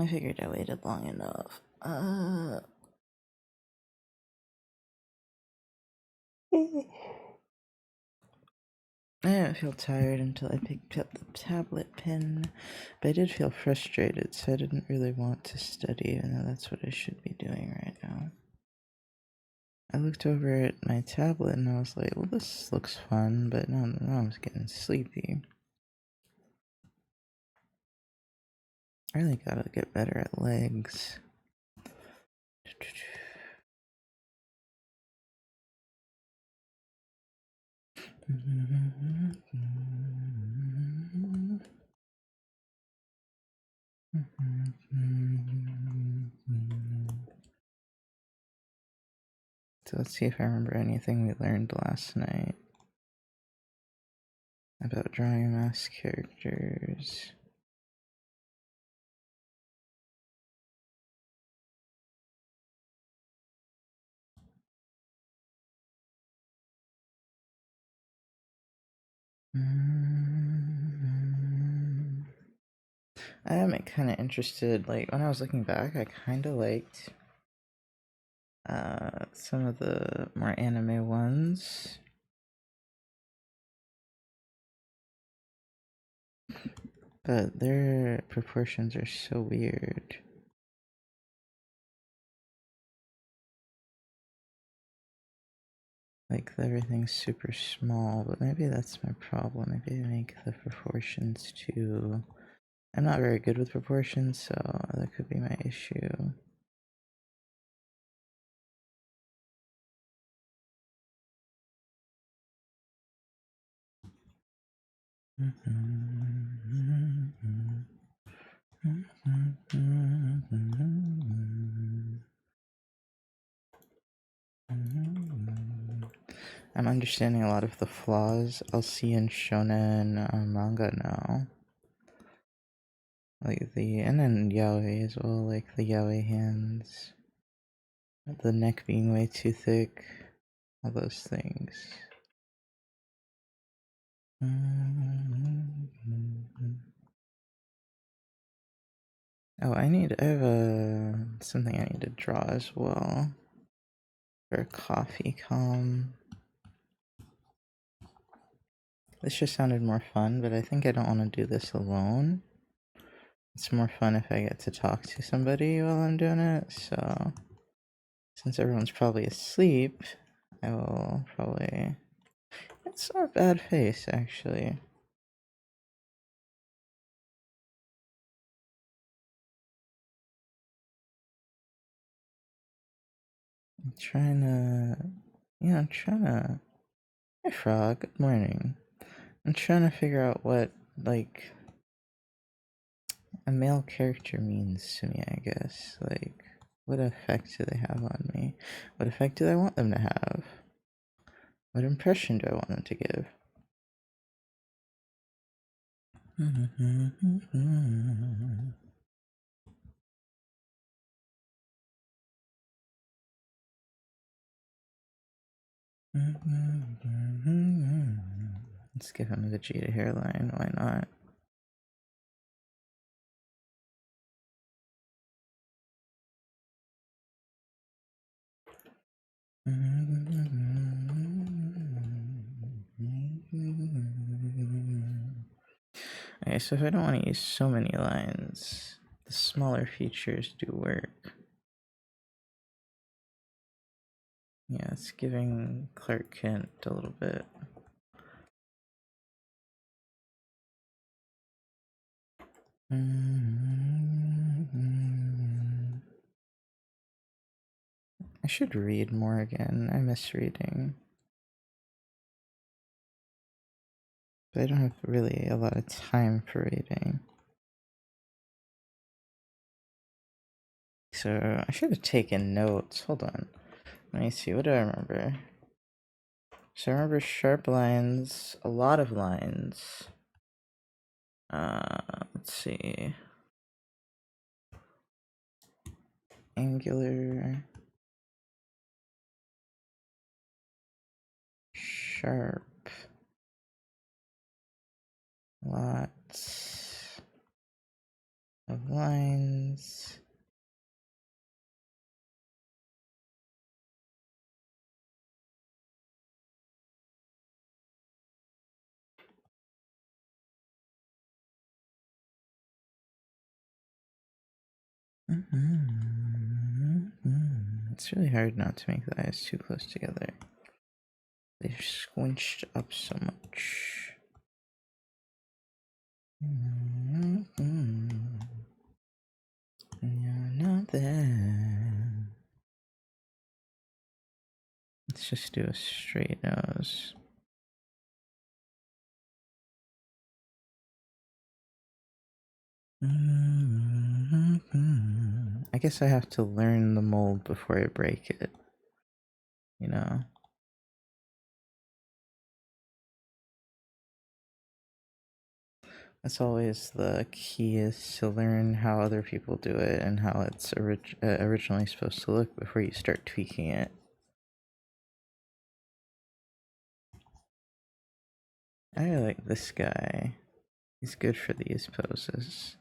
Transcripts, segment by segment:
I figured I waited long enough. I didn't feel tired until I picked up the tablet pen, but I did feel frustrated, so I didn't really want to study, even though that's what I should be doing right now. I looked over at my tablet and I was like, well, this looks fun, but now I was getting sleepy. I really gotta get better at legs. So let's see if I remember anything we learned last night about drawing mask characters. I am kind of interested, like, when I was looking back, I kind of liked some of the more anime ones. But their proportions are so weird. Like, everything's super small, but maybe that's my problem. Maybe I make the proportions too... I'm not very good with proportions, so that could be my issue. I'm understanding a lot of the flaws I'll see in shonen manga now. Like and then yaoi as well, like the yaoi hands. The neck being way too thick. All those things. Oh, I have something I need to draw as well. For coffee calm. This just sounded more fun, but I think I don't want to do this alone. It's more fun if I get to talk to somebody while I'm doing it, so... Since everyone's probably asleep, I will probably... It's not a bad face, actually. I'm trying to... Hey, Frog, good morning. I'm trying to figure out what, like, a male character means to me, I guess. Like, what effect do they have on me? What effect do I want them to have? What impression do I want them to give? Let's give him a Vegeta hairline, why not? Okay, so if I don't want to use so many lines, the smaller features do work. Yeah, it's giving Clark Kent a little bit. I should read more again. I miss reading. But I don't have really a lot of time for reading. So I should have taken notes. Hold on. Let me see. What do I remember? So I remember sharp lines, a lot of lines. Let's see. Angular. Sharp. Lots of lines. is. It's really hard not to make the eyes too close together. They're squinched up so much. You're not there. Let's just do a straight nose. I guess I have to learn the mold before I break it. You know? That's always the key, is to learn how other people do it and how it's originally supposed to look before you start tweaking it. I really like this guy. He's good for these poses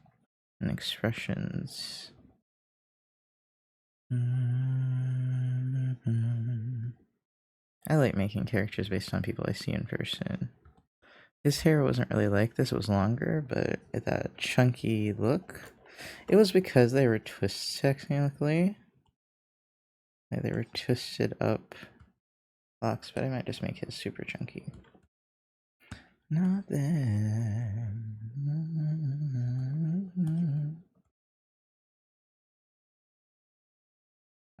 and expressions. I like making characters based on people I see in person. His hair wasn't really like this, it was longer, but that chunky look, it was because they were twists technically. Like they were twisted up locks, but I might just make his super chunky. Not there.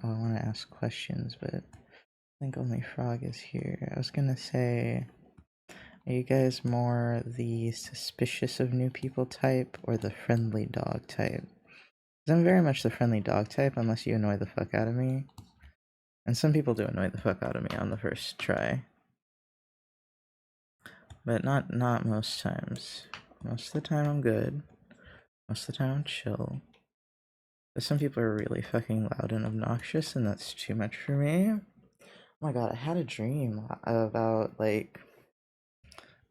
Oh, I want to ask questions, but I think only Frog is here. I was gonna say, are you guys more the suspicious of new people type or the friendly dog type? Because I'm very much the friendly dog type, unless you annoy the fuck out of me. And some people do annoy the fuck out of me on the first try. But not most times. Most of the time I'm good. Most of the time I'm chill. But some people are really fucking loud and obnoxious, and that's too much for me. Oh my god, I had a dream about, like...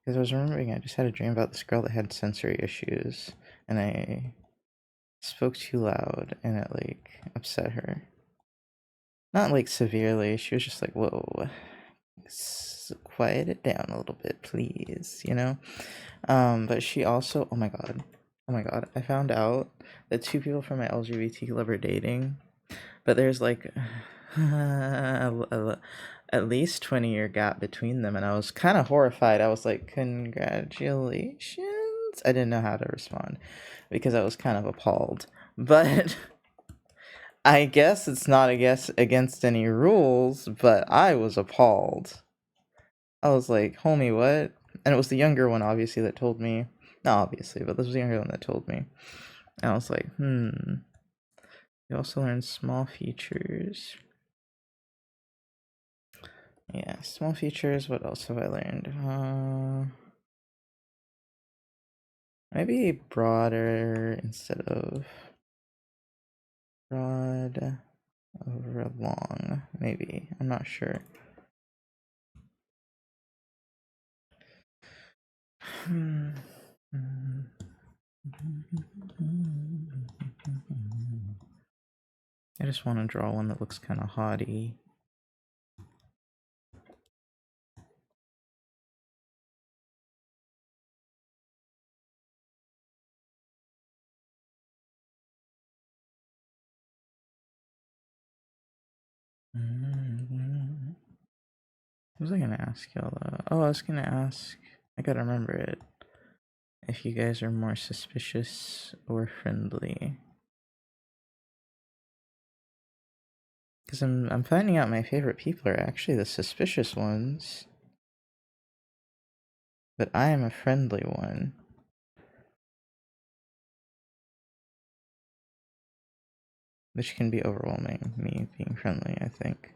Because I was remembering, I just had a dream about this girl that had sensory issues, and I spoke too loud, and it, like, upset her. Not, like, severely, she was just like, whoa, quiet it down a little bit, please, you know? But she also, oh my god, I found out that two people from my LGBT club are dating, but there's, like, at least 20-year gap between them, and I was kind of horrified. I was like, congratulations. I didn't know how to respond because I was kind of appalled, but I guess it's not against any rules, but I was appalled. I was like, homie, what? And it was the younger one, obviously, that told me. Not obviously, but this was the younger one that told me. And I was like, You also learn small features. Yeah, small features. What else have I learned? Maybe broader instead of broad over long. Maybe. I'm not sure. I just want to draw one that looks kind of haughty. What was I gonna ask y'all though? Oh, I was gonna ask, I gotta remember it, if you guys are more suspicious or friendly. Because I'm finding out my favorite people are actually the suspicious ones. But I am a friendly one. Which can be overwhelming, me being friendly, I think.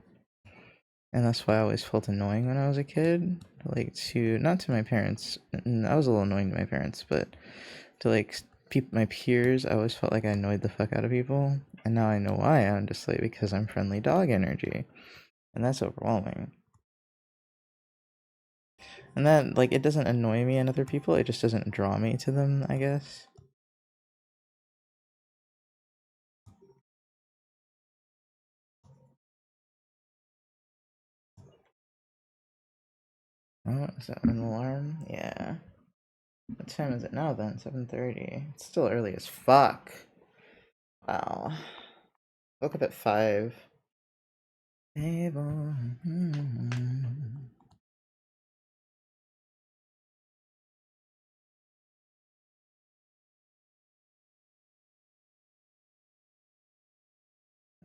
And that's why I always felt annoying when I was a kid. Like, not to my parents, I was a little annoying to my parents, but to, like, my peers, I always felt like I annoyed the fuck out of people. And now I know why. I'm just like, because I'm friendly dog energy. And that's overwhelming. And that, like, it doesn't annoy me and other people, it just doesn't draw me to them, I guess. Oh, is that an alarm? Yeah. What time is it now then? 7:30. It's still early as fuck. Wow. Woke up at 5. Table.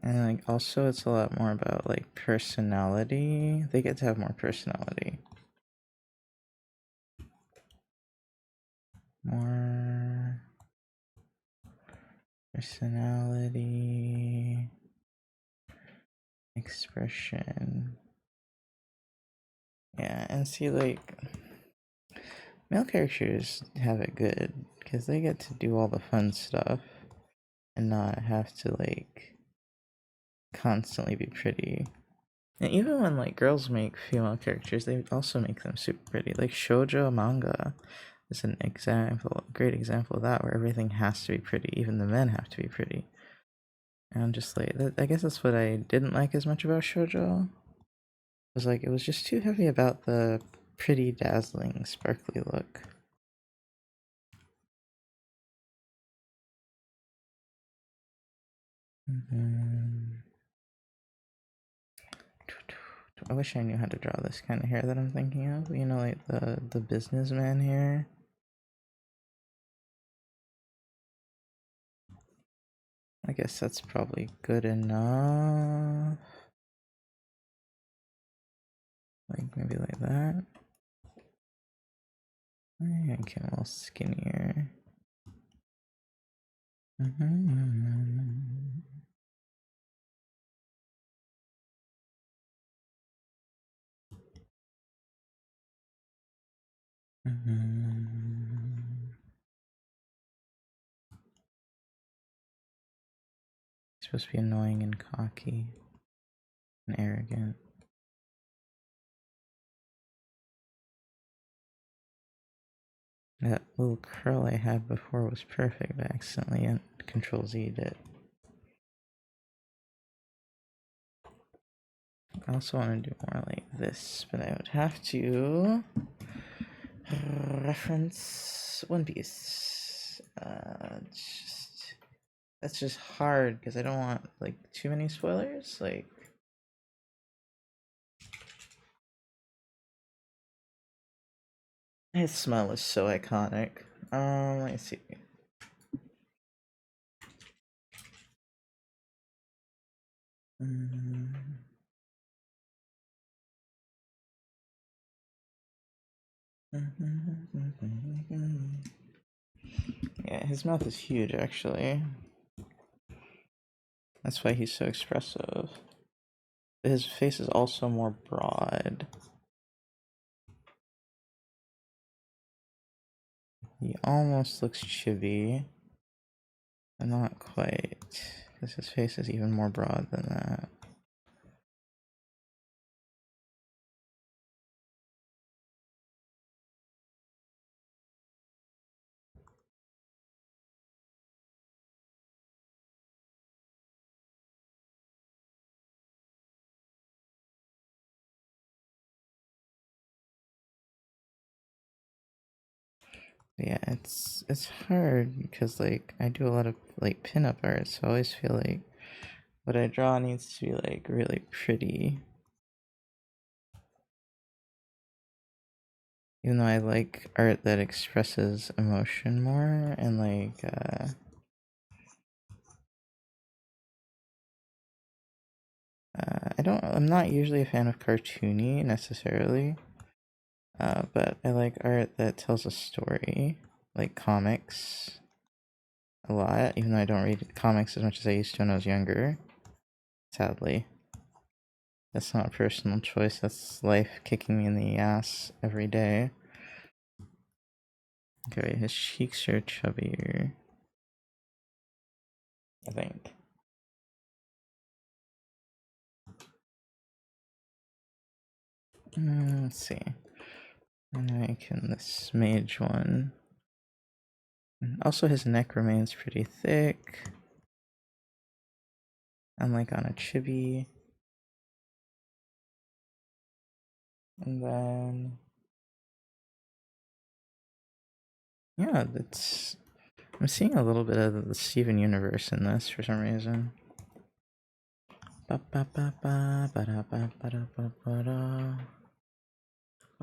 And like also it's a lot more about like personality. They get to have more personality. More personality, expression. Yeah, and see like male characters have it good because they get to do all the fun stuff and not have to like constantly be pretty. And even when like girls make female characters, they also make them super pretty. Like shoujo manga is an example, great example of that, where everything has to be pretty. Even the men have to be pretty. And I'm just like, I guess that's what I didn't like as much about shoujo. Was like it was just too heavy about the pretty, dazzling, sparkly look. I wish I knew how to draw this kind of hair that I'm thinking of. You know, like the businessman hair. I guess that's probably good enough. Like maybe like that. I get a little skinnier. It's supposed to be annoying and cocky and arrogant. That little curl I had before was perfect, but I accidentally Control Z'd it. I also want to do more like this, but I would have to reference One Piece. That's just hard because I don't want like too many spoilers. Like, his smell is so iconic. Let me see. Yeah, his mouth is huge actually. That's why he's so expressive. His face is also more broad. He almost looks chibi, but not quite, because his face is even more broad than that. Yeah, it's hard because like I do a lot of like pinup art, so I always feel like what I draw needs to be like really pretty. Even though I like art that expresses emotion more and like I'm not usually a fan of cartoony necessarily. But I like art that tells a story, like comics a lot, even though I don't read comics as much as I used to when I was younger. Sadly. That's not a personal choice, that's life kicking me in the ass every day. Okay, his cheeks are chubbier, I think. Let's see. I can this mage one. Also, his neck remains pretty thick. Unlike on a chibi. And then Yeah, I'm seeing a little bit of the Steven Universe in this for some reason.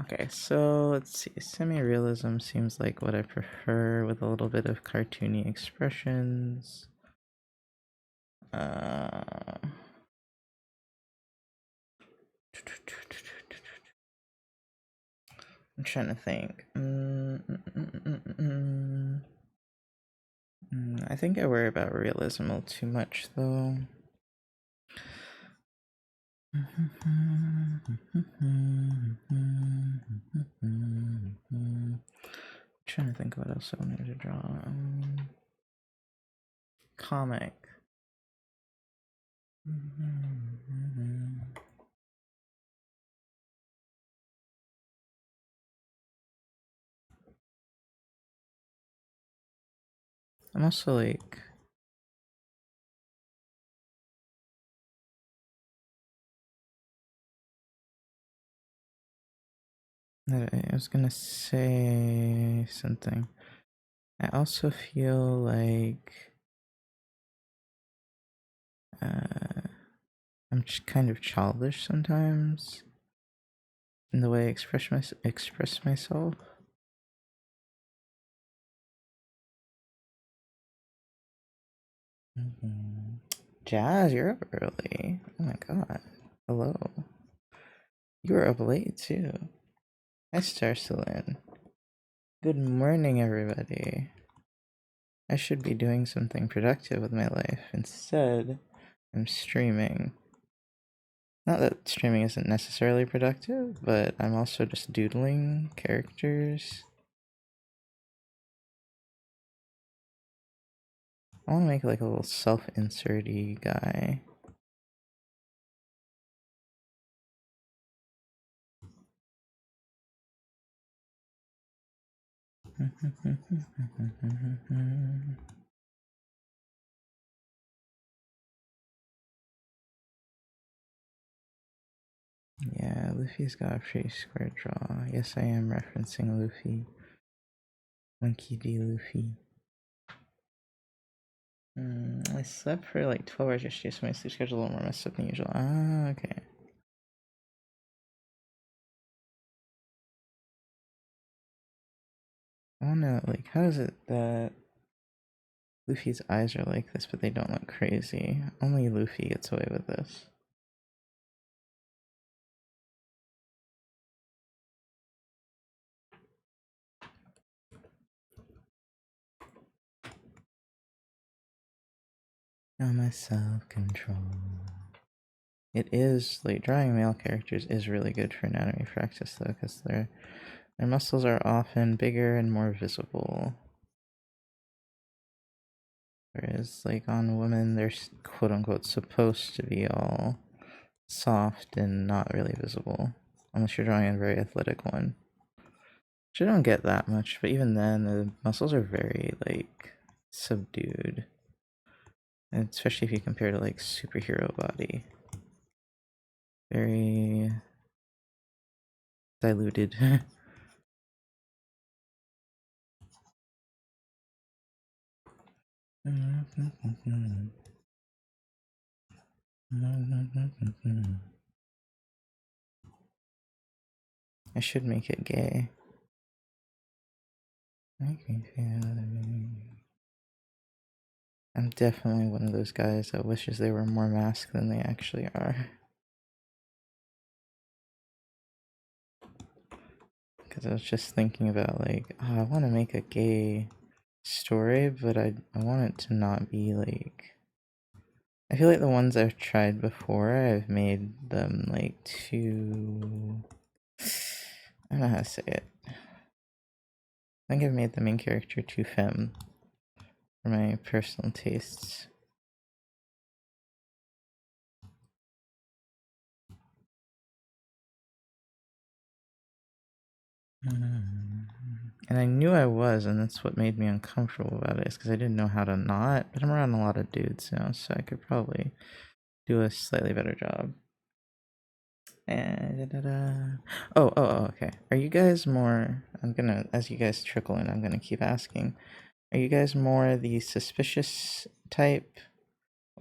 Okay, so let's see. Semi-realism seems like what I prefer with a little bit of cartoony expressions. I'm trying to think. I think I worry about realism a little too much, though. Trying to think what else I wanted to draw. Comic. I'm also like, I was gonna say something. I also feel like I'm just kind of childish sometimes in the way I express myself. Jazz, you're up early. Oh my god. Hello. You were up late too. Hi, Starcelyn. Good morning, everybody. I should be doing something productive with my life. Instead, I'm streaming. Not that streaming isn't necessarily productive, but I'm also just doodling characters. I want to make like a little self-insert-y guy. Yeah, Luffy's got a pretty square jaw. Yes, I am referencing Luffy. Monkey D. Luffy. I slept for like 12 hours yesterday, so my sleep schedule a little more messed up than usual. Ah, okay. I wanna, like, how is it that Luffy's eyes are like this, but they don't look crazy? Only Luffy gets away with this. Now my self-control. It is, like, drawing male characters is really good for anatomy practice, though, because their muscles are often bigger and more visible. Whereas, like, on women, they're quote-unquote supposed to be all soft and not really visible. Unless you're drawing a very athletic one. Which I don't get that much, but even then, the muscles are very, like, subdued. And especially if you compare to, like, superhero body. Very diluted. I should make it gay. I'm definitely one of those guys that wishes they were more masked than they actually are. Because I was just thinking about, like, oh, I want to make a gay story, but I want it to not be like. I feel like the ones I've tried before, I've made them like too. I don't know how to say it. I think I've made the main character too femme for my personal tastes. And I knew I was, and that's what made me uncomfortable about it, is because I didn't know how to not. But I'm around a lot of dudes now, so I could probably do a slightly better job. Okay. Are you guys more? I'm gonna, as you guys trickle in, I'm gonna keep asking. Are you guys more the suspicious type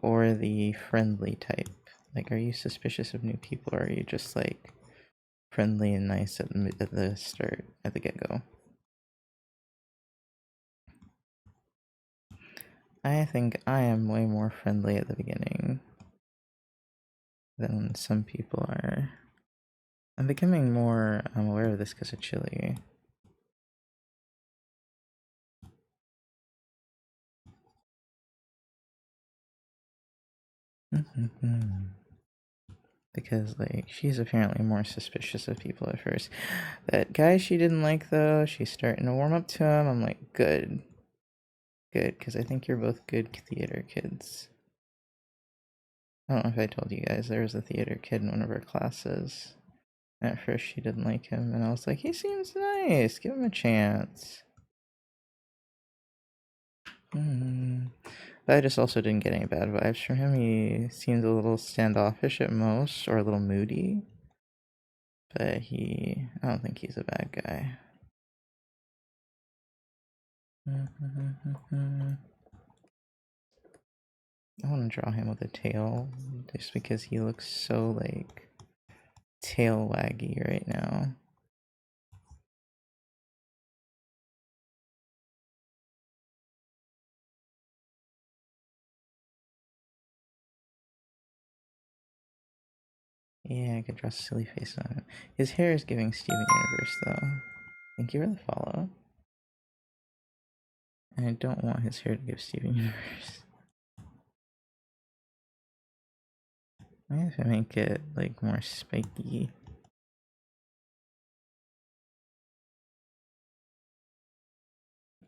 or the friendly type? Like, are you suspicious of new people, or are you just like friendly and nice at the start, at the get go? I think I am way more friendly at the beginning than some people are. I'm becoming more aware of this because of Chili. Because, like, she's apparently more suspicious of people at first. That guy she didn't like, though, she's starting to warm up to him. I'm like, good. Good, because I think you're both good theater kids. I don't know if I told you guys, there was a theater kid in one of our classes. At first, she didn't like him, and I was like, he seems nice. Give him a chance. But I just also didn't get any bad vibes from him. He seemed a little standoffish at most, or a little moody. But I don't think he's a bad guy. I want to draw him with a tail, just because he looks so, like, tail waggy right now. Yeah, I could draw a silly face on him. His hair is giving Steven Universe, though. Thank you for the follow. And I don't want his hair to give Steven Universe. I have to make it, like, more spiky.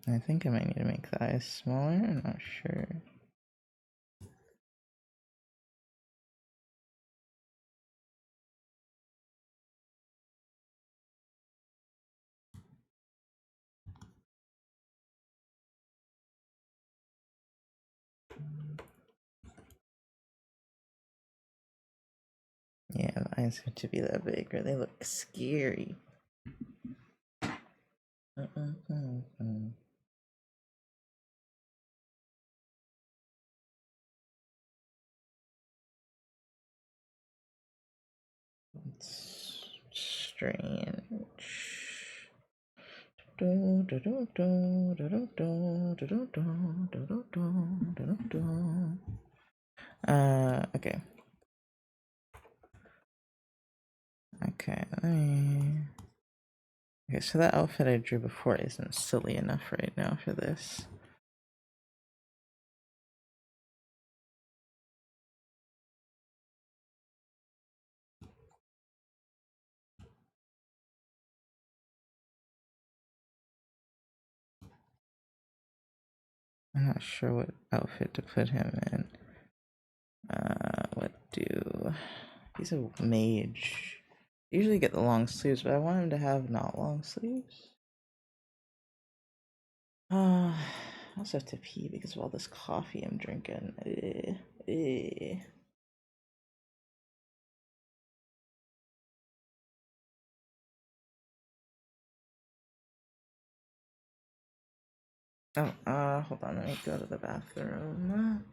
I think I might need to make the eyes smaller, I'm not sure. Yeah, the eyes have to be that big or they look scary. It's strange. Okay. Okay, okay, so that outfit I drew before isn't silly enough right now for this. I'm not sure what outfit to put him in. What do... He's a mage. Usually get the long sleeves, but I want him to have not long sleeves. I also have to pee because of all this coffee I'm drinking. Oh, hold on, let me go to the bathroom.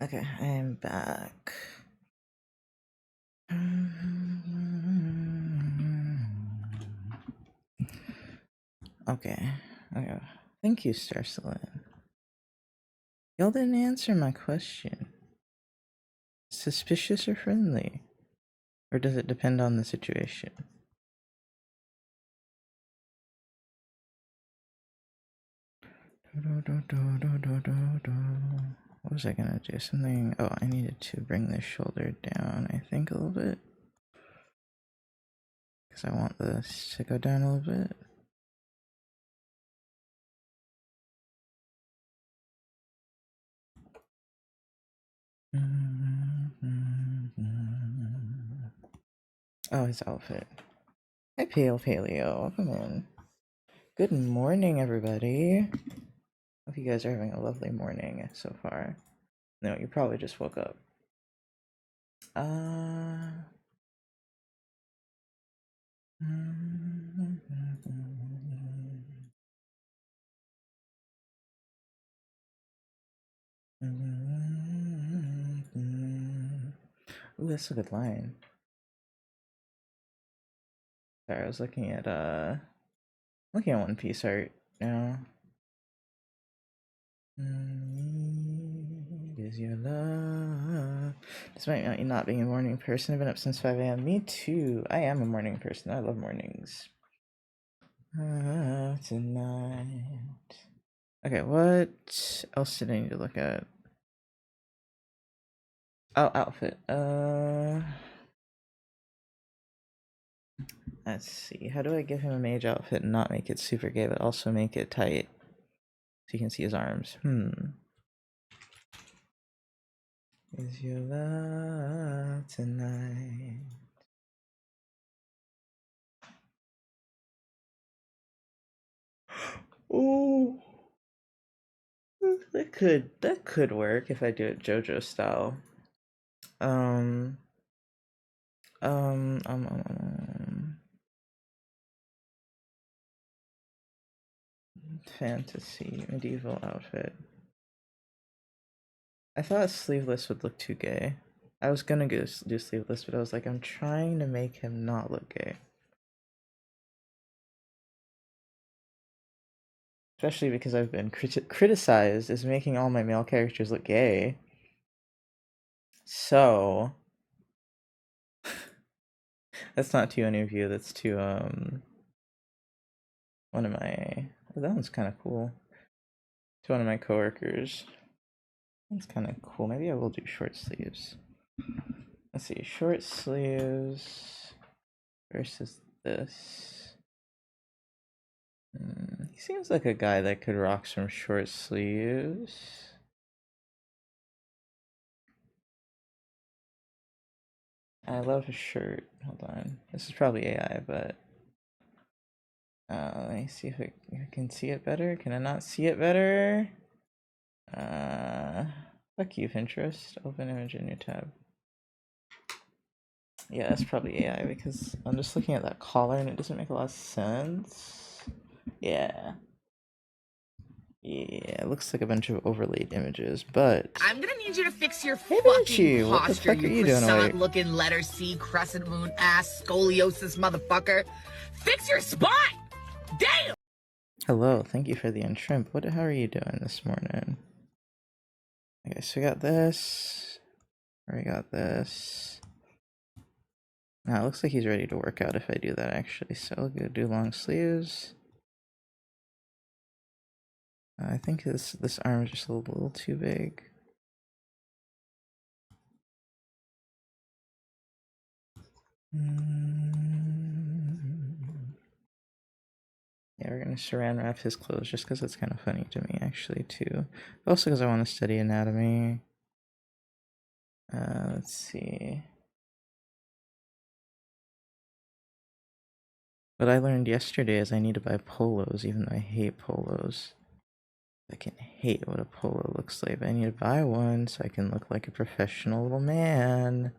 Okay, I am back. Okay. Okay. Thank you, Starcelyn. Y'all didn't answer my question. Suspicious or friendly? Or does it depend on the situation? What was I gonna do? Something. Oh, I needed to bring the shoulder down, I think, a little bit. Because I want this to go down a little bit. Oh, his outfit. Hi, Pale Paleo. Welcome in. Good morning, everybody. Hope you guys are having a lovely morning so far. No, you probably just woke up. Ooh, that's a good line. Sorry, I was looking at One Piece art now. It is your love. Despite not being a morning person, I've been up since 5 a.m. Me too. I am a morning person. I love mornings. Tonight. Okay, what else did I need to look at? Oh, outfit. Let's see. How do I give him a mage outfit and not make it super gay, but also make it tight so you can see his arms? Is your love tonight? Oh, that could work if I do it JoJo style. Fantasy medieval outfit. I thought sleeveless would look too gay. I was gonna do sleeveless, but I was like, I'm trying to make him not look gay. Especially because I've been criticized as making all my male characters look gay. So that's not to any of you. That's to one of my. Oh, that one's kind of cool. To one of my coworkers. That's kind of cool. Maybe I will do short sleeves. Let's see, short sleeves versus this. He seems like a guy that could rock some short sleeves. I love his shirt. Hold on. This is probably AI, but let me see if I can see it better. Can I not see it better? Fuck you, Pinterest. Open image in your tab. Yeah, that's probably AI because I'm just looking at that collar and it doesn't make a lot of sense. Yeah. Yeah, it looks like a bunch of overlaid images, but I'm gonna need you to fix your hey, fucking what the posture, fuck are you you doing away? croissant-looking letter C crescent moon ass scoliosis motherfucker. Fix your spine! Damn! Hello, thank you for the untrimp. How are you doing this morning? Okay, so we got this. We got this. Now it looks like he's ready to work out if I do that actually. So I'll go do long sleeves. I think this arm is just a little too big. Yeah, we're gonna saran wrap his clothes just because it's kind of funny to me actually too. Also because I want to study anatomy. Let's see. What I learned yesterday is I need to buy polos, even though I hate polos. I can hate what a polo looks like. I need to buy one so I can look like a professional little man.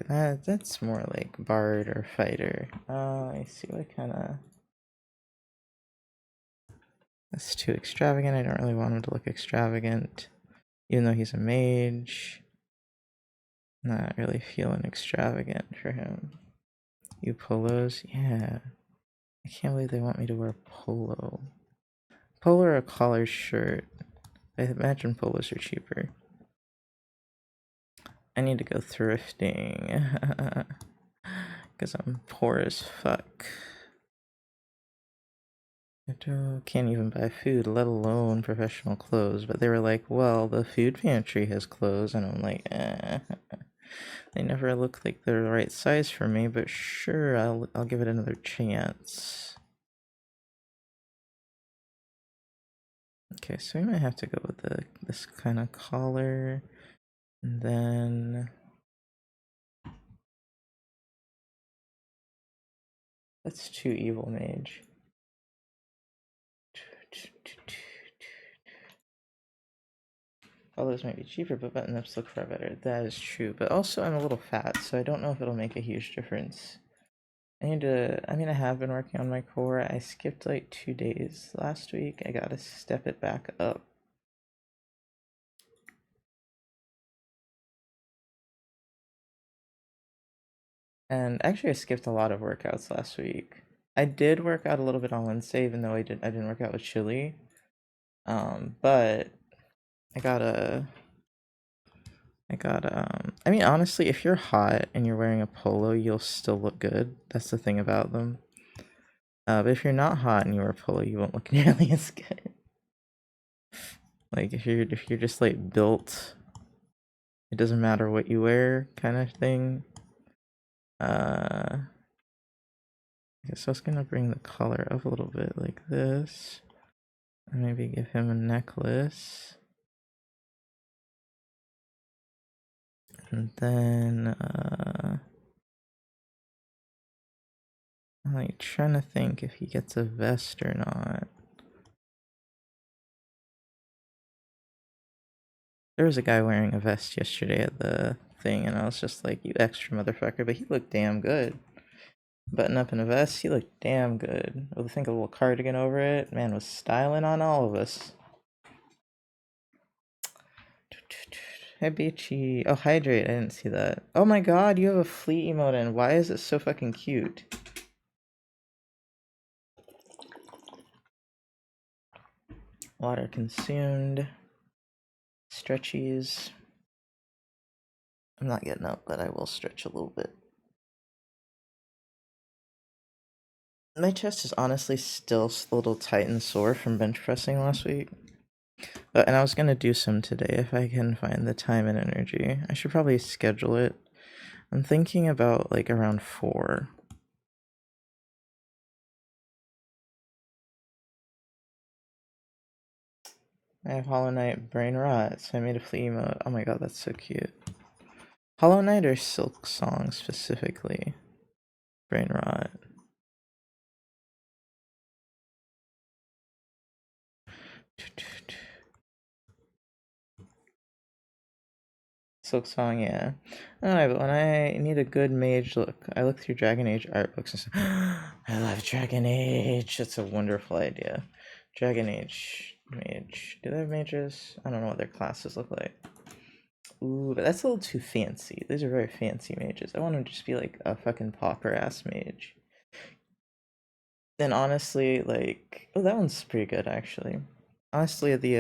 That's more like bard or fighter. I see what kind of. That's too extravagant. I don't really want him to look extravagant. Even though he's a mage, not really feeling extravagant for him. You polos? Yeah. I can't believe they want me to wear polo. Polo or a collared shirt? I imagine polos are cheaper. I need to go thrifting. Because I'm poor as fuck. I can't even buy food, let alone professional clothes. But they were like, well, the food pantry has closed. And I'm like, They never look like they're the right size for me, but sure, I'll give it another chance. Okay, so we might have to go with this kind of collar. And then that's too evil mage. Colors might be cheaper, but button-ups look far better. That is true, but also I'm a little fat, so I don't know if it'll make a huge difference. I have been working on my core. I skipped like 2 days last week. I gotta step it back up. And actually, I skipped a lot of workouts last week. I did work out a little bit on Wednesday, even though I didn't work out with Chili. But I gotta. Honestly, if you're hot and you're wearing a polo, you'll still look good. That's the thing about them. But if you're not hot and you wear a polo, you won't look nearly as good. Like if you're just like built, it doesn't matter what you wear, kind of thing. I guess I was gonna bring the collar up a little bit like this. And maybe give him a necklace. And then, I'm like trying to think if he gets a vest or not. There was a guy wearing a vest yesterday at the thing, and I was just like, you extra motherfucker, but he looked damn good. Button up in a vest, he looked damn good. With I think a little cardigan over it, man was styling on all of us. Hey Beachy. Oh, hydrate, I didn't see that. Oh my god, you have a fleet emote and why is it so fucking cute? Water consumed. Stretchies. I'm not getting up, but I will stretch a little bit. My chest is honestly still a little tight and sore from bench pressing last week. And I was gonna do some today if I can find the time and energy. I should probably schedule it. I'm thinking about like around 4. I have Hollow Knight Brain Rot, so I made a flea emote. Oh my god, that's so cute. Hollow Knight or Silk Song specifically? Brain Rot. Silk Song, yeah. Alright, but when I need a good mage look, I look through Dragon Age art books and say, I love Dragon Age. That's a wonderful idea. Dragon Age mage. Do they have mages? I don't know what their classes look like. Ooh, but that's a little too fancy. These are very fancy mages. I want to just be like a fucking pauper ass mage. Then honestly, like, oh, that one's pretty good actually. Honestly, okay,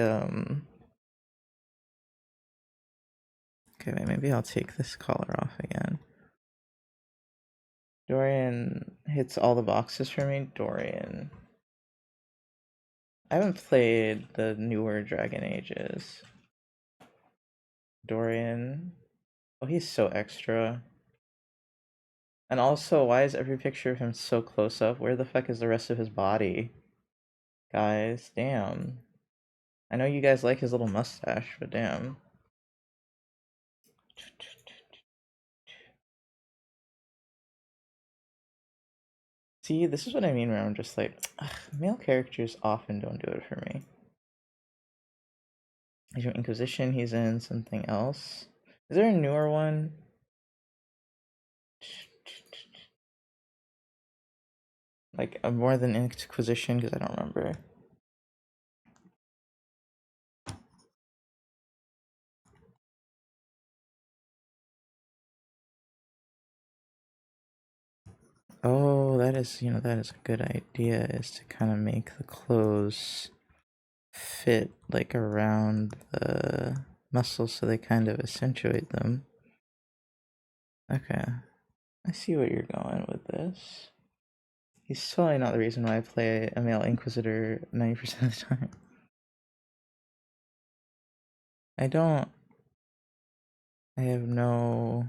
wait, maybe I'll take this collar off again. Dorian hits all the boxes for me. Dorian. I haven't played the newer Dragon Ages. Dorian. Oh, he's so extra. And also, why is every picture of him so close up? Where the fuck is the rest of his body? Guys, damn. I know you guys like his little mustache, but damn. See, this is what I mean where I'm just like, ugh, male characters often don't do it for me. Is your Inquisition, he's in something else. Is there a newer one? Like, a more than Inquisition, because I don't remember. Oh, that is, that is a good idea, is to kind of make the clothes fit like around the muscles so they kind of accentuate them. Okay. I see where you're going with this. He's totally not the reason why I play a male Inquisitor 90% of the time. I don't. I have no.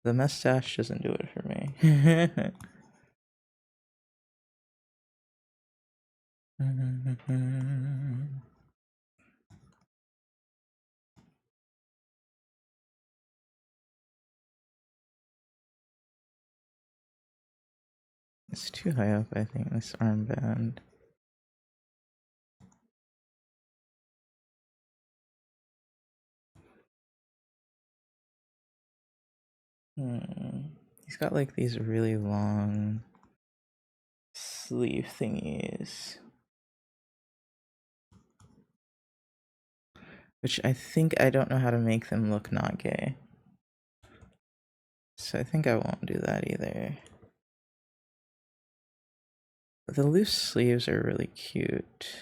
The mustache doesn't do it for me. It's too high up, I think, this armband. He's got like these really long sleeve thingies. Which I think I don't know how to make them look not gay. So I think I won't do that either. But the loose sleeves are really cute.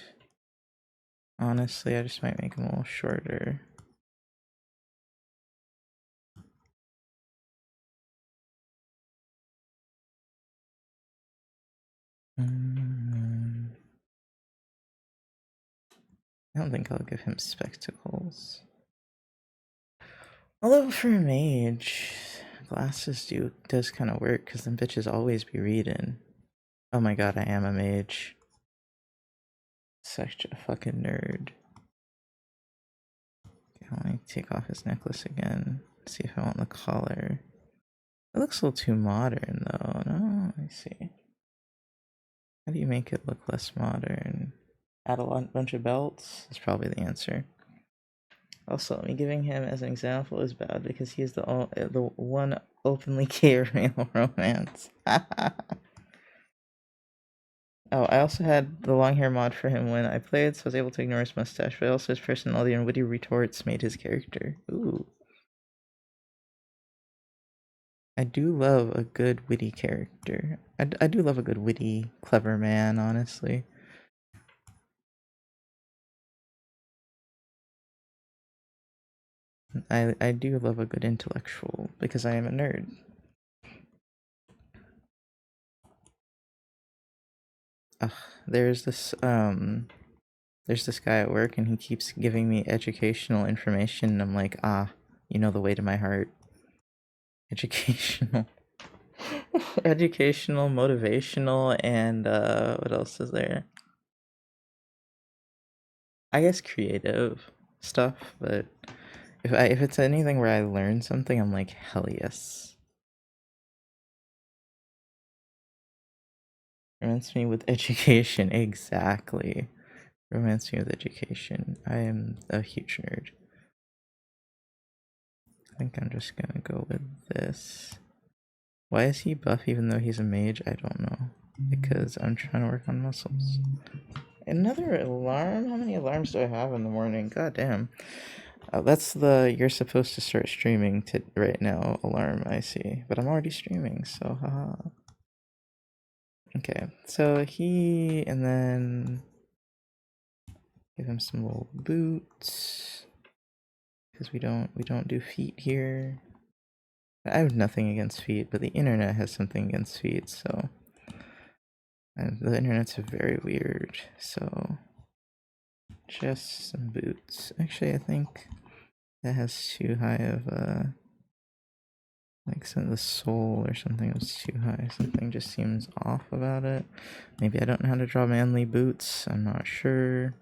Honestly, I just might make them a little shorter. I don't think I'll give him spectacles. Although for a mage, glasses does kind of work, because them bitches always be reading. Oh my god, I am a mage. Such a fucking nerd. Okay, let me take off his necklace again. See if I want the collar. It looks a little too modern though. No, let me see. How do you make it look less modern? Add a bunch of belts? That's probably the answer. Also, me giving him as an example is bad because he's the one openly gay male romance. Oh, I also had the long hair mod for him when I played, so I was able to ignore his mustache, but also his personality and witty retorts made his character. Ooh. I do love a good witty character. I do love a good witty, clever man, honestly. I do love a good intellectual, because I am a nerd. Ugh, there's this guy at work and he keeps giving me educational information and I'm like, you know the way to my heart. Educational. Educational, motivational, and what else is there? I guess creative stuff, but if it's anything where I learn something, I'm like, hell yes. Romance me with education, exactly. Romance me with education. I am a huge nerd. I think I'm just gonna go with this. Why is he buff even though he's a mage? I don't know. Because I'm trying to work on muscles. Another alarm? How many alarms do I have in the morning? God damn. That's the you're supposed to start streaming to right now alarm, I see. But I'm already streaming, so haha. Okay, so and then give him some little boots. Because we don't do feet here. I have nothing against feet, but the internet has something against feet, so and the internet's very weird, so just some boots. Actually, I think that has too high of like some of the sole or something was too high. Something just seems off about it. Maybe I don't know how to draw manly boots. I'm not sure.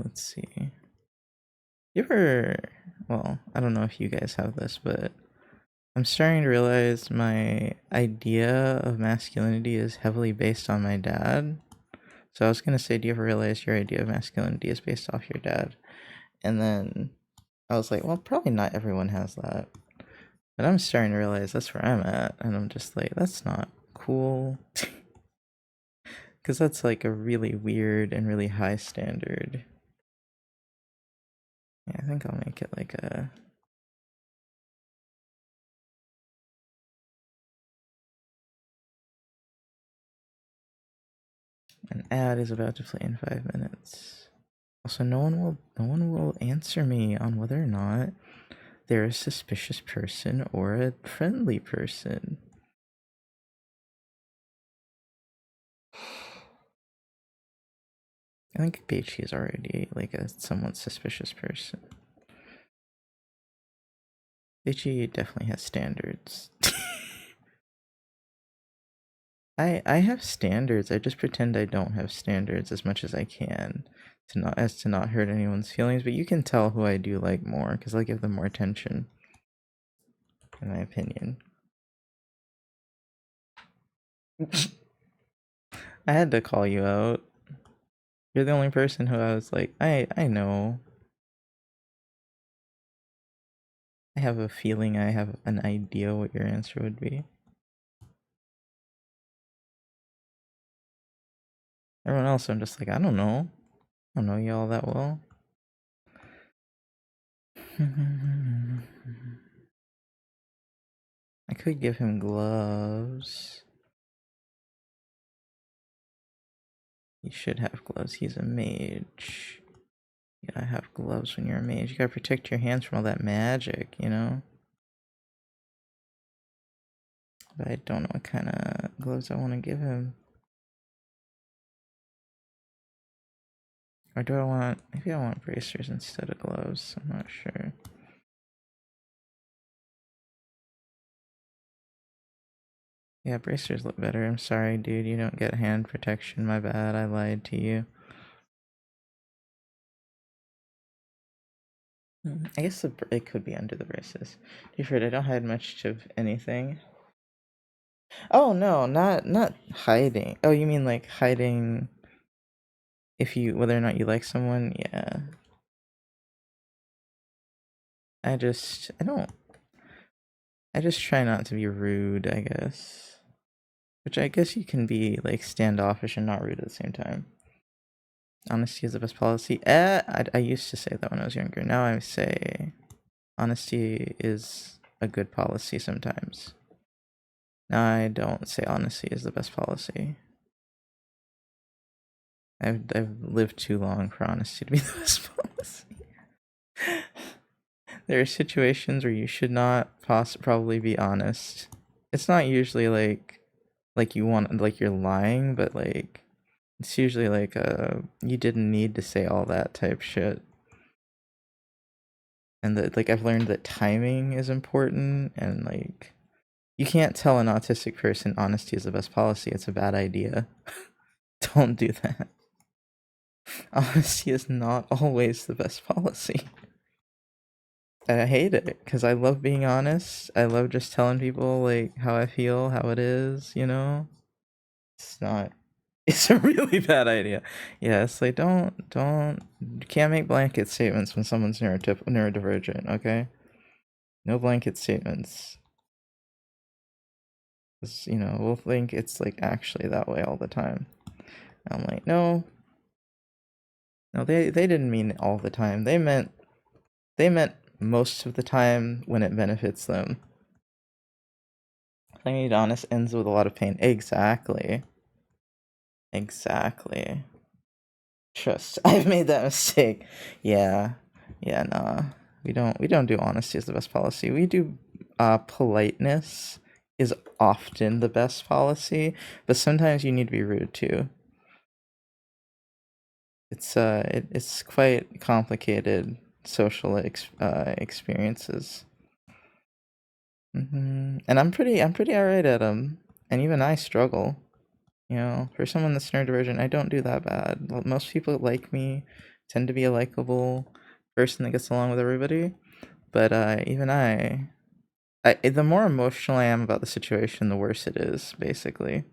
Let's see. You ever, well, I don't know if you guys have this, but I'm starting to realize my idea of masculinity is heavily based on my dad. So I was gonna say, do you ever realize your idea of masculinity is based off your dad? And then I was like, well, probably not everyone has that. But I'm starting to realize that's where I'm at, and I'm just like, that's not cool. Because that's like a really weird and really high standard. Yeah, I think I'll make it like a... An ad is about to play in 5 minutes. Also, no one will answer me on whether or not they're a suspicious person or a friendly person. I think Beichi is already like a somewhat suspicious person. Beichi definitely has standards. I have standards. I just pretend I don't have standards as much as I can to not hurt anyone's feelings, but you can tell who I do like more because I give them more attention, in my opinion. I had to call you out. You're the only person who I was like, I know. I have a feeling, I have an idea what your answer would be. Everyone else, I'm just like, I don't know. I don't know you all that well. I could give him gloves. He should have gloves. He's a mage. You gotta have gloves when you're a mage. You gotta protect your hands from all that magic, you know? But I don't know what kind of gloves I want to give him. Or do I want... Maybe I want bracers instead of gloves. I'm not sure. Yeah, bracers look better. I'm sorry, dude. You don't get hand protection. My bad. I lied to you. I guess it could be under the braces. Different. I don't hide much of anything. Oh no, not hiding. Oh, you mean like hiding if you whether or not you like someone? Yeah. I just try not to be rude, I guess. Which I guess you can be like standoffish and not rude at the same time. Honesty is the best policy. I used to say that when I was younger. Now I say honesty is a good policy sometimes. Now I don't say honesty is the best policy. I've lived too long for honesty to be the best policy. There are situations where you should not probably be honest. It's not usually like you want like you're lying, but like it's usually like you didn't need to say all that type shit. And that like I've learned that timing is important and like you can't tell an autistic person honesty is the best policy. It's a bad idea. Don't do that. Honesty is not always the best policy. And I hate it because I love being honest. I love just telling people like how I feel, how it is, you know? It's not it's a really bad idea. Yeah, it's like you can't make blanket statements when someone's neurodivergent, okay? No blanket statements. Cause, you know, we'll think it's like actually that way all the time. I'm like, no, they didn't mean it all the time. They meant most of the time when it benefits them. Playing it honest ends with a lot of pain. Exactly. Trust. I've made that mistake. Yeah, nah. We don't do honesty as the best policy. We do politeness is often the best policy, but sometimes you need to be rude too. It's quite complicated social experiences. And I'm pretty alright at them, and even I struggle. You know, for someone that's neurodivergent, I don't do that bad. Most people like me, tend to be a likable person that gets along with everybody. But even the more emotional I am about the situation, the worse it is, basically.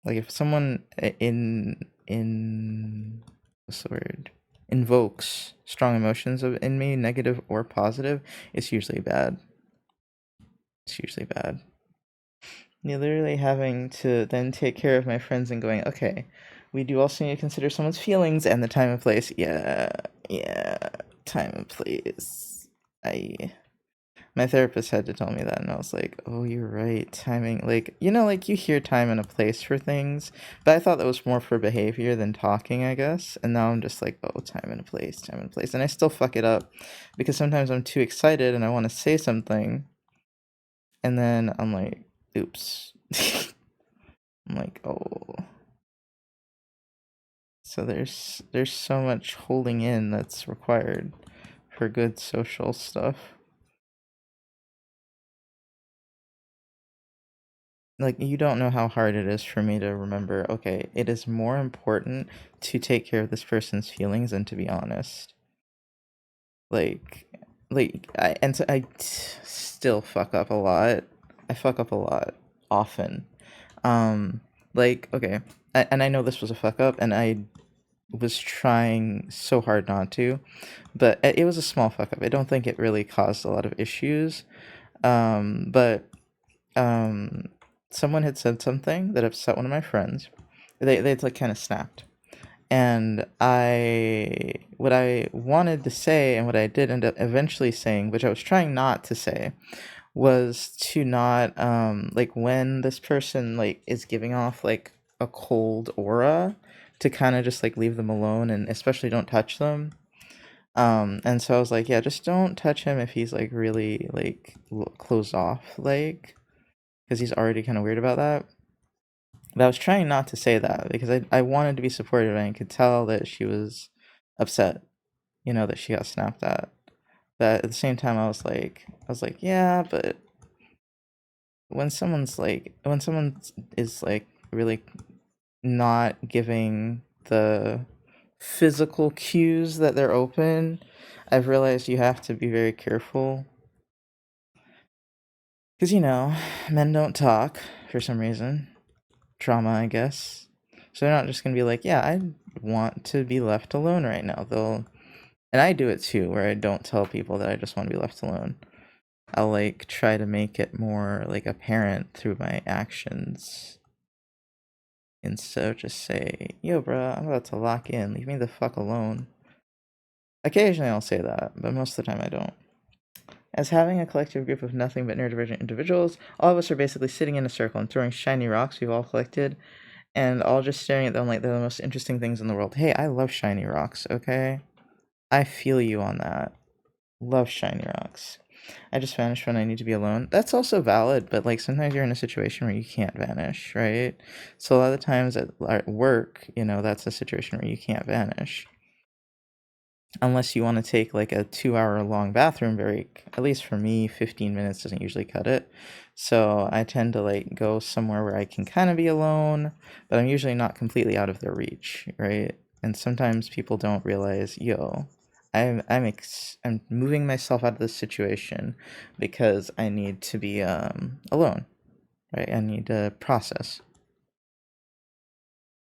Like if someone what's the word? Invokes strong emotions in me, negative or positive, it's usually bad. It's usually bad. You're literally having to then take care of my friends and going, okay, we do also need to consider someone's feelings and the time and place. Yeah, yeah, time and place. My therapist had to tell me that, and I was like, oh, you're right, timing. Like, like you hear time and a place for things, but I thought that was more for behavior than talking, I guess. And now I'm just like, oh, time and a place, time and place. And I still fuck it up because sometimes I'm too excited and I want to say something, and then I'm like, oops. I'm like, oh. So there's so much holding in that's required for good social stuff. Like, you don't know how hard it is for me to remember, okay, it is more important to take care of this person's feelings than to be honest. Like still fuck up a lot. I fuck up a lot often. Like, okay, and I know this was a fuck up, and I was trying so hard not to, but it was a small fuck up. I don't think it really caused a lot of issues. But someone had said something that upset one of my friends. They'd like kind of snapped, and what I wanted to say and what I did end up eventually saying, which I was trying not to say, was to not like when this person like is giving off like a cold aura, to kind of just like leave them alone, and especially don't touch them. And so I was like, yeah, just don't touch him if he's like really like closed off, like, because he's already kind of weird about that. But I was trying not to say that because I wanted to be supportive, and I could tell that she was upset, that she got snapped at. But at the same time, I was like, yeah, but when someone is like really not giving the physical cues that they're open, I've realized you have to be very careful. Because, men don't talk for some reason. Trauma, I guess. So they're not just going to be like, yeah, I want to be left alone right now. And I do it too, where I don't tell people that I just want to be left alone. I'll like try to make it more like apparent through my actions. Instead of just say, yo, bro, I'm about to lock in. Leave me the fuck alone. Occasionally I'll say that, but most of the time I don't. As having a collective group of nothing but neurodivergent individuals, all of us are basically sitting in a circle and throwing shiny rocks we've all collected, and all just staring at them like they're the most interesting things in the world. Hey, I love shiny rocks, okay? I feel you on that. Love shiny rocks. I just vanish when I need to be alone. That's also valid, but like sometimes you're in a situation where you can't vanish, right? So a lot of the times at work, that's a situation where you can't vanish. Unless you want to take like a 2 hour long bathroom break. At least for me, 15 minutes doesn't usually cut it. So I tend to like go somewhere where I can kind of be alone, but I'm usually not completely out of their reach, right? And sometimes people don't realize, yo, I'm moving myself out of this situation because I need to be alone, right? I need to process.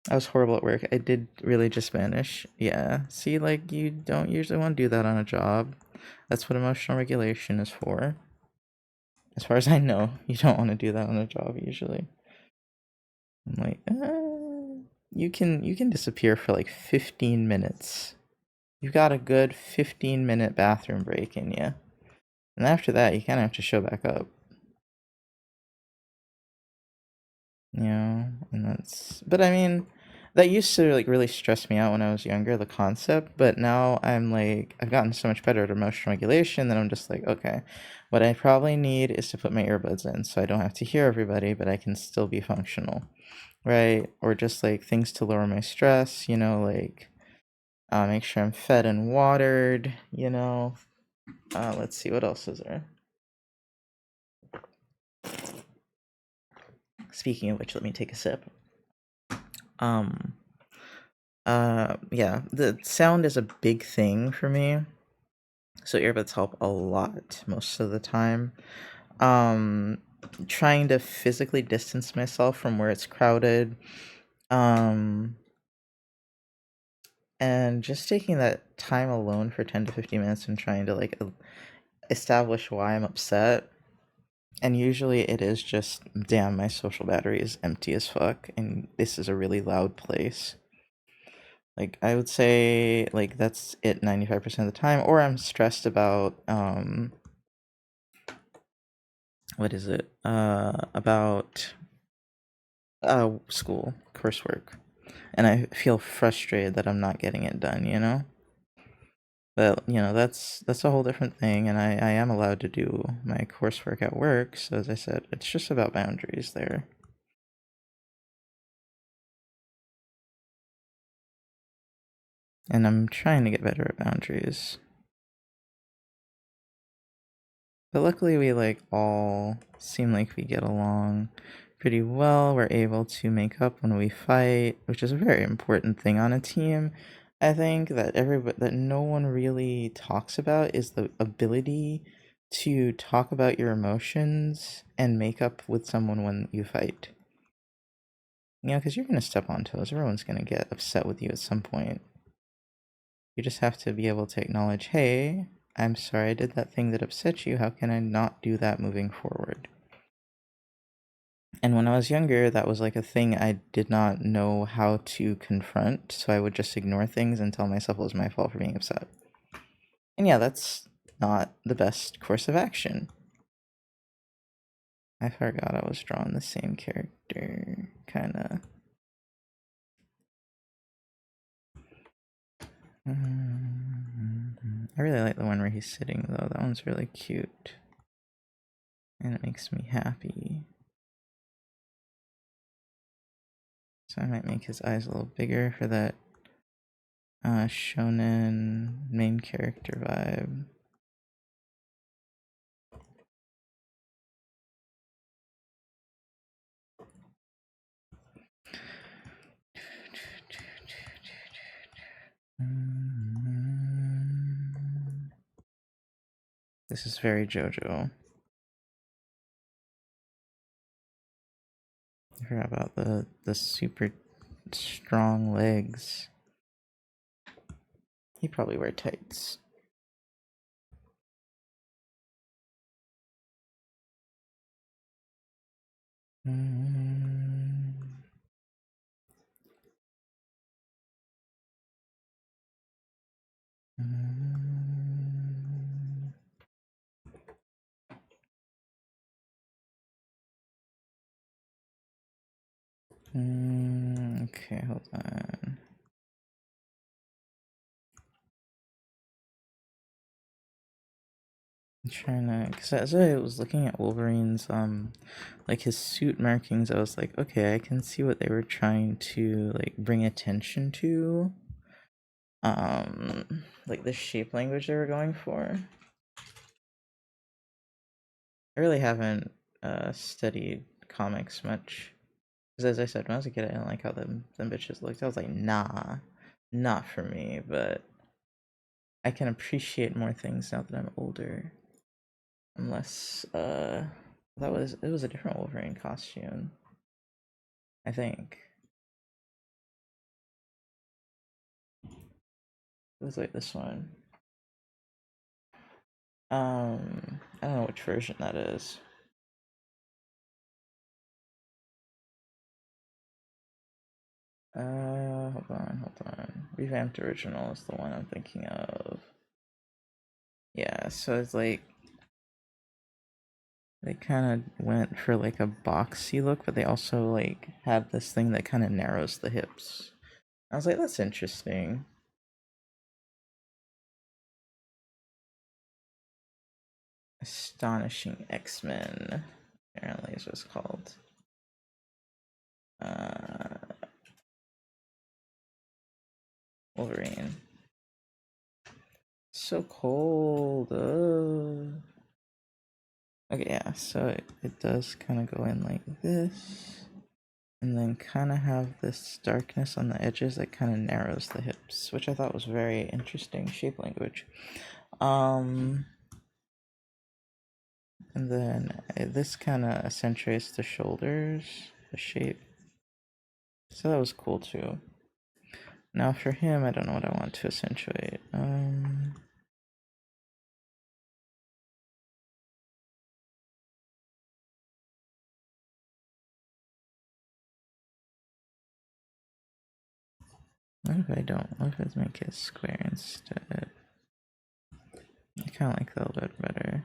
I was horrible at work. I did really just vanish. Yeah. See, like, you don't usually want to do that on a job. That's what emotional regulation is for. As far as I know, you don't want to do that on a job usually. I'm like, you can disappear for like 15 minutes. You've got a good 15-minute bathroom break in you. And after that, you kind of have to show back up. But I mean, that used to like really stress me out when I was younger, the concept, but now I've gotten so much better at emotional regulation that I'm just like, okay, what I probably need is to put my earbuds in so I don't have to hear everybody, but I can still be functional, right? Or just like things to lower my stress, like make sure I'm fed and watered, let's see, what else is there? Speaking of which, let me take a sip. Yeah, the sound is a big thing for me. So earbuds help a lot most of the time. Trying to physically distance myself from where it's crowded. And just taking that time alone for 10 to 15 minutes and trying to like establish why I'm upset. And usually it is just, damn, my social battery is empty as fuck, and this is a really loud place. Like, I would say, like, that's it 95% of the time, or I'm stressed about, what is it? About, school, coursework. And I feel frustrated that I'm not getting it done, you know? But, you know, that's a whole different thing, and I am allowed to do my coursework at work, so as I said, it's just about boundaries there. And I'm trying to get better at boundaries. But luckily we like all seem like we get along pretty well. We're able to make up when we fight, which is a very important thing on a team. I think that that no one really talks about is the ability to talk about your emotions and make up with someone when you fight. You know, because you're going to step on toes. Everyone's going to get upset with you at some point. You just have to be able to acknowledge, hey, I'm sorry I did that thing that upset you. How can I not do that moving forward? And when I was younger, that was like a thing I did not know how to confront, so I would just ignore things and tell myself it was my fault for being upset. And yeah, that's not the best course of action. I forgot I was drawing the same character, kinda. I really like the one where he's sitting though, that one's really cute. And it makes me happy. So I might make his eyes a little bigger for that shonen main character vibe. This is very JoJo. I forgot about the super strong legs. He probably wear tights. Okay, hold on. I'm trying to, because as I was looking at Wolverine's, like his suit markings, I was like, okay, I can see what they were trying to like bring attention to. Like the shape language they were going for. I really haven't studied comics much. Because as I said, when I was a kid, I didn't like how them bitches looked. I was like, nah, not for me. But I can appreciate more things now that I'm older. Unless, it was a different Wolverine costume. I think. It was like this one. I don't know which version that is. Hold on. Revamped original is the one I'm thinking of. Yeah, so it's like they kind of went for like a boxy look, but they also like had this thing that kind of narrows the hips. I was like, that's interesting. Astonishing X-Men, apparently is what it's called. Wolverine. So cold. Okay, yeah, so it does kind of go in like this. And then kind of have this darkness on the edges that kind of narrows the hips, which I thought was very interesting shape language. And then this kind of accentuates the shoulders, the shape. So that was cool too. Now for him, I don't know what I want to accentuate. What if I don't? What if I make it square instead? I kind of like that a little bit better.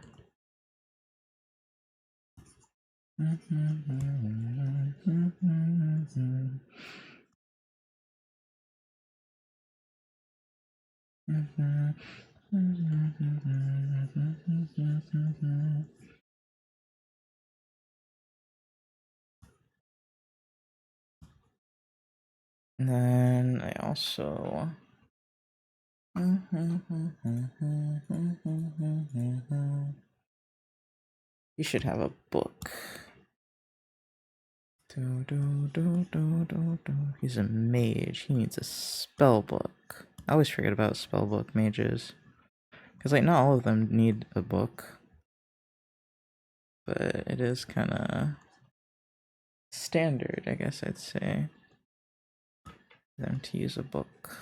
And then I also you should have a book. He's a mage. He needs a spell book. I always forget about spell book mages. Because, like, not all of them need a book. But it is kind of standard, I guess I'd say, for them to use a book.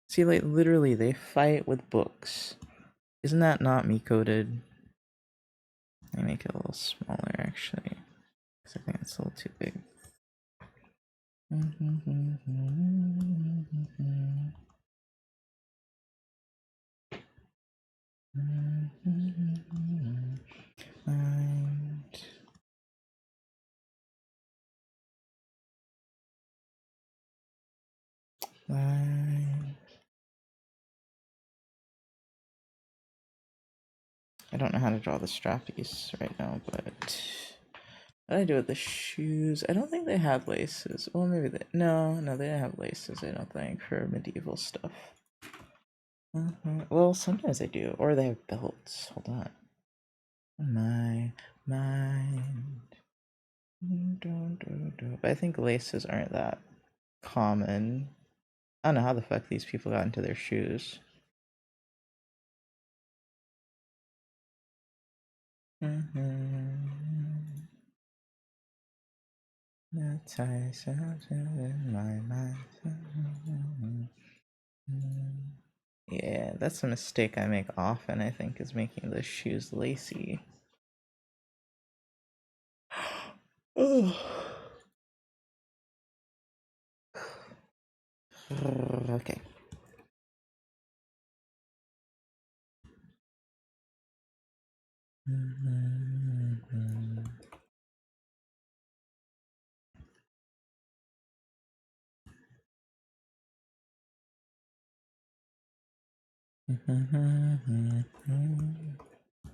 See, like, literally, they fight with books. Isn't that not me coded? Let me make it a little smaller, actually. Because I think it's a little too big. I don't know how to draw the strappies right now, but what do I do with the shoes? I don't think they had laces. Well, maybe they. No, they didn't have laces. I don't think for medieval stuff. Well, sometimes they do, or they have belts. Hold on. My mind. But I think laces aren't that common. I don't know how the fuck these people got into their shoes. The ties in my mind. Yeah, that's a mistake I make often, I think, is making the shoes lacy. Okay.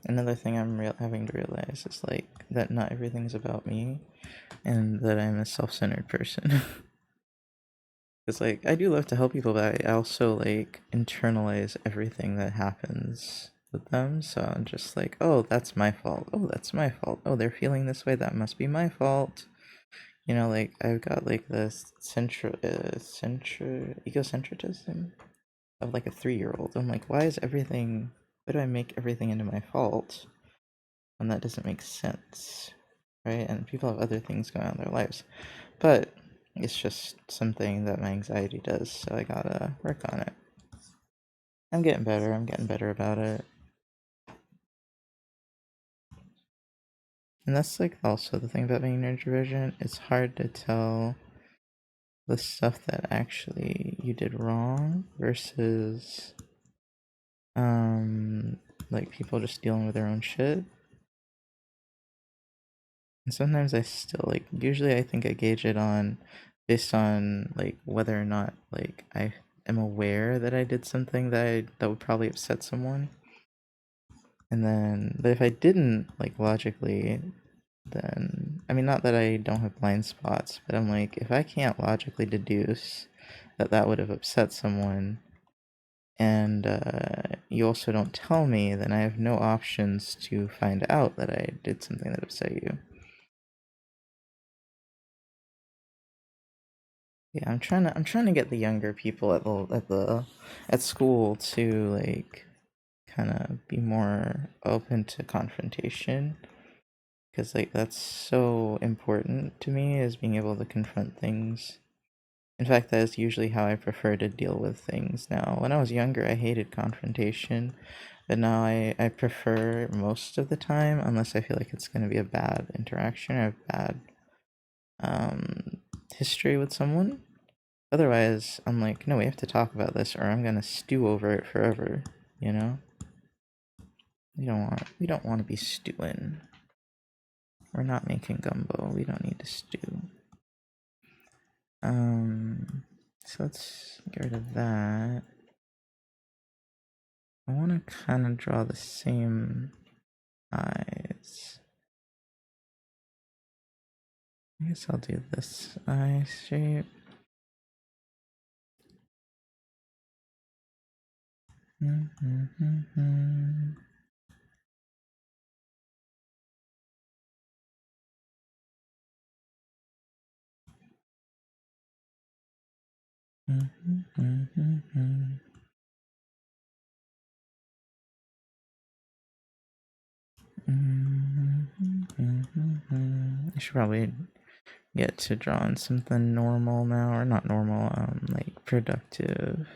Another thing I'm having to realize is like that not everything's about me, and that I'm a self-centered person. Because like I do love to help people, but I also like internalize everything that happens with them. So I'm just like, oh, that's my fault. Oh, that's my fault. Oh, they're feeling this way. That must be my fault. You know, like I've got like this egocentrism of like a 3-year-old. I'm like, why is everything? Why do I make everything into my fault? And that doesn't make sense, right? And people have other things going on in their lives, but it's just something that my anxiety does, so I gotta work on it. I'm getting better. I'm getting better about it. And that's like also the thing about being neurodivergent. It's hard to tell the stuff that actually you did wrong versus like people just dealing with their own shit. And sometimes I still like usually I think I gauge it on based on like whether or not like I am aware that I did something that would probably upset someone. And then but if I didn't like logically, then I mean not that I don't have blind spots, but I'm like if I can't logically deduce that that would have upset someone, and you also don't tell me, then I have no options to find out that I did something that upset you. Yeah, I'm trying to get the younger people at school to like kind of be more open to confrontation, because like that's so important to me, is being able to confront things. In fact, that is usually how I prefer to deal with things now. When I was younger, I hated confrontation, but now I prefer most of the time, unless I feel like it's going to be a bad interaction or a bad history with someone, Otherwise, I'm like, no, we have to talk about this, or I'm gonna stew over it forever. You know, we don't want to be stewing. We're not making gumbo. We don't need to stew. So let's get rid of that. I want to kind of draw the same eyes. I guess I'll do this eye shape. I should probably get to drawing something normal now, or not normal, like productive.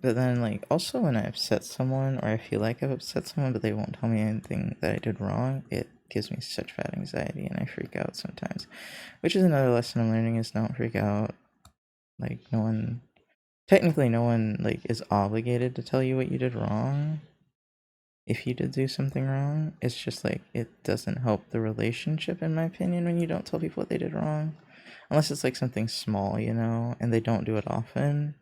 But then, like, also when I upset someone, or I feel like I've upset someone, but they won't tell me anything that I did wrong, it gives me such bad anxiety, and I freak out sometimes. Which is another lesson I'm learning: is don't freak out. Like, technically, no one like is obligated to tell you what you did wrong. If you did do something wrong, it's just like it doesn't help the relationship, in my opinion, when you don't tell people what they did wrong, unless it's like something small, and they don't do it often.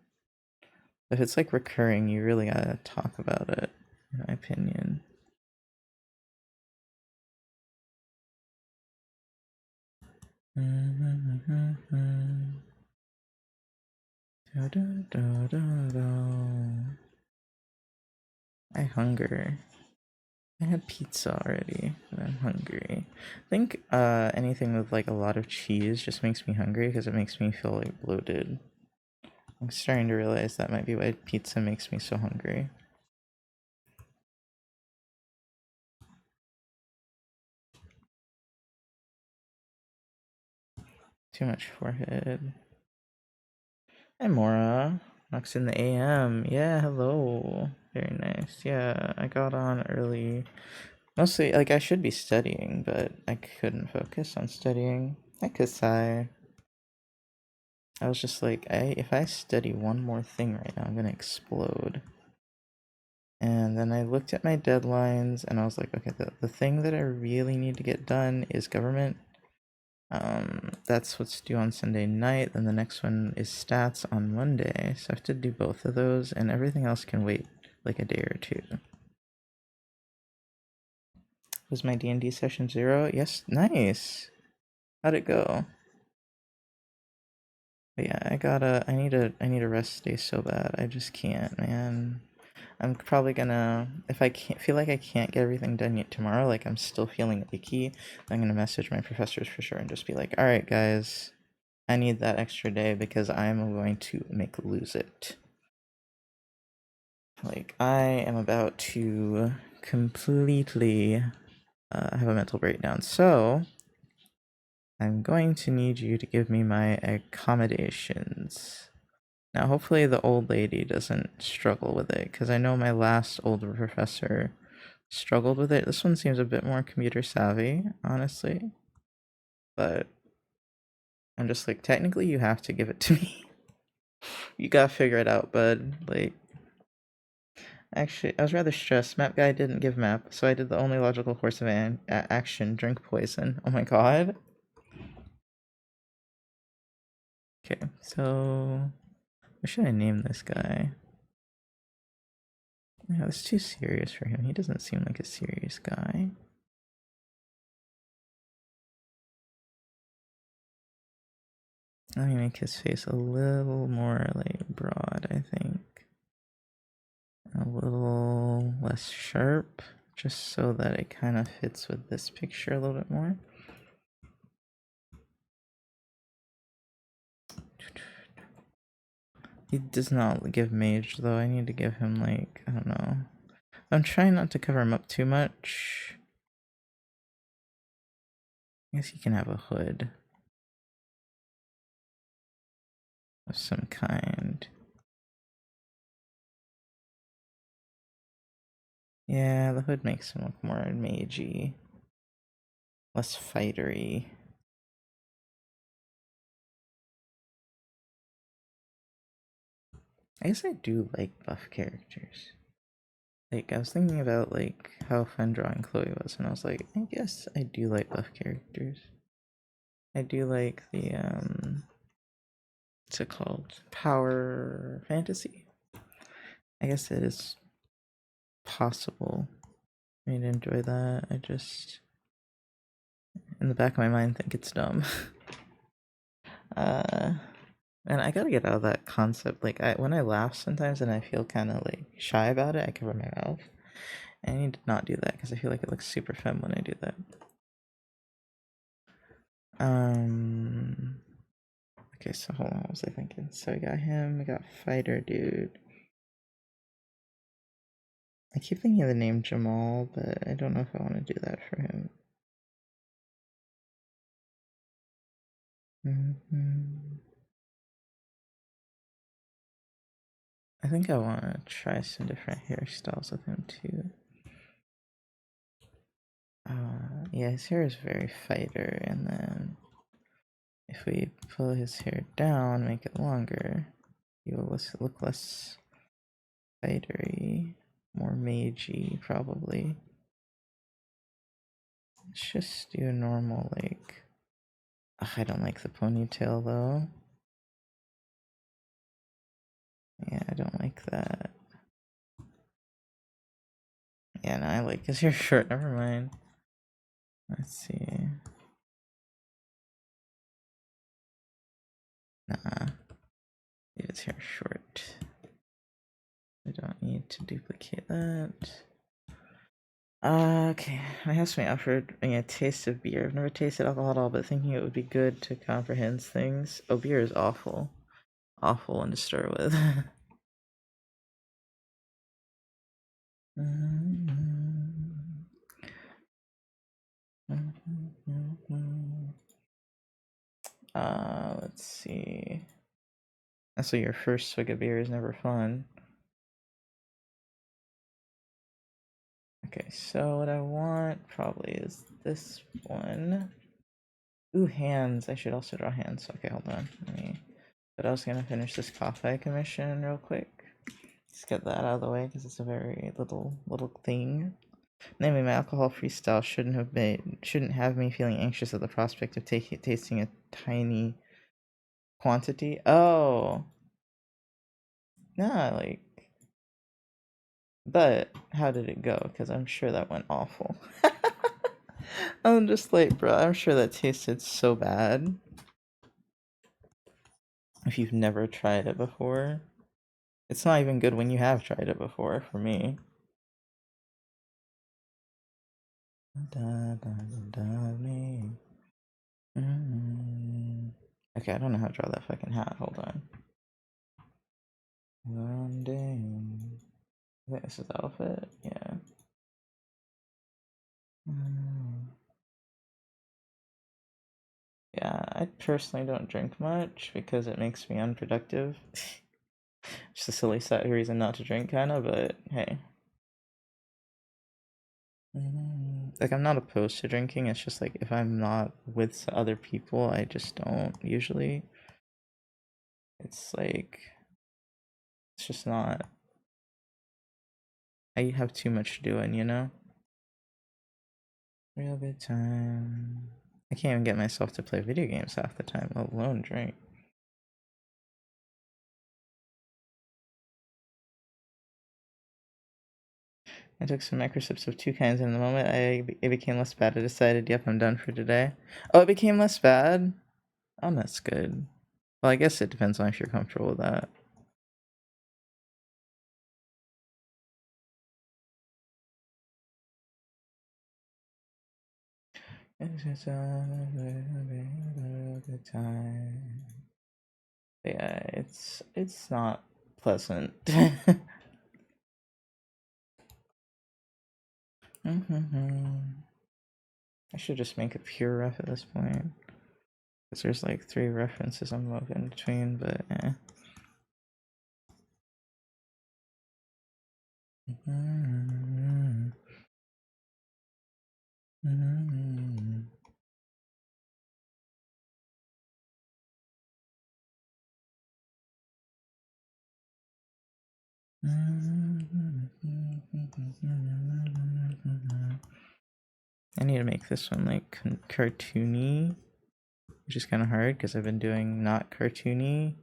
If it's like recurring, you really gotta talk about it, in my opinion. I hunger. I had pizza already, but I'm hungry. I think anything with like a lot of cheese just makes me hungry because it makes me feel like bloated. I'm starting to realize that might be why pizza makes me so hungry. Too much forehead. Hi, Mora. Knox in the AM. Yeah, hello. Very nice. Yeah, I got on early. Mostly, like, I should be studying, but I couldn't focus on studying. Hi, Kasai. I was just like, if I study one more thing right now, I'm gonna explode. And then I looked at my deadlines, and I was like, okay, the thing that I really need to get done is government. That's what's due on Sunday night. Then the next one is stats on Monday. So I have to do both of those, and everything else can wait like a day or two. Was my D&D session 0? Yes, nice. How'd it go? But yeah, I need a rest day so bad. I just can't, man. I'm probably gonna, if I can't feel like I can't get everything done yet tomorrow, like I'm still feeling icky, I'm gonna message my professors for sure and just be like, all right, guys, I need that extra day because I'm going to lose it. Like, I am about to completely have a mental breakdown. So, I'm going to need you to give me my accommodations. Now, hopefully the old lady doesn't struggle with it, because I know my last older professor struggled with it. This one seems a bit more computer savvy, honestly. But I'm just like, technically you have to give it to me. You gotta figure it out, bud. Like, actually, I was rather stressed. Map guy didn't give map, so I did the only logical course of action, drink poison. Oh my god. Okay, so what should I name this guy? Yeah, it's too serious for him. He doesn't seem like a serious guy. Let me make his face a little more like broad, I think. A little less sharp, just so that it kind of fits with this picture a little bit more. He does not give mage though. I need to give him like, I don't know. I'm trying not to cover him up too much. I guess he can have a hood of some kind. Yeah, the hood makes him look more magey, less fightery. I guess I do like buff characters. Like, I was thinking about, like, how fun drawing Chloe was, and I was like, I guess I do like buff characters. I do like the, what's it called? Power fantasy? I guess it is possible for me to enjoy that. I just, in the back of my mind, think it's dumb. uh, and I gotta get out of that concept. Like, when I laugh sometimes and I feel kind of, like, shy about it, I cover my mouth. I need to not do that because I feel like it looks super femme when I do that. Okay, so hold on, what was I thinking? So we got him, we got Fighter Dude. I keep thinking of the name Jamal, but I don't know if I want to do that for him. I think I want to try some different hairstyles with him too. Yeah, his hair is very fighter, and then if we pull his hair down, make it longer, he will look less fightery, more magey, probably. Let's just do a normal, like... Ugh, I don't like the ponytail, though. Yeah, I don't like that. Yeah, no, I like his hair short. Never mind. Let's see. Nah. Leave his hair short. I don't need to duplicate that. Okay. My housemate offered me a taste of beer. I've never tasted alcohol at all, but thinking it would be good to comprehend things. Oh, beer is awful. Awful one to start with. Let's see. So your first swig of beer is never fun. Okay, so what I want probably is this one. Ooh, hands. I should also draw hands. Okay, hold on. But I was gonna finish this coffee commission real quick. Let's get that out of the way because it's a very little thing. Namely, my alcohol freestyle shouldn't have me feeling anxious at the prospect of tasting a tiny quantity. Oh, nah, like. But how did it go? Because I'm sure that went awful. I'm just like, bro, I'm sure that tasted so bad. If you've never tried it before, it's not even good when you have tried it before, for me. Okay, I don't know how to draw that fucking hat. Hold on. One day. I think this is the outfit. Yeah. Yeah, I personally don't drink much because it makes me unproductive. Just a silly reason not to drink, kind of, but hey. Like, I'm not opposed to drinking, it's just like if I'm not with other people, I just don't usually. It's like, it's just not. I have too much doing, you know? Real good time. I can't even get myself to play video games half the time, let alone drink. I took some microsips of two kinds, and in the moment it became less bad, I decided, yep, I'm done for today. Oh, it became less bad? Oh, that's good. Well, I guess it depends on if you're comfortable with that. It's just a good time. Yeah, it's not pleasant. I should just make a pure ref at this point. Because there's like 3 references I'm moving between, but eh. I need to make this one like cartoony, which is kind of hard because I've been doing not cartoony.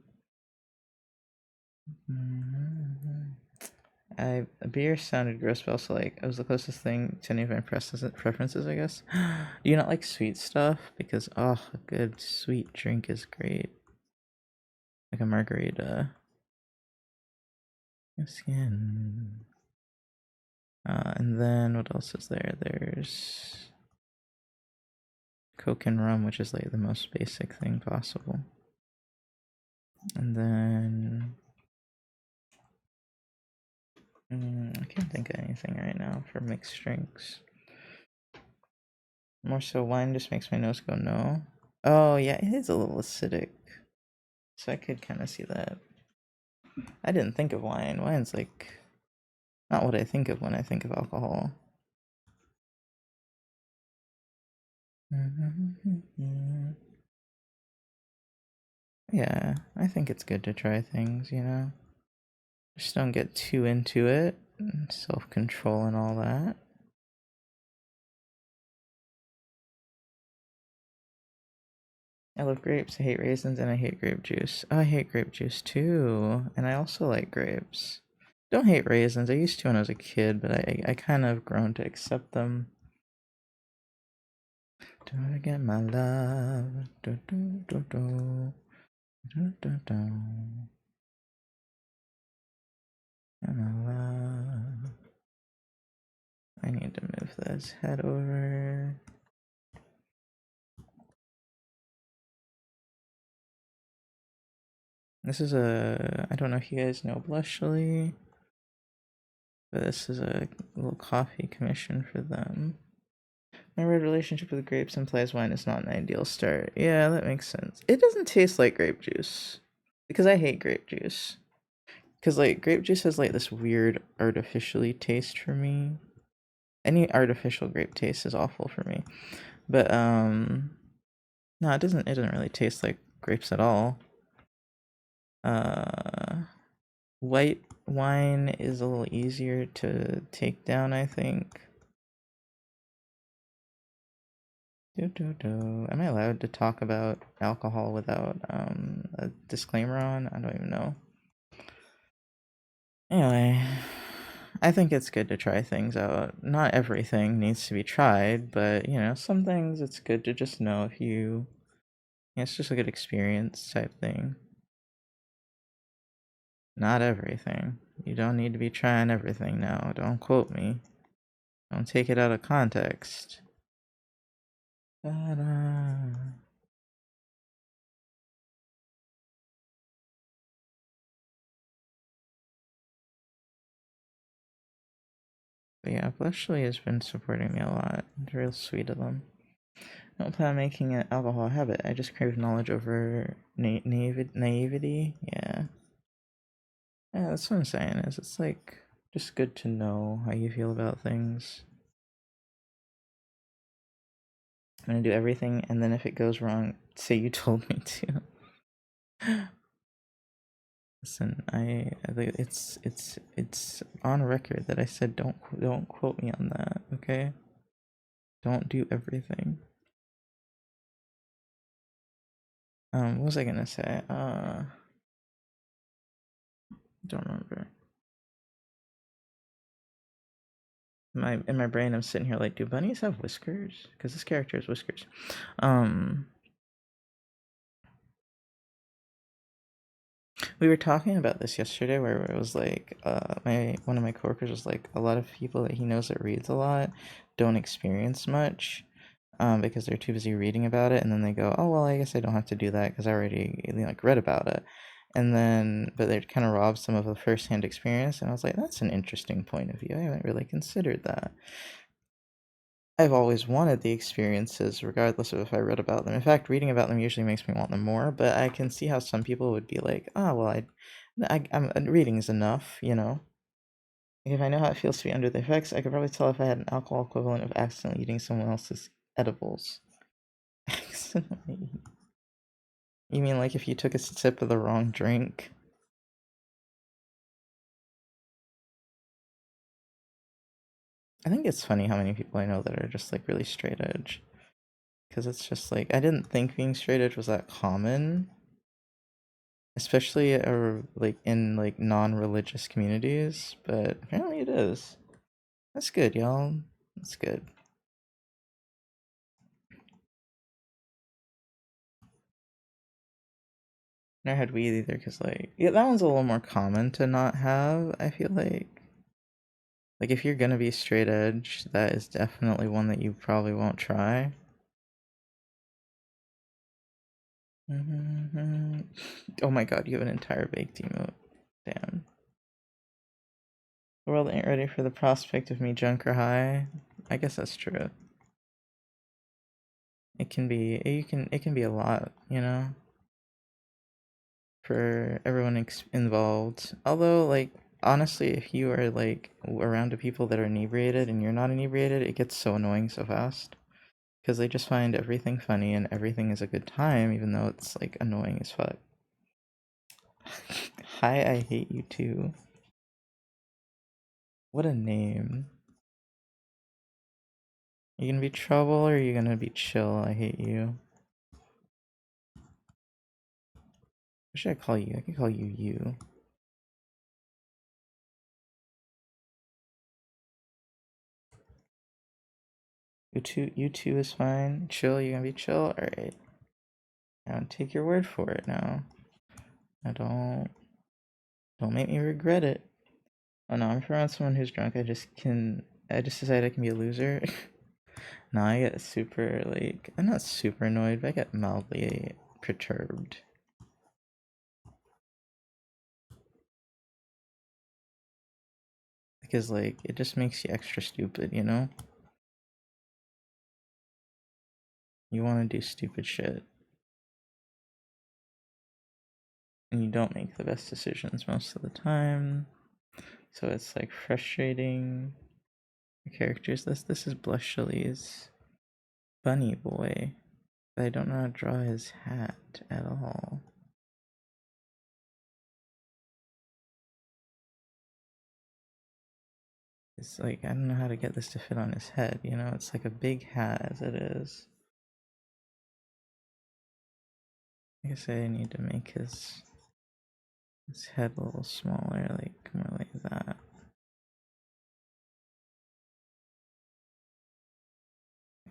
A beer sounded gross, but also like it was the closest thing to any of my preferences, I guess. Do you not like sweet stuff? Because oh, a good sweet drink is great, like a margarita. Skin. And then what else is there? There's Coke and rum, which is like the most basic thing possible. And then I can't think of anything right now for mixed drinks. More so wine just makes my nose go no. Oh yeah, it is a little acidic. So I could kind of see that. I didn't think of wine. Wine's like not what I think of when I think of alcohol. Yeah, I think it's good to try things, you know? Just don't get too into it. Self-control and all that. I love grapes, I hate raisins, and I hate grape juice. Oh, I hate grape juice too. And I also like grapes. Don't hate raisins. I used to when I was a kid, but I kind of grown to accept them. Do it again, my love. Do, do, do, do. Do, do, do. My love. I need to move this head over. This is I don't know if you guys know Blushly, but this is a little coffee commission for them. My red relationship with grapes implies wine is not an ideal start. Yeah, that makes sense. It doesn't taste like grape juice because I hate grape juice. Because like grape juice has like this weird artificially taste for me. Any artificial grape taste is awful for me. But no, it doesn't really taste like grapes at all. White wine is a little easier to take down, I think. Am I allowed to talk about alcohol without a disclaimer on? I don't even know. Anyway, I think it's good to try things out. Not everything needs to be tried, but you know, some things it's good to just know if you. It's just a good experience type thing. Not everything. You don't need to be trying everything now. Don't quote me. Don't take it out of context. Ta-da. But yeah, Blushly has been supporting me a lot. It's real sweet of them. I don't plan on making an alcohol habit. I just crave knowledge over naivety. Yeah. Yeah, that's what I'm saying. Is it's like just good to know how you feel about things. I'm gonna do everything, and then if it goes wrong, say you told me to. Listen, it's on record that I said don't quote me on that, okay? Don't do everything. What was I gonna say? Don't remember. In my brain, I'm sitting here like, do bunnies have whiskers? Because this character has whiskers. We were talking about this yesterday, where it was like, one of my coworkers was like, a lot of people that he knows that reads a lot don't experience much, because they're too busy reading about it, and then they go, oh well, I guess I don't have to do that because I already like read about it, and then but they kind of rob some of the first-hand experience, and I was like, that's an interesting point of view. I haven't really considered that. I've always wanted the experiences, regardless of if I read about them. In fact, reading about them usually makes me want them more. But I can see how some people would be like, "Ah, well, I'm reading is enough," you know. Like, if I know how it feels to be under the effects, I could probably tell if I had an alcohol equivalent of accidentally eating someone else's edibles. Accidentally. You mean like if you took a sip of the wrong drink? I think it's funny how many people I know that are just like really straight edge. Because it's just like, I didn't think being straight edge was that common, especially like in like non-religious communities, but apparently it is. That's good, y'all. That's good. Nor had weed either, because like, yeah, that one's a little more common to not have, I feel like if you're gonna be straight edge, that is definitely one that you probably won't try. Oh my god, you have an entire baked emote. Damn. The world ain't ready for the prospect of me drunk or high. I guess that's true. It can be it can be a lot, you know, for everyone involved. Although like honestly, if you are like around the people that are inebriated and you're not inebriated, it gets so annoying so fast because they just find everything funny and everything is a good time even though it's like annoying as fuck. Hi, I hate you too. What a name. You gonna be trouble or are you gonna be chill? I hate you. What should I call you? I can call you you. You two is fine. Chill, you gonna be chill? Alright. Now take your word for it now. Now don't make me regret it. Oh no, I'm around someone who's drunk. I just decide I can be a loser. No, I get super like I'm not super annoyed, but I get mildly perturbed. Because like it just makes you extra stupid, you know? You wanna do stupid shit. And you don't make the best decisions most of the time. So it's like frustrating. The characters this is Blushly's bunny boy. But I don't know how to draw his hat at all. It's like I don't know how to get this to fit on his head, you know? It's like a big hat as it is. I guess I need to make his head a little smaller, like more like that.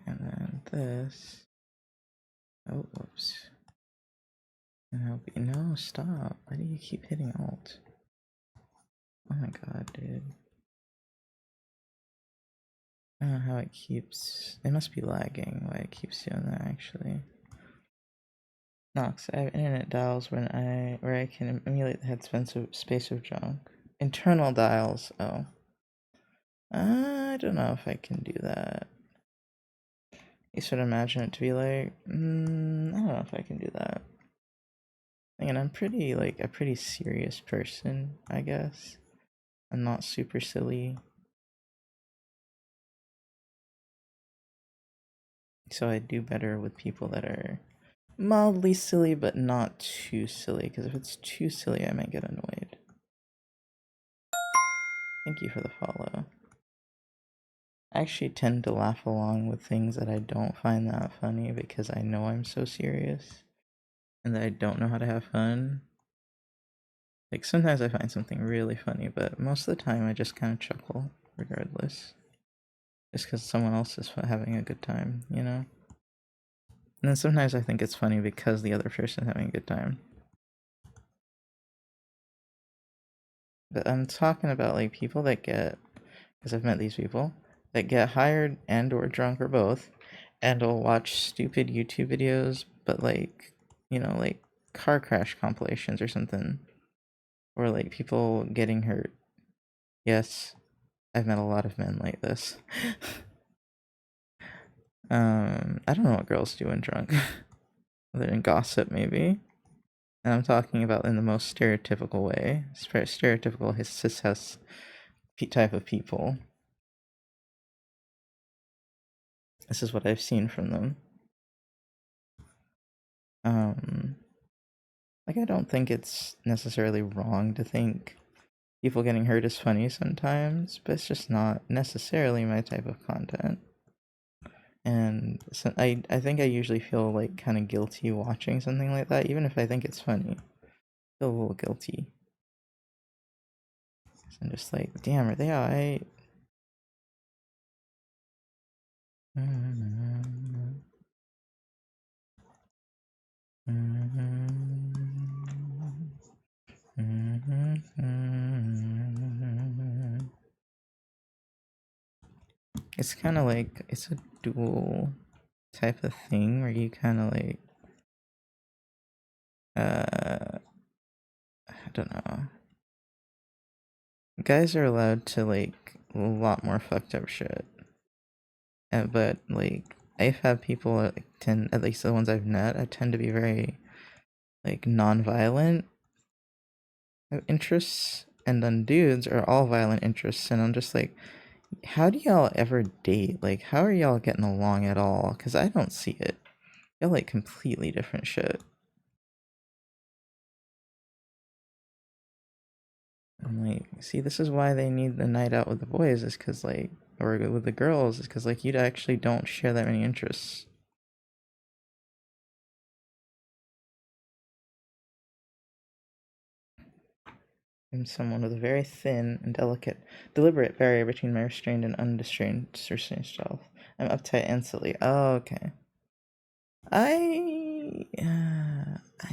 And then this. Oh, whoops. And I'll be no, stop. Why do you keep hitting alt? Oh my god, dude. I don't know how it keeps. It must be lagging why it keeps doing that actually. Nox, I have internet dials where I can emulate the space of junk. Internal dials, oh. I don't know if I can do that. You sort of imagine it to be like, I don't know if I can do that. And I'm pretty like a pretty serious person, I guess. I'm not super silly. So I do better with people that are mildly silly but not too silly, because if it's too silly I might get annoyed. Thank you for the follow. I actually tend to laugh along with things that I don't find that funny because I know I'm so serious and that I don't know how to have fun. Like sometimes I find something really funny, but most of the time I just kind of chuckle regardless. Just because someone else is having a good time, you know? And then sometimes I think it's funny because the other person is having a good time. But I'm talking about like people that get, because I've met these people, that get hired and or drunk or both, and will watch stupid YouTube videos, but like, you know, like car crash compilations or something. Or like people getting hurt. Yes, I've met a lot of men like this. I don't know what girls do when drunk. Other than gossip, maybe. And I'm talking about in the most stereotypical way. Stereotypical cis type of people. This is what I've seen from them. Like I don't think it's necessarily wrong to think people getting hurt is funny sometimes, but it's just not necessarily my type of content. And so I think I usually feel like kind of guilty watching something like that, even if I think it's funny. I feel a little guilty. So I'm just like, damn, are they alright? It's kind of like, it's a dual type of thing where you kind of like, I don't know. Guys are allowed to like a lot more fucked up shit. But like, I've had people that, like, tend, at least the ones I've met, I tend to be very like non-violent interests, and then dudes are all violent interests, and I'm just like, how do y'all ever date? Like, how are y'all getting along at all? Because I don't see it. Y'all like completely different shit. I'm like, see, this is why they need the night out with the boys, is because like, or with the girls, is because like you actually don't share that many interests. I'm someone with a very thin and delicate, deliberate barrier between my restrained and unrestrained self. I'm uptight and silly. Oh, okay. I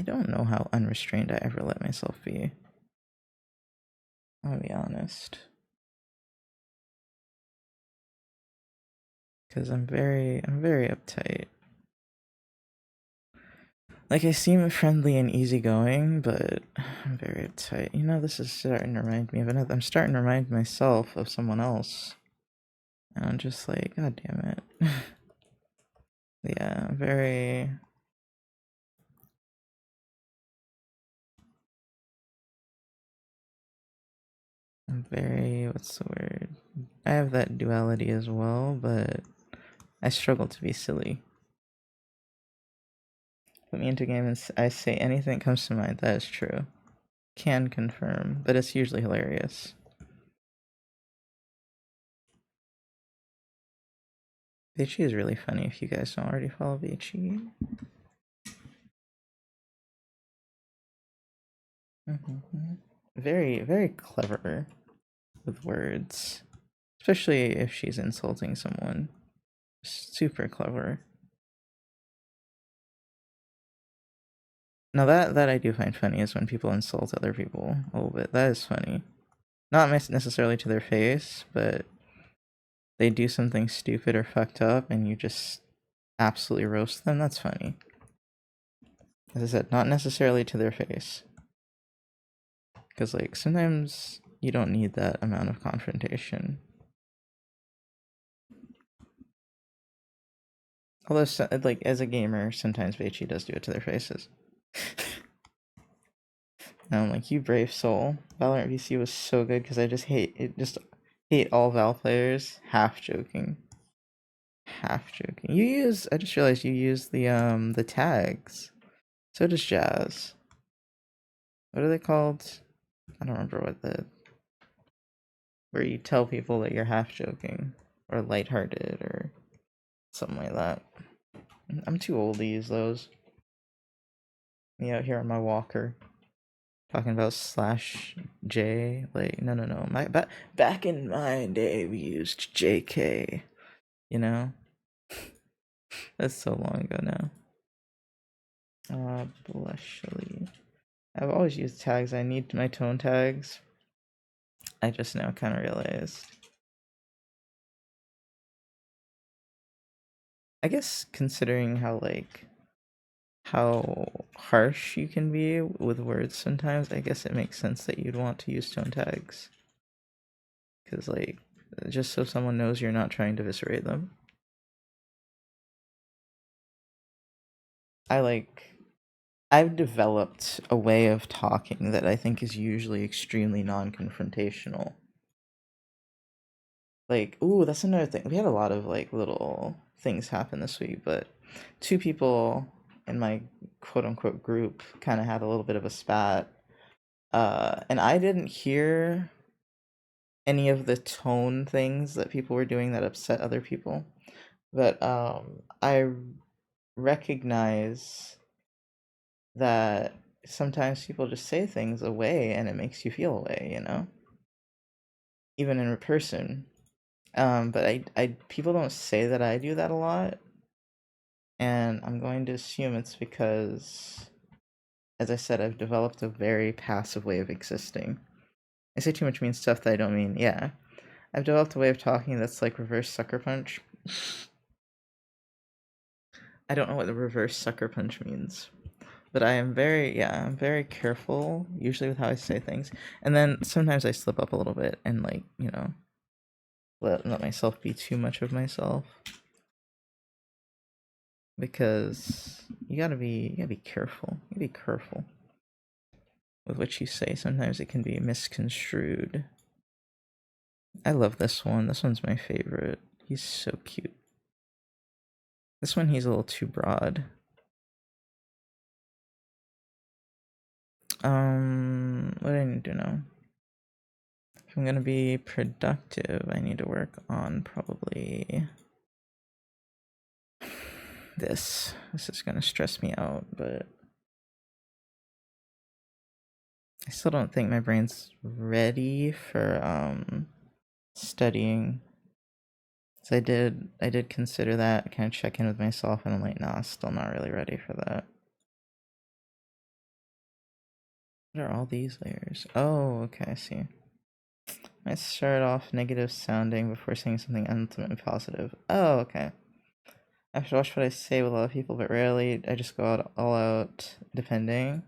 don't know how unrestrained I ever let myself be. I'll be honest. Because I'm very uptight. Like, I seem friendly and easygoing, but I'm very uptight. You know, this is starting to remind me of another. I'm starting to remind myself of someone else. And I'm just like, God damn it. Yeah, very. I'm very. What's the word? I have that duality as well, but I struggle to be silly. Put me into a game and I say anything that comes to mind. That is true. Can confirm, but it's usually hilarious. Beachy is really funny if you guys don't already follow Beachy. Very, very clever with words. Especially if she's insulting someone. Super clever. Now that I do find funny is when people insult other people a little bit. That is funny. Not necessarily to their face, but they do something stupid or fucked up and you just absolutely roast them. That's funny. As I said, not necessarily to their face. Because like sometimes you don't need that amount of confrontation. Although, like, as a gamer, sometimes Beichi does do it to their faces. And I'm like, you brave soul. Valorant VC was so good because I just hate all Val players. Half joking. Half joking. I just realized you use the tags. So does Jazz. What are they called? I don't remember where you tell people that you're half joking or lighthearted or something like that. I'm too old to use those. Me out here on my walker, talking about /J. Like, no. Back in my day, we used JK. You know, that's so long ago now. Blushly. I've always used tags. I need my tone tags. I just now kind of realized. I guess considering how harsh you can be with words sometimes, I guess it makes sense that you'd want to use tone tags. Because, like, just so someone knows you're not trying to eviscerate them. I've developed a way of talking that I think is usually extremely non-confrontational. Like, ooh, that's another thing. We had a lot of, like, little things happen this week, but two people in my quote-unquote group kind of had a little bit of a spat. And I didn't hear any of the tone things that people were doing that upset other people. But I recognize that sometimes people just say things away and it makes you feel away, you know? Even in person. But I people don't say that I do that a lot, and I'm going to assume it's because, as I said, I've developed a very passive way of existing. I say too much mean stuff that I don't mean. Yeah, I've developed a way of talking that's like reverse sucker punch. I don't know what the reverse sucker punch means, but I am very, yeah, I'm very careful usually with how I say things, and then sometimes I slip up a little bit and like let myself be too much of myself, because you gotta be careful. You gotta be careful with what you say. Sometimes it can be misconstrued. I love this one. This one's my favorite. He's so cute. This one, he's a little too broad. What do I need to know? If I'm gonna be productive, I need to work on probably this. This is gonna stress me out, but I still don't think my brain's ready for studying. So I did consider that, kind of check in with myself, and I'm like, nah, still not really ready for that. What are all these layers? Oh, okay, I see. I start off negative sounding before saying something ultimately positive. Oh, okay. I have to watch what I say with a lot of people, but rarely. I just go out all out, depending.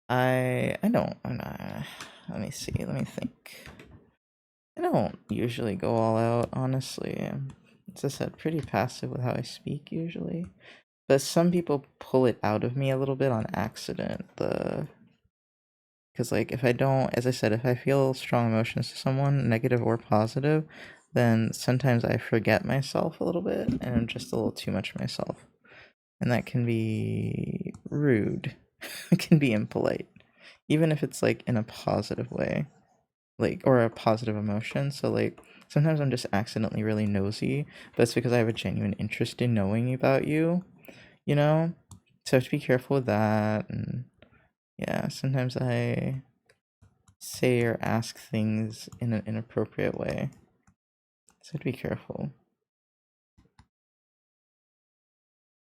I don't. I'm not. Let me see. Let me think. I don't usually go all out, honestly. As I said, pretty passive with how I speak usually. But some people pull it out of me a little bit on accident. Because like if I don't, as I said, if I feel strong emotions to someone, negative or positive, then sometimes I forget myself a little bit and I'm just a little too much myself. And that can be rude. It can be impolite. Even if it's like in a positive way. Like, or a positive emotion. So like sometimes I'm just accidentally really nosy, but it's because I have a genuine interest in knowing about you, you know? So I have to be careful with that. And yeah, sometimes I say or ask things in an inappropriate way. So I have to be careful.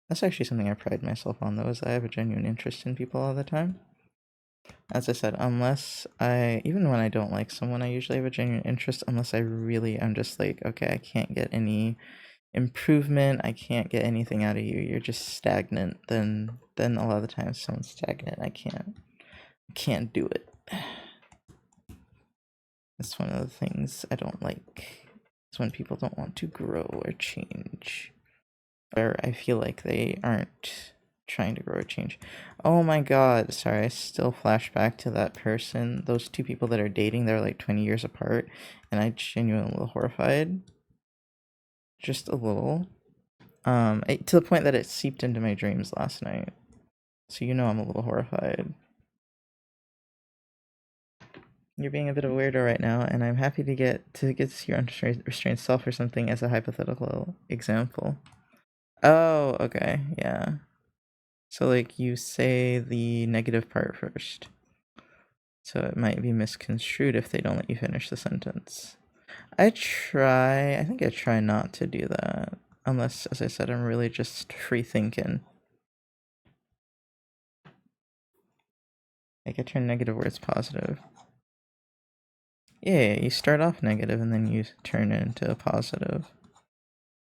That's actually something I pride myself on, though, is I have a genuine interest in people all the time. As I said, even when I don't like someone, I usually have a genuine interest, unless I really am just like, okay, I can't get any improvement, I can't get anything out of you, you're just stagnant. Then a lot of the times someone's stagnant, I can't do it. That's one of the things I don't like. It's when people don't want to grow or change. Or I feel like they aren't trying to grow or change. Oh my god, sorry, I still flash back to that person. Those two people that are dating, they're like 20 years apart, and I genuinely a little horrified. Just a little. To the point that it seeped into my dreams last night. So you know I'm a little horrified. You're being a bit of a weirdo right now, and I'm happy to get to see your unrestrained self or something as a hypothetical example. Oh, okay, yeah. So like you say the negative part first. So it might be misconstrued if they don't let you finish the sentence. I think I try not to do that. Unless, as I said, I'm really just free thinking. Like I turn negative words positive. Yeah, you start off negative and then you turn it into a positive.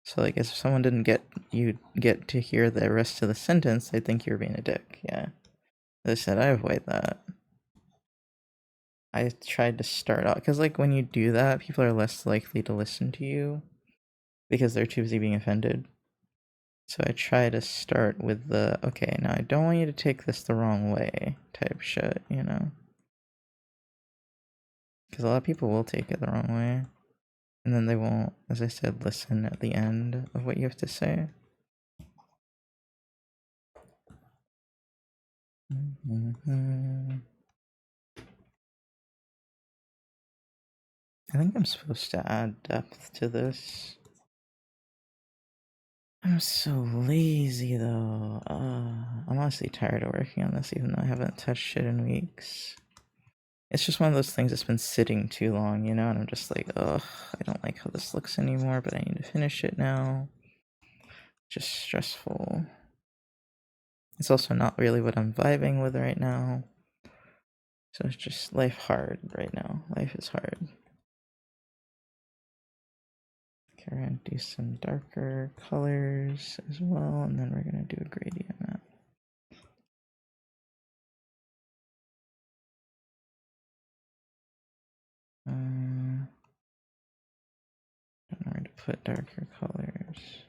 So like if someone didn't get to hear the rest of the sentence, they'd think you were being a dick. Yeah. As I said, I avoid that. I tried to start out because like when you do that, people are less likely to listen to you because they're too busy being offended. So I try to start with the okay, now I don't want you to take this the wrong way type shit, you know? Because a lot of people will take it the wrong way. And then they won't, as I said, listen at the end of what you have to say. I think I'm supposed to add depth to this. I'm so lazy though. I'm honestly tired of working on this even though I haven't touched it in weeks. It's just one of those things that's been sitting too long, you know, and I'm just like, ugh, I don't like how this looks anymore, but I need to finish it now. Just stressful. It's also not really what I'm vibing with right now. So it's just life hard right now. Life is hard. Okay, we're gonna do some darker colors as well, and then we're gonna do a gradient map. Don't know where to put darker colors.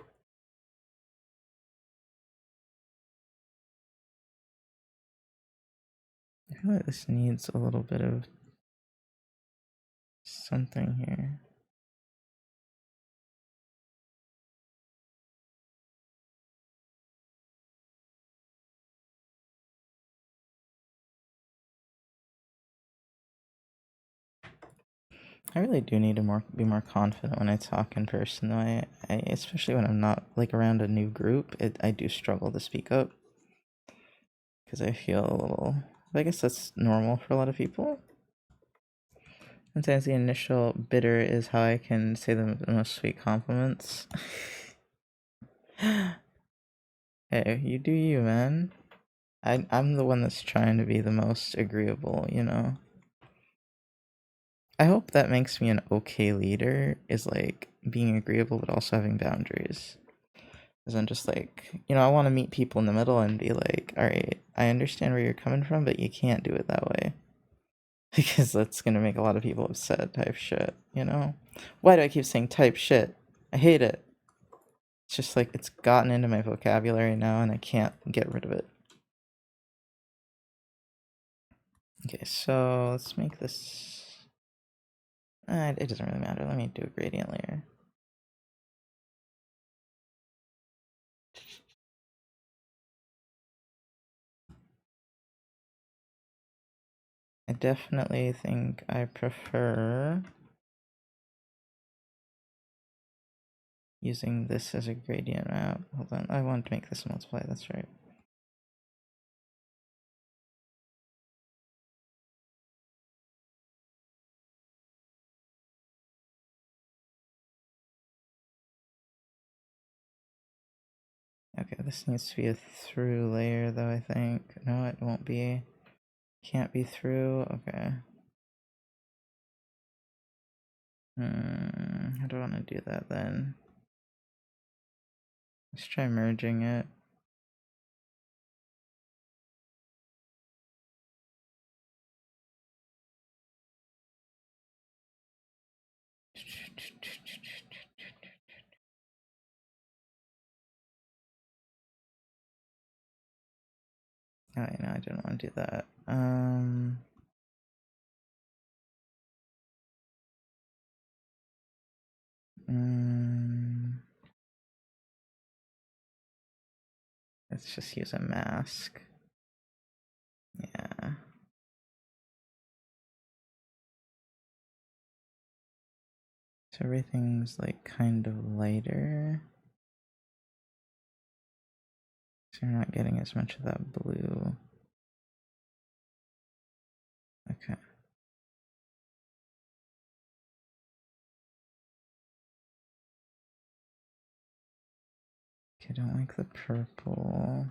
I feel like this needs a little bit of something here. I really do need to be more confident when I talk in person, though. Especially when I'm not like around a new group, I do struggle to speak up because I feel a little. I guess that's normal for a lot of people. Sometimes the initial bitter is how I can say the most sweet compliments. Hey, you do you, man. I'm the one that's trying to be the most agreeable, you know. I hope that makes me an okay leader, is like being agreeable but also having boundaries. Because I'm just like, you know, I want to meet people in the middle and be like, all right, I understand where you're coming from, but you can't do it that way. Because that's going to make a lot of people upset type shit, you know? Why do I keep saying type shit? I hate it. It's just like, it's gotten into my vocabulary now and I can't get rid of it. Okay, so let's make this. It doesn't really matter. Let me do a gradient layer. I definitely think I prefer using this as a gradient map. Hold on, I want to make this multiply, that's right. Okay, this needs to be a through layer though, I think. No, it won't be. Can't be through. Okay. How do I want to do that then? Let's try merging it. Oh, no, I didn't want to do that. Let's just use a mask. Yeah. So everything's like kind of lighter. So you're not getting as much of that blue. Okay. Okay, I don't like the purple.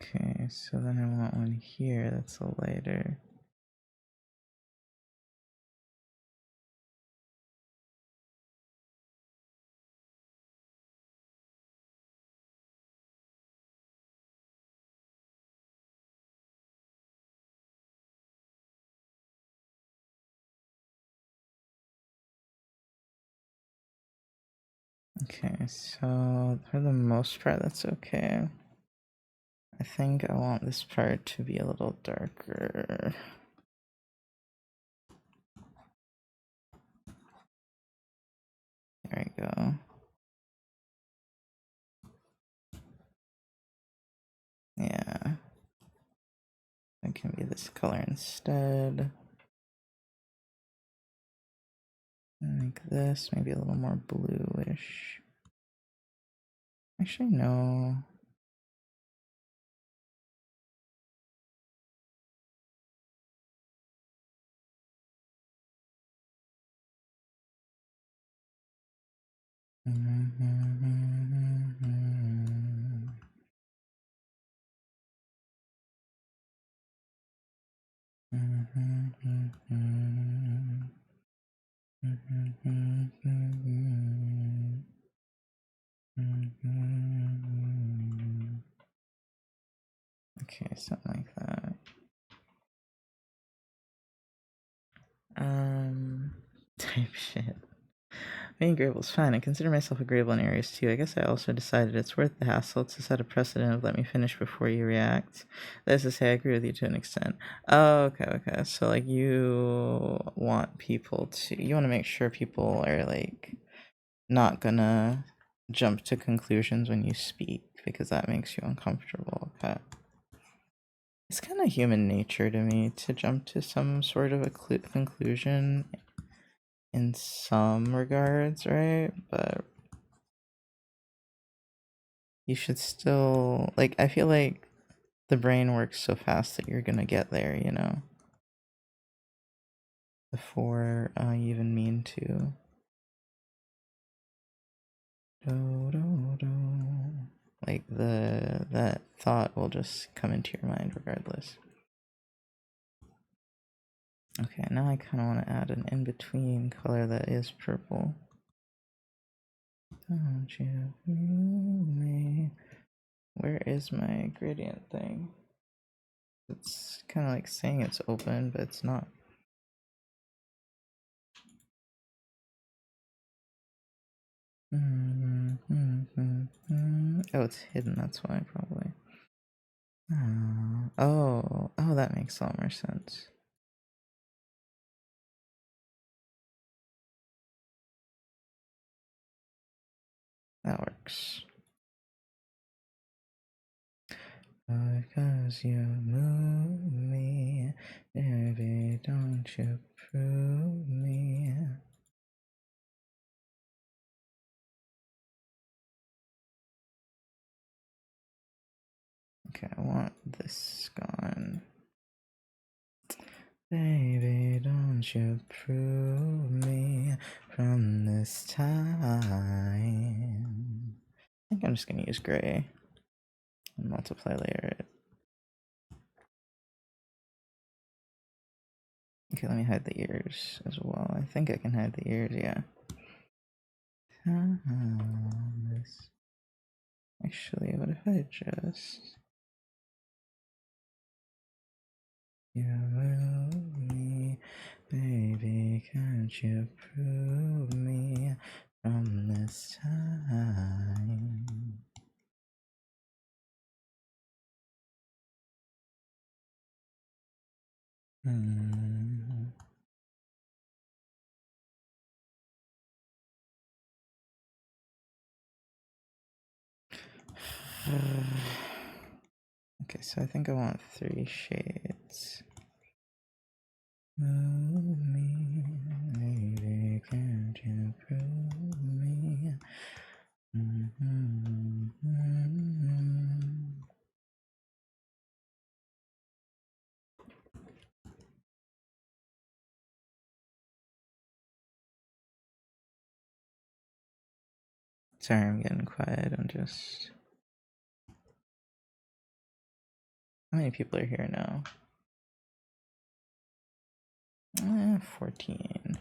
Okay, so then I want one here that's a lighter. Okay, so for the most part, that's okay. I think I want this part to be a little darker. There we go. can be this color instead. Like this, maybe a little more bluish. Actually, no. Okay, something like that. Type shit. Being agreeable is fine. I consider myself agreeable in areas too. I guess I also decided it's worth the hassle to set a precedent of let me finish before you react. That is to say, I agree with you to an extent. Oh, okay. So, like, you want you want to make sure people are, like, not gonna jump to conclusions when you speak because that makes you uncomfortable. Okay. It's kind of human nature to me to jump to some sort of a conclusion in some regards, right? But you should still, like, I feel like the brain works so fast that you're gonna get there, you know, before you even mean to. Like, that thought will just come into your mind regardless. Okay, now I kind of want to add an in-between color that is purple. Don't you feel me? Where is my gradient thing? It's kind of like saying it's open, but it's not. Oh, it's hidden, that's why, probably. Oh, that makes a lot more sense. That works. Because you move me, baby, don't you prove me. Okay, I want this gone. Baby, don't you prove me from this time. I think I'm just gonna use gray and multiply layer it. Okay, let me hide the ears as well. I think I can hide the ears, yeah. Actually, what if I just... You move me, baby, can't you prove me from this time? Okay, so I think I want 3 shades. Move me, baby, can't you prove me? Sorry, I'm getting quiet. I'm just... How many people are here now? 14.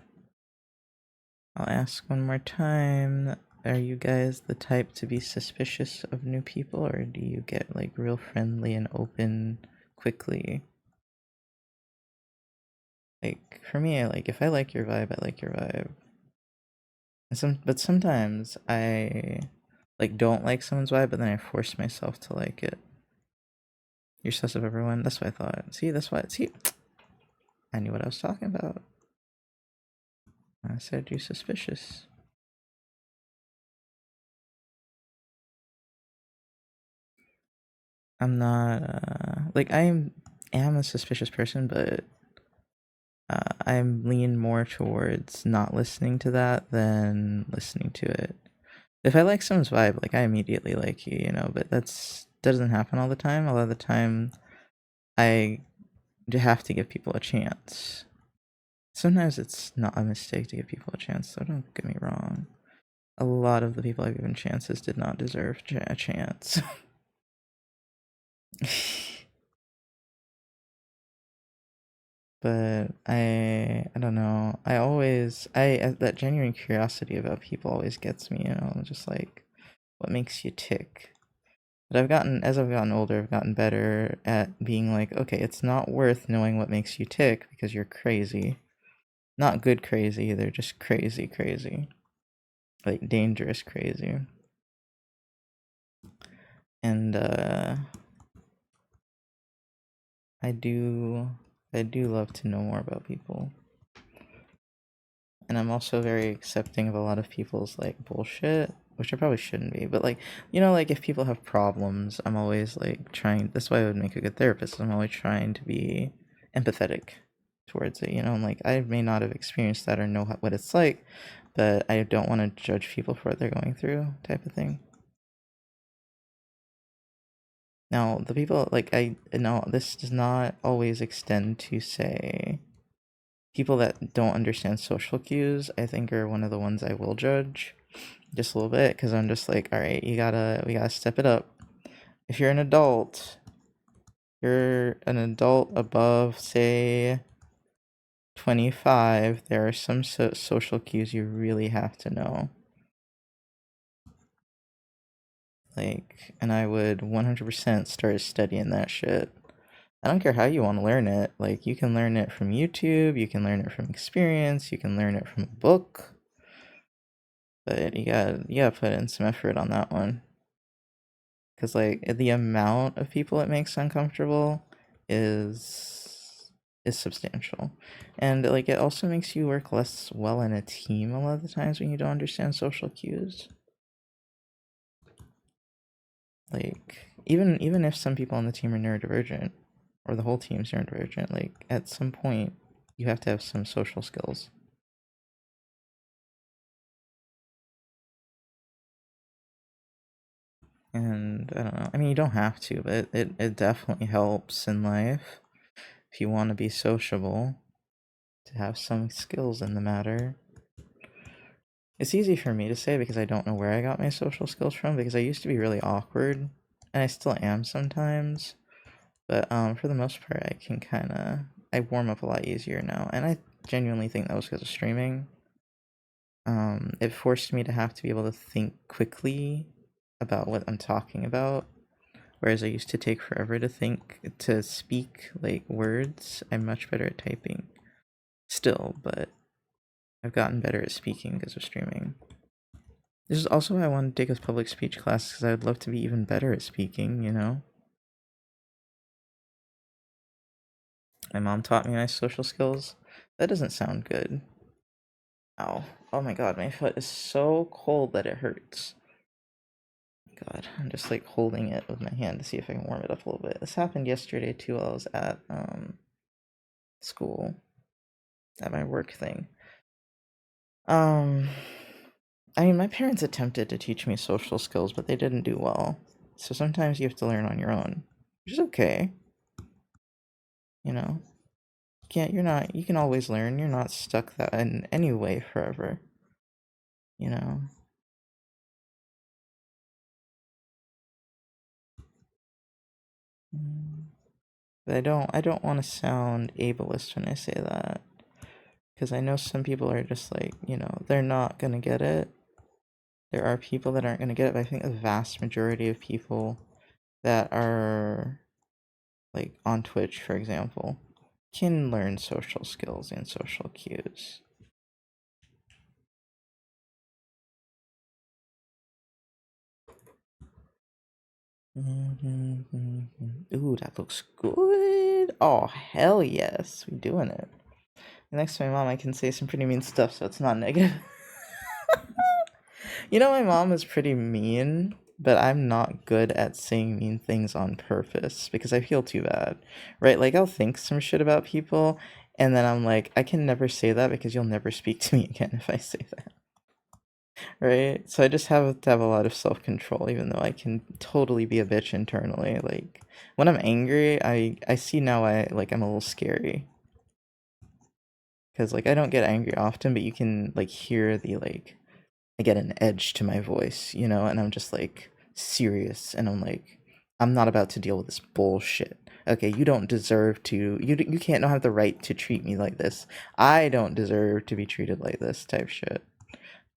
I'll ask one more time. Are you guys the type to be suspicious of new people, or do you get, like, real friendly and open quickly? Like, for me, like, if I like your vibe, I like your vibe. But sometimes I, like, don't like someone's vibe, but then I force myself to like it. You're sus of everyone. That's what I thought. See, that's why. See, I knew what I was talking about. I said you're suspicious. I'm not, like, I'm am a suspicious person, but I lean more towards not listening to that than listening to it. If I like someone's vibe, like I immediately like you, you know, but that doesn't happen all the time. A lot of the time, I have to give people a chance. Sometimes it's not a mistake to give people a chance, so don't get me wrong. A lot of the people I've given chances did not deserve a chance. But I don't know. That genuine curiosity about people always gets me, you know, just like what makes you tick. But as I've gotten older, I've gotten better at being like, okay, it's not worth knowing what makes you tick because you're crazy. Not good crazy, they're just crazy crazy. Like dangerous crazy. And I do love to know more about people. And I'm also very accepting of a lot of people's like bullshit, which I probably shouldn't be, but like, you know, like if people have problems, I'm always like trying, that's why I would make a good therapist. I'm always trying to be empathetic towards it, you know. I'm like, I may not have experienced that or know what it's like, but I don't want to judge people for what they're going through, type of thing. Now, the people like I know this does not always extend to, say, people that don't understand social cues. I think are one of the ones I will judge just a little bit, because I'm just like, all right, we gotta step it up. If you're an adult above, say, 25, there are some social cues you really have to know. Like, and I would 100% start studying that shit. I don't care how you want to learn it. Like, you can learn it from YouTube, you can learn it from experience, you can learn it from a book. But you gotta put in some effort on that one. Because, like, the amount of people it makes uncomfortable is substantial. And, like, it also makes you work less well in a team a lot of the times when you don't understand social cues. Like, even if some people on the team are neurodivergent, or the whole team's neurodivergent, like, at some point, you have to have some social skills. And I don't know. I mean, you don't have to, but it definitely helps in life if you want to be sociable to have some skills in the matter. It's easy for me to say because I don't know where I got my social skills from, because I used to be really awkward, and I still am sometimes. But for the most part, I warm up a lot easier now, and I genuinely think that was because of streaming. It forced me to have to be able to think quickly about what I'm talking about, whereas I used to take forever to speak like words. I'm much better at typing still, but I've gotten better at speaking because of streaming. This is also why I want to take a public speech class, because I would love to be even better at speaking, you know? My mom taught me my social skills. That doesn't sound good. Ow. Oh my god, my foot is so cold that it hurts. God, I'm just like holding it with my hand to see if I can warm it up a little bit. This happened yesterday too while I was at school, at my work thing. I mean, my parents attempted to teach me social skills, but they didn't do well. So sometimes you have to learn on your own, which is okay. You know, you can always learn. You're not stuck that in any way forever. You know. But I don't want to sound ableist when I say that, because I know some people are just like, you know, they're not gonna get it. There are people that aren't gonna get it, but I think the vast majority of people that are like on Twitch, for example, can learn social skills and social cues. Ooh, that looks good. Oh, hell yes. We doing it. Next to my mom, I can say some pretty mean stuff, so it's not negative. You know, my mom is pretty mean. but I'm not good at saying mean things on purpose because I feel too bad, right? Like, I'll think some shit about people, and then I'm like, I can never say that because you'll never speak to me again if I say that, right? So I just have to have a lot of self-control, even though I can totally be a bitch internally. Like, when I'm angry, I see now I'm a little scary. Because, like, I don't get angry often, but you can, like, hear the, like, I get an edge to my voice, you know, and I'm just like serious, and I'm like, I'm not about to deal with this bullshit. Okay, you don't deserve to. You can't don't have the right to treat me like this. I don't deserve to be treated like this type shit.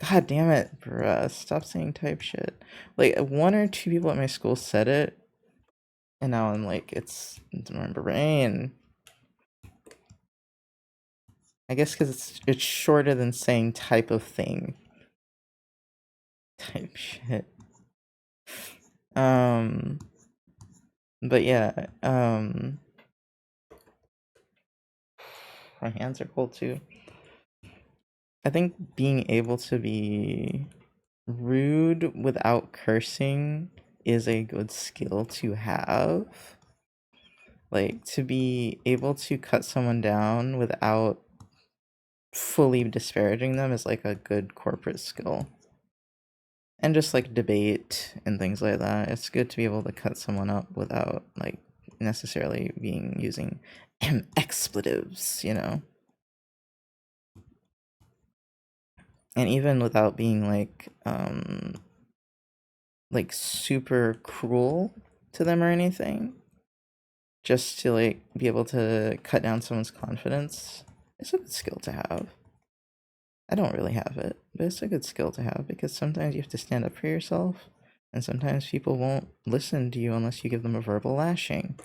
God damn it, bruh. Stop saying type shit. Like, one or two people at my school said it, and now I'm like, it's in my brain. I guess because it's shorter than saying type of thing. Type shit. But yeah, my hands are cold too. I think being able to be rude without cursing is a good skill to have. Like, to be able to cut someone down without fully disparaging them is like a good corporate skill. And just like debate and things like that, it's good to be able to cut someone up without like necessarily using expletives, you know? And even without being like super cruel to them or anything, just to like be able to cut down someone's confidence, it's a good skill to have. I don't really have it, but it's a good skill to have because sometimes you have to stand up for yourself, and sometimes people won't listen to you unless you give them a verbal lashing.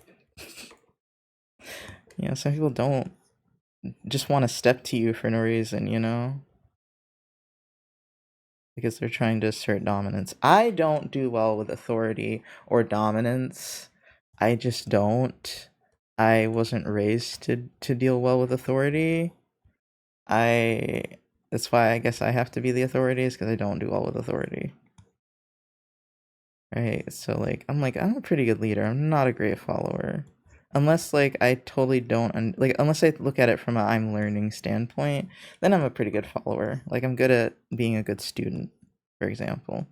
You know, some people don't just want to step to you for no reason, you know? Because they're trying to assert dominance. I don't do well with authority or dominance. I just don't. I wasn't raised to deal well with authority. I That's why I guess I have to be the authority, is because I don't do well with authority. Right? So I'm a pretty good leader. I'm not a great follower. Unless like I totally don't like unless I look at it from a I'm learning standpoint, then I'm a pretty good follower. Like, I'm good at being a good student, for example.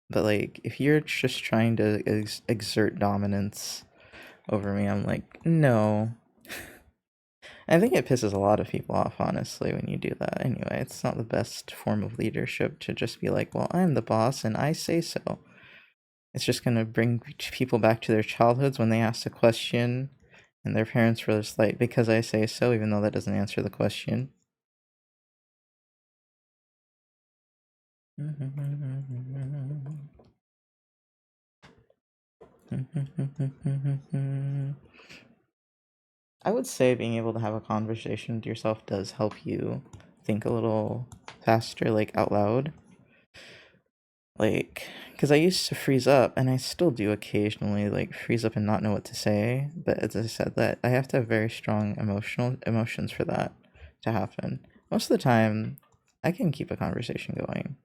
But like, if you're just trying to exert dominance over me, I'm like, no. I think it pisses a lot of people off, honestly, when you do that. Anyway, it's not the best form of leadership to just be like, well, I'm the boss and I say so. It's just gonna bring people back to their childhoods when they ask a question, and their parents were just like, because I say so, even though that doesn't answer the question. I would say being able to have a conversation with yourself does help you think a little faster, like out loud. Like, because I used to freeze up, and I still do occasionally, like freeze up and not know what to say. But as I said, that I have to have very strong emotions for that to happen. Most of the time, I can keep a conversation going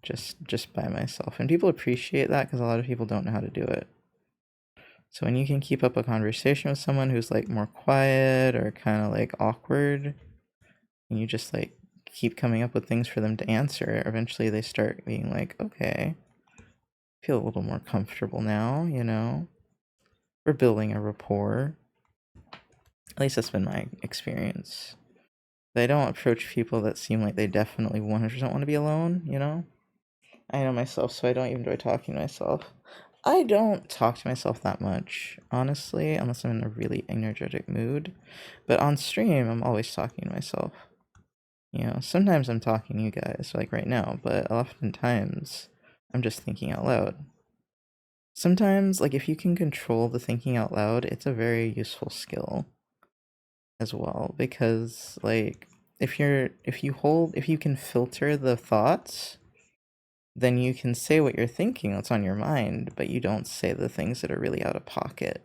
just by myself, and people appreciate that because a lot of people don't know how to do it. So when you can keep up a conversation with someone who's like more quiet or kind of like awkward, and you just like keep coming up with things for them to answer, eventually they start being like, okay, I feel a little more comfortable now, you know? We're building a rapport. At least that's been my experience. They don't approach people that seem like they definitely 100% want to be alone, you know? I know myself, so I don't even enjoy talking to myself. I don't talk to myself that much, honestly, unless I'm in a really energetic mood. But on stream, I'm always talking to myself. You know, sometimes I'm talking to you guys, like right now, but oftentimes I'm just thinking out loud. Sometimes, like, if you can control the thinking out loud, it's a very useful skill as well, because, like, if you can filter the thoughts, then you can say what you're thinking, what's on your mind, but you don't say the things that are really out of pocket.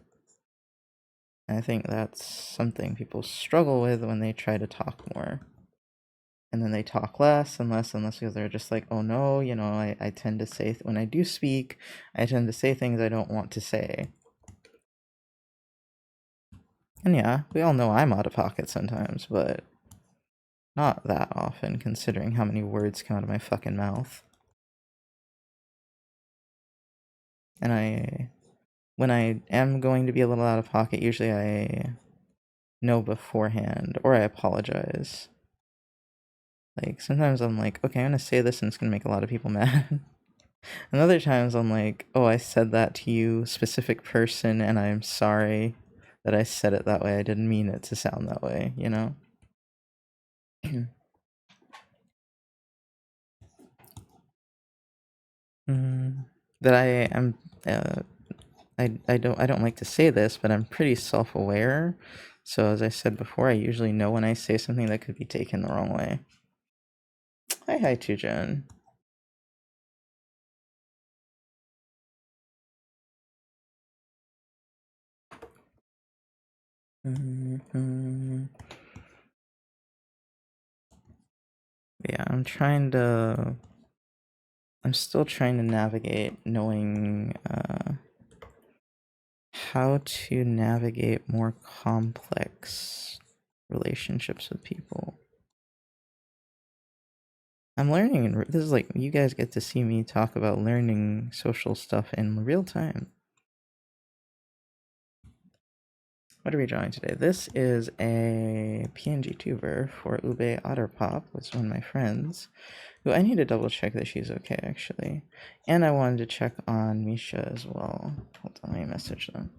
And I think that's something people struggle with when they try to talk more. and then they talk less and less and less because they're just like, oh no, you know, I tend to say, when I do speak, I tend to say things I don't want to say. And yeah, we all know I'm out of pocket sometimes, but not that often considering how many words come out of my fucking mouth. And when I am going to be a little out of pocket, usually I know beforehand or I apologize. Like, sometimes I'm like, okay, I'm gonna say this and it's gonna make a lot of people mad. And other times I'm like, oh, I said that to you, specific person, and I'm sorry that I said it that way. I didn't mean it to sound that way, you know? That I am, I don't like to say this, but I'm pretty self-aware. So as I said before, I usually know when I say something that could be taken the wrong way. Hi, Tujan. Yeah, I'm still trying to navigate knowing how to navigate more complex relationships with people. I'm learning, this is like, you guys get to see me talk about learning social stuff in real time. What are we drawing today? This is a PNG tuber for Ube Otterpop, which is one of my friends, who I need to double check that she's okay, actually. And I wanted to check on Misha as well. Hold on, let me message them.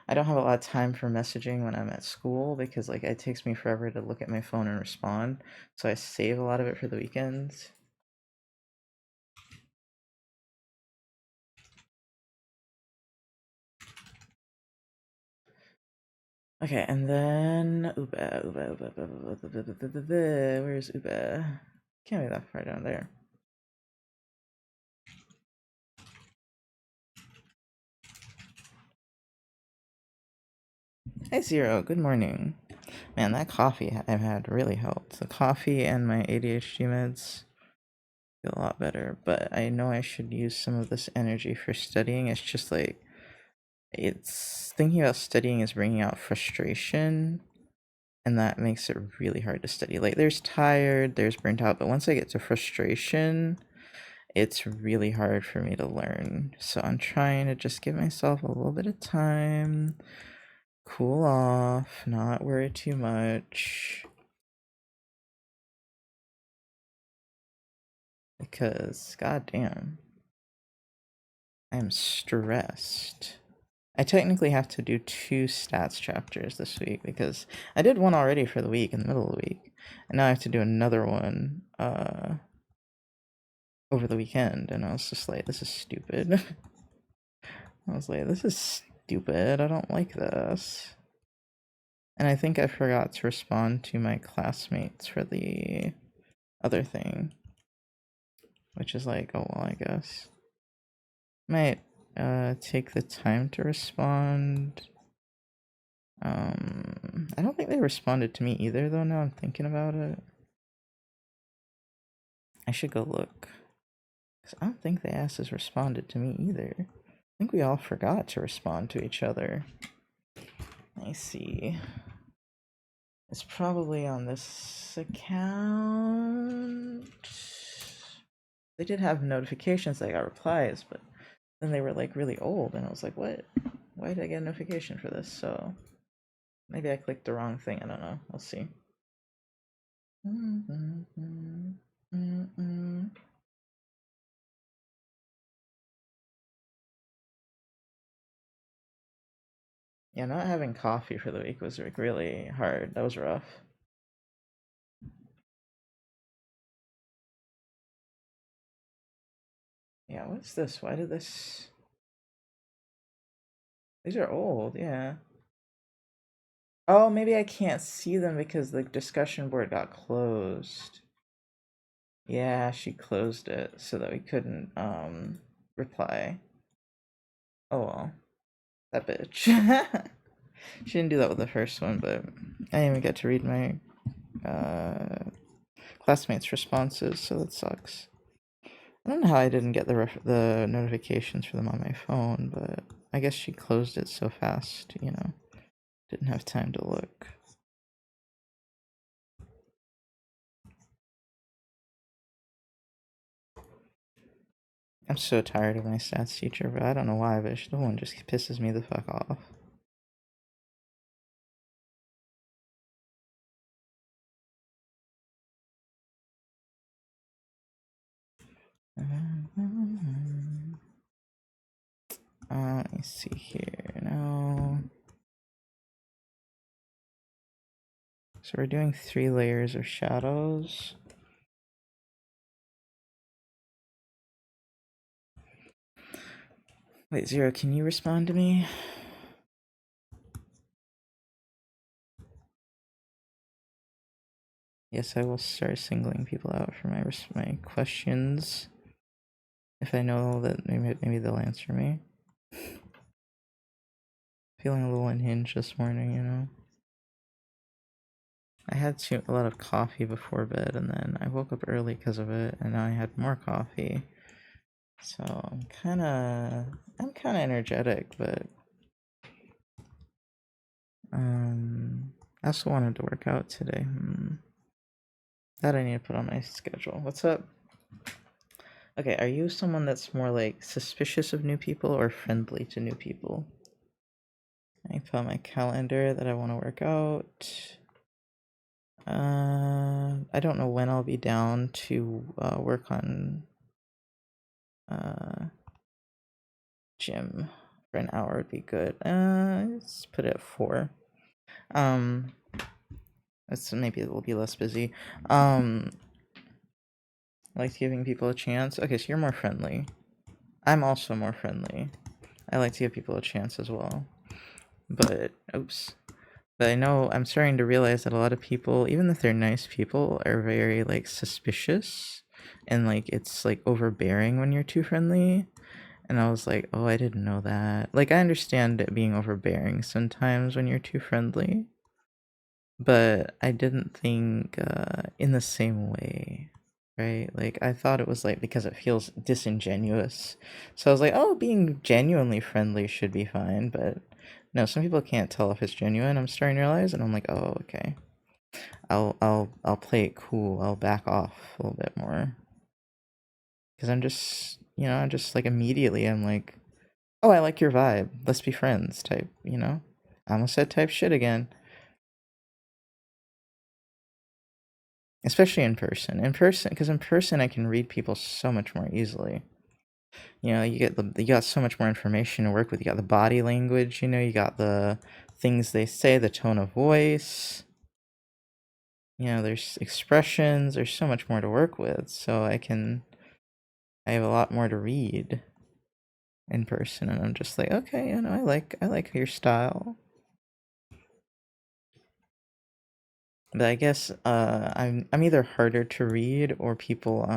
I don't have a lot of time for messaging when I'm at school because like it takes me forever to look at my phone and respond. So I save a lot of it for the weekends. Okay, and then Ube. Where's Ube? Can't be that far down there. Hey Zero, good morning. Man, that coffee I've had really helped. The coffee and my ADHD meds feel a lot better, but I know I should use some of this energy for studying. It's just like, it's thinking about studying is bringing out frustration, and that makes it really hard to study. Like, there's tired, there's burnt out, but once I get to frustration, it's really hard for me to learn. So I'm trying to just give myself a little bit of time, cool off, not worry too much. Because, goddamn, I'm stressed. I technically have to do 2 stats chapters this week because I did one already for the week in the middle of the week, and now I have to do another one over the weekend, and I was just like, this is stupid. I was like, this is stupid. I don't like this. And I think I forgot to respond to my classmates for the other thing, which is like, oh well, I guess. Might take the time to respond. I don't think they responded to me either, though, now I'm thinking about it. I should go look. Because I don't think the asses responded to me either. I think we all forgot to respond to each other. I see. It's probably on this account. They did have notifications that I got replies, but then they were like really old, and I was like, what? Why did I get a notification for this? So maybe I clicked the wrong thing. I don't know. We'll see. Yeah, not having coffee for the week was like really hard. That was rough. Yeah, what's this? Why did this... These are old, yeah. Oh, maybe I can't see them because the discussion board got closed. Yeah, she closed it so that we couldn't, reply. Oh well. That bitch. She didn't do that with the first one, but I didn't even get to read my, classmates' responses, so that sucks. I don't know how I didn't get the notifications for them on my phone, but I guess she closed it so fast, you know. Didn't have time to look. I'm so tired of my stats teacher, but I don't know why, but the one just pisses me the fuck off. Let me see here. No. So we're doing 3 layers of shadows. Wait, Zero, can you respond to me? Yes, I will start singling people out for my questions. If I know that maybe they'll answer me. Feeling a little unhinged this morning, you know. I had a lot of coffee before bed, and then I woke up early because of it, and now I had more coffee. So I'm kind of energetic, but I also wanted to work out today. That I need to put on my schedule. What's up? Okay, are you someone that's more like suspicious of new people or friendly to new people? I put on my calendar that I want to work out. I don't know when I'll be down to work on gym for an hour would be good. Let's put it at 4. Maybe it will be less busy. Like giving people a chance. Okay, so you're more friendly. I'm also more friendly. I like to give people a chance as well. But I know I'm starting to realize that a lot of people, even if they're nice people, are very like suspicious, and like it's like overbearing when you're too friendly. And I was like, oh, I didn't know that. Like, I understand it being overbearing sometimes when you're too friendly, but I didn't think in the same way, right? Like, I thought it was like because it feels disingenuous. So I was like, oh, being genuinely friendly should be fine, but no, some people can't tell if it's genuine. I'm starting to realize, and I'm like, oh, okay. I'll play it cool. I'll back off a little bit more. Because I'm just, I'm just like immediately, I'm like, oh, I like your vibe. Let's be friends type, you know? I almost said type shit again. Especially in person. Because in person I can read people so much more easily. You know, you got so much more information to work with. You got the body language, you got the things they say, the tone of voice. You know, there's expressions, there's so much more to work with. So I have a lot more to read in person, and I'm just like, okay, I like your style. But I guess I'm either harder to read, or people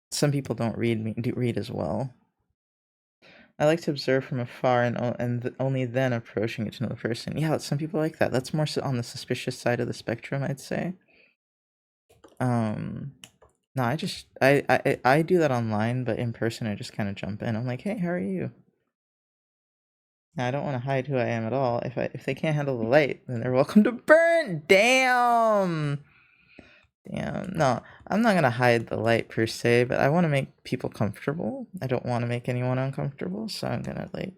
some people don't read as well. I like to observe from afar and only then approaching it to know the person. Yeah, some people like that. That's more so on the suspicious side of the spectrum, I'd say. No, I do that online, but in person I just kind of jump in. I'm like, hey, how are you? Now, I don't want to hide who I am at all. If they can't handle the light, then they're welcome to burn. Damn. No, I'm not gonna hide the light per se, but I want to make people comfortable. I don't want to make anyone uncomfortable, so I'm gonna like,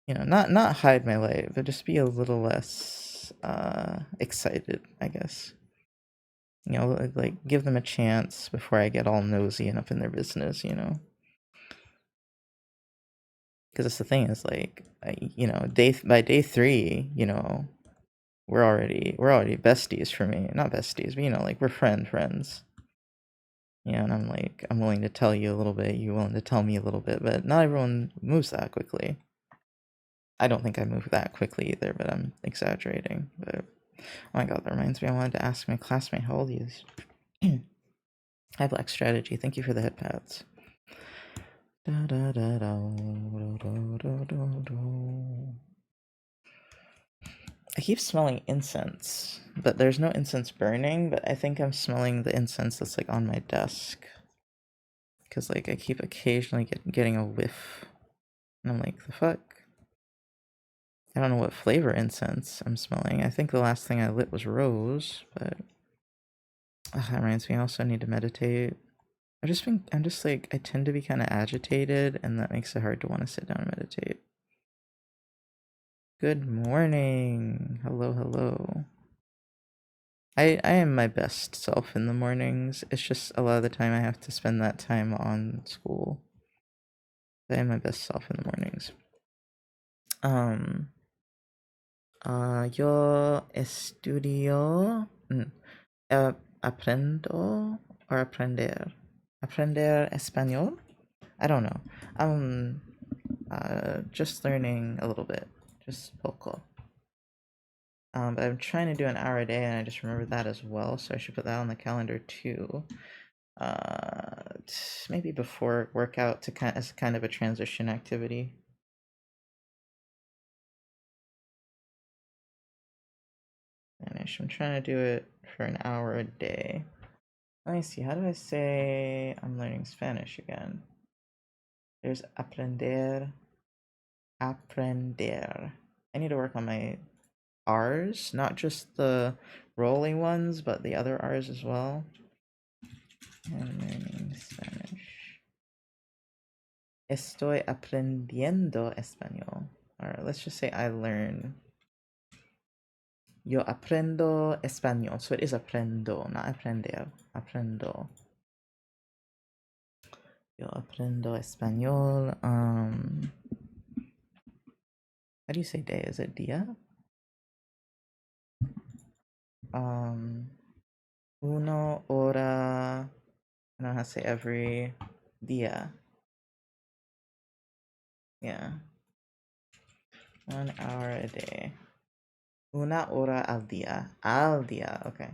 not hide my light, but just be a little less excited, I guess. Like give them a chance before I get all nosy and up in their business, Because that's the thing is like, by day 3, we're already besties for me. Not besties, but like we're friends. Yeah, and I'm like, I'm willing to tell you a little bit, you're willing to tell me a little bit, but not everyone moves that quickly. I don't think I move that quickly either, but I'm exaggerating. But oh my god, that reminds me, I wanted to ask my classmate how old he is. Hi, Black Strategy, thank you for the head pats. I keep smelling incense, but there's no incense burning, but I think I'm smelling the incense that's like on my desk. Because like I keep occasionally getting a whiff. And I'm like, the fuck? I don't know what flavor incense I'm smelling. I think the last thing I lit was rose, but that reminds me I also need to meditate. I'm just like, I tend to be kind of agitated, and that makes it hard to want to sit down and meditate. Good morning. Hello, hello. I am my best self in the mornings. It's just a lot of the time I have to spend that time on school. I am my best self in the mornings. Yo estudio, aprendo or aprender. Aprender español? I don't know. I'm just learning a little bit, just poco. But I'm trying to do an hour a day, and I just remembered that as well, so I should put that on the calendar too. Maybe before workout as kind of a transition activity. Finish. I'm trying to do it for an hour a day. Let me see. How do I say I'm learning Spanish again? There's aprender. Aprender. I need to work on my R's, not just the rolling ones, but the other R's as well. I'm learning Spanish. Estoy aprendiendo español. Alright, let's just say I learn. Yo aprendo español. So it is aprendo, not aprender. Aprendo. Yo aprendo español. How do you say day? Is it dia? Uno hora. I don't know how to say every dia. Yeah. 1 hour a day. Una hora al día. Al día, okay.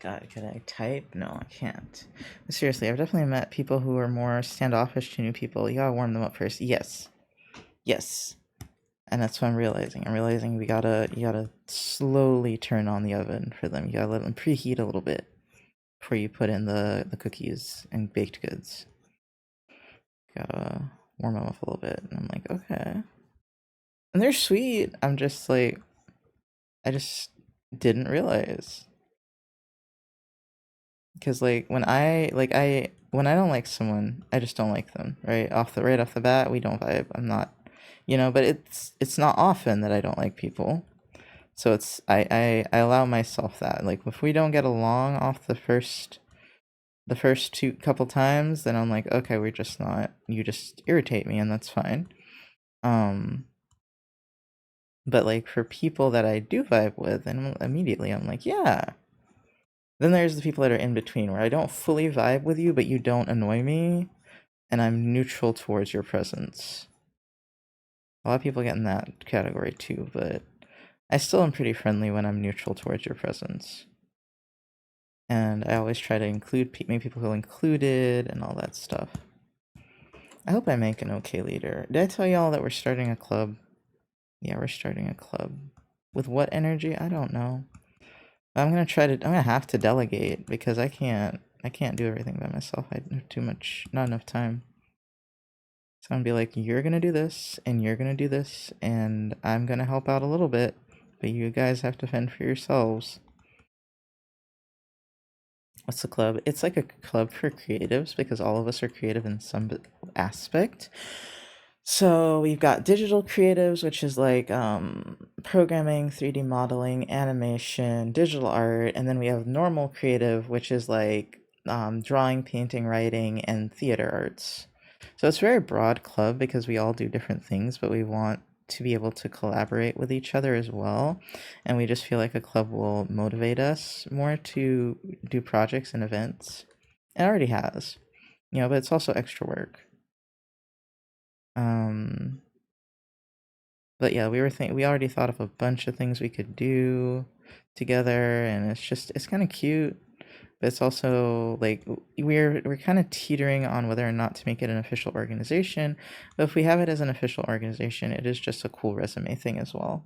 God, could I type? No, I can't. But seriously, I've definitely met people who are more standoffish to new people. You gotta warm them up first. Yes. Yes. And that's what I'm realizing. I'm realizing you gotta slowly turn on the oven for them. You gotta let them preheat a little bit before you put in the cookies and baked goods. Gotta warm them up a little bit. And I'm like, okay. And they're sweet. I'm just like, I just didn't realize. Because like when I don't like someone, I just don't like them. Right off the bat, we don't vibe. I'm not, but it's not often that I don't like people. So it's I allow myself that. Like if we don't get along off the first two couple times, then I'm like, okay, we're just not, you just irritate me, and that's fine. But like for people that I do vibe with, and immediately I'm like, yeah. Then there's the people that are in between, where I don't fully vibe with you, but you don't annoy me, and I'm neutral towards your presence. A lot of people get in that category too, but I still am pretty friendly when I'm neutral towards your presence. And I always try to make people feel included and all that stuff. I hope I make an okay leader. Did I tell y'all that we're starting a club? Yeah, we're starting a club. With what energy? I don't know. I'm gonna have to delegate, because I can't do everything by myself. I have not enough time. So I'm gonna be like, you're gonna do this, and you're gonna do this, and I'm gonna help out a little bit, but you guys have to fend for yourselves. What's the club? It's like a club for creatives, because all of us are creative in some aspect. So we've got digital creatives, which is like programming, 3D modeling, animation, digital art, and then we have normal creative, which is like drawing, painting, writing, and theater arts. So it's a very broad club, because we all do different things, but we want to be able to collaborate with each other as well. And we just feel like a club will motivate us more to do projects and events. It already has, but it's also extra work. But yeah, we already thought of a bunch of things we could do together, and it's kind of cute. But it's also like we're kind of teetering on whether or not to make it an official organization. But if we have it as an official organization, it is just a cool resume thing as well.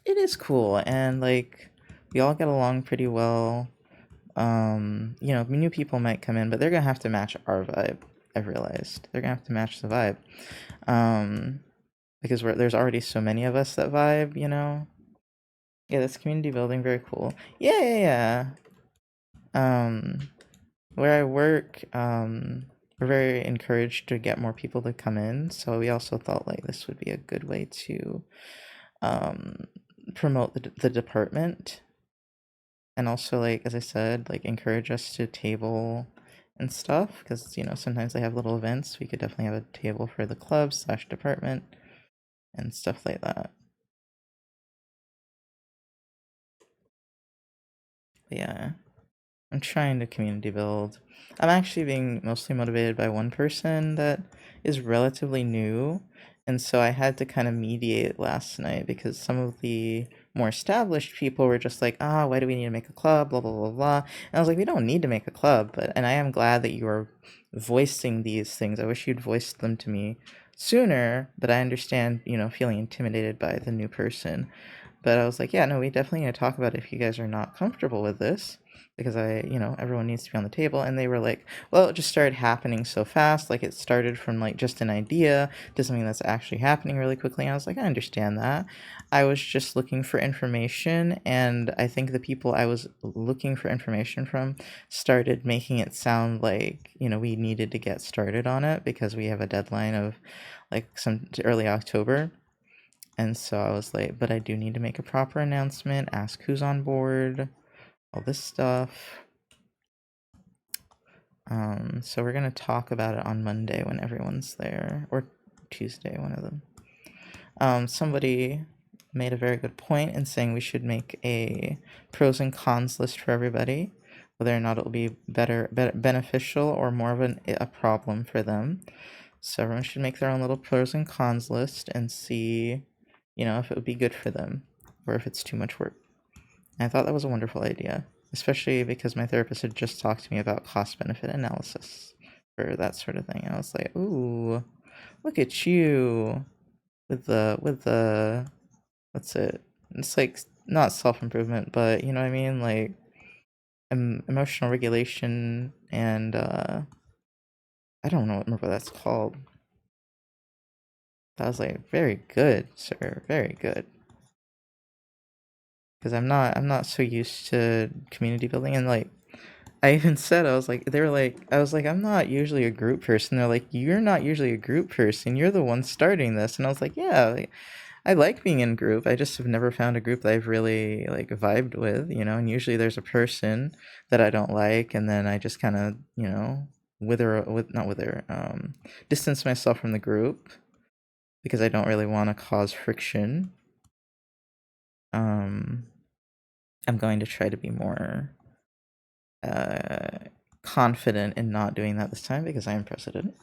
It is cool, and like we all get along pretty well. New people might come in, but they're gonna have to match our vibe. I've realized they're gonna have to match the vibe, because there's already so many of us that vibe. Yeah, this community building very cool. Yeah. Where I work, we're very encouraged to get more people to come in. So we also thought like this would be a good way to promote the department, and also like as I said, like encourage us to table and stuff, because sometimes they have little events. We could definitely have a table for the club / department and stuff like that. But yeah, I'm trying to community build. I'm actually being mostly motivated by one person that is relatively new, and so I had to kind of mediate last night because some of the more established people were just like, why do we need to make a club, blah blah blah blah. And I was like, we don't need to make a club, and I am glad that you are voicing these things. I wish you'd voiced them to me sooner, but I understand, feeling intimidated by the new person. But I was like, yeah, no, we definitely need to talk about it if you guys are not comfortable with this, because everyone needs to be on the table. And they were like, well, it just started happening so fast. Like it started from like just an idea to something that's actually happening really quickly. And I was like, I understand that. I was just looking for information. And I think the people I was looking for information from started making it sound like, we needed to get started on it because we have a deadline of like some early October. And so I was like, but I do need to make a proper announcement, ask who's on board, all this stuff. So we're gonna talk about it on Monday when everyone's there, or Tuesday, one of them. Somebody made a very good point in saying we should make a pros and cons list for everybody, whether or not it will be beneficial or more of a problem for them. So everyone should make their own little pros and cons list and see, if it would be good for them or if it's too much work. And I thought that was a wonderful idea, especially because my therapist had just talked to me about cost-benefit analysis for that sort of thing. And I was like, ooh, look at you with the what's it? It's like not self-improvement, but you know what I mean, like emotional regulation and I don't remember what that's called. That was like very good, sir, very good. Because I'm not so used to community building, and like I even said, I was like, I'm not usually a group person. They're like, you're not usually a group person. You're the one starting this. And I was like, yeah, like, I like being in group. I just have never found a group that I've really like vibed with, and usually there's a person that I don't like, and then I just kind of, distance myself from the group because I don't really want to cause friction. I'm going to try to be more confident in not doing that this time because I am president.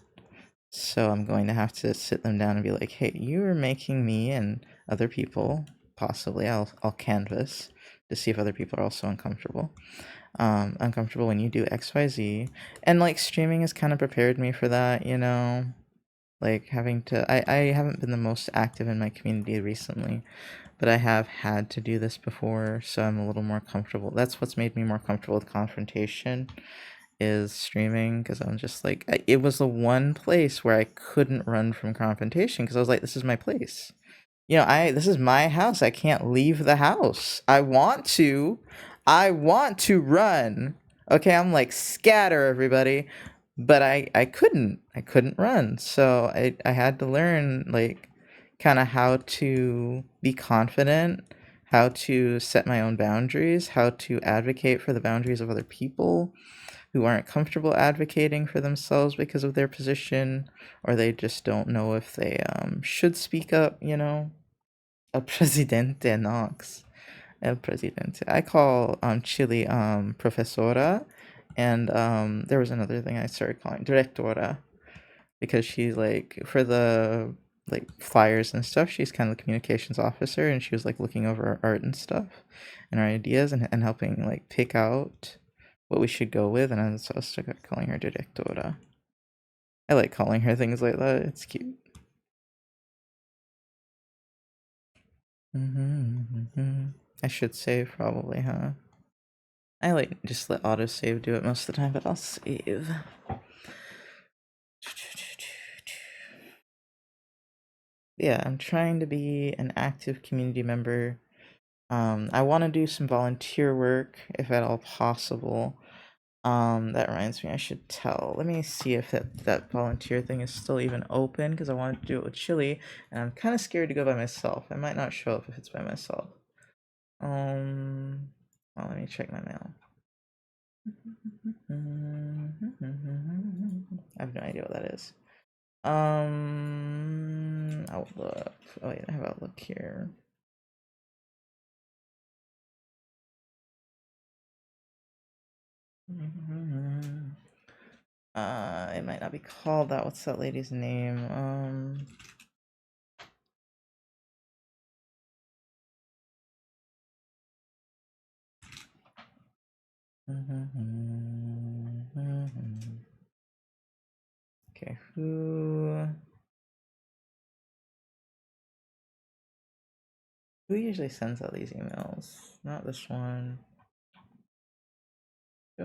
So I'm going to have to sit them down and be like, hey, you are making me and other people, possibly, I'll canvas to see if other people are also uncomfortable when you do XYZ. And like streaming has kind of prepared me for that, like having to, I haven't been the most active in my community recently, but I have had to do this before, so I'm a little more comfortable. That's what's made me more comfortable with confrontation, is streaming, because I'm just like, it was the one place where I couldn't run from confrontation, because I was like, this is my place. This is my house. I can't leave the house. I want to run. Okay, I'm like, scatter everybody. But I couldn't run. So I had to learn like kind of how to be confident, how to set my own boundaries, how to advocate for the boundaries of other people. who aren't comfortable advocating for themselves because of their position, or they just don't know if they should speak up, you know. El presidente Knox. El presidente. I call Chile profesora, and there was another thing I started calling directora, because she's like, for the like flyers and stuff, she's kind of the communications officer, and she was like looking over our art and stuff and our ideas, and helping like pick out what we should go with. And so I started calling her directora. I like calling her things like that. It's cute. I should save probably, huh? I like just let autosave do it most of the time, but I'll save. Yeah, I'm trying to be an active community member. I want to do some volunteer work if at all possible. That reminds me, I should tell. Let me see if that volunteer thing is still even open, because I wanted to do it with Chili, and I'm kind of scared to go by myself. I might not show up if it's by myself. Well, let me check my mail. I have no idea what that is. Outlook. Oh wait, I have Outlook here. It might not be called that. What's that lady's name? Okay, who usually sends out these emails? Not this one. I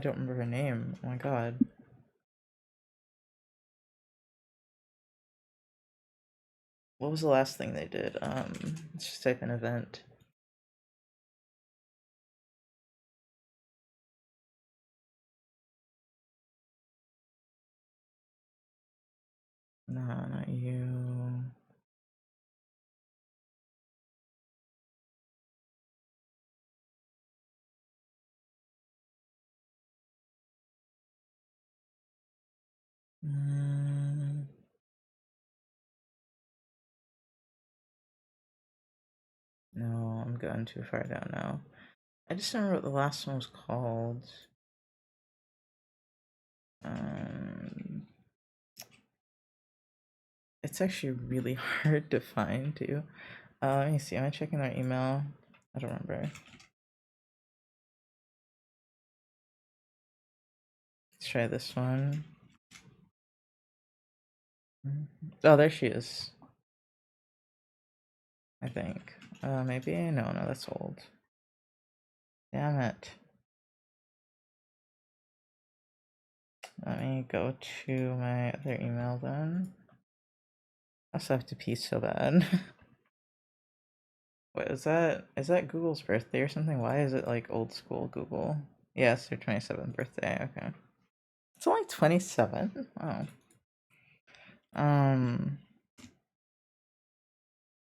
don't remember her name. Oh my god. What was the last thing they did? Let's just type an event. No, not you. No, I'm going too far down now. I just don't remember what the last one was called. It's actually really hard to find too. Let me see. Am I checking their email? I don't remember. Let's try this one. Oh, there she is. I think. Maybe? No, that's old. Damn it. Let me go to my other email then. I also have to pee so bad. What is that? Is that Google's birthday or something? Why is it like old school Google? Yeah, it's their 27th birthday. Okay. It's only 27? Oh.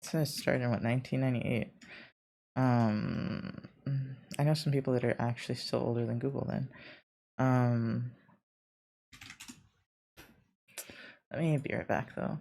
So it started in what, 1998? I know some people that are actually still older than Google then. Let me be right back though.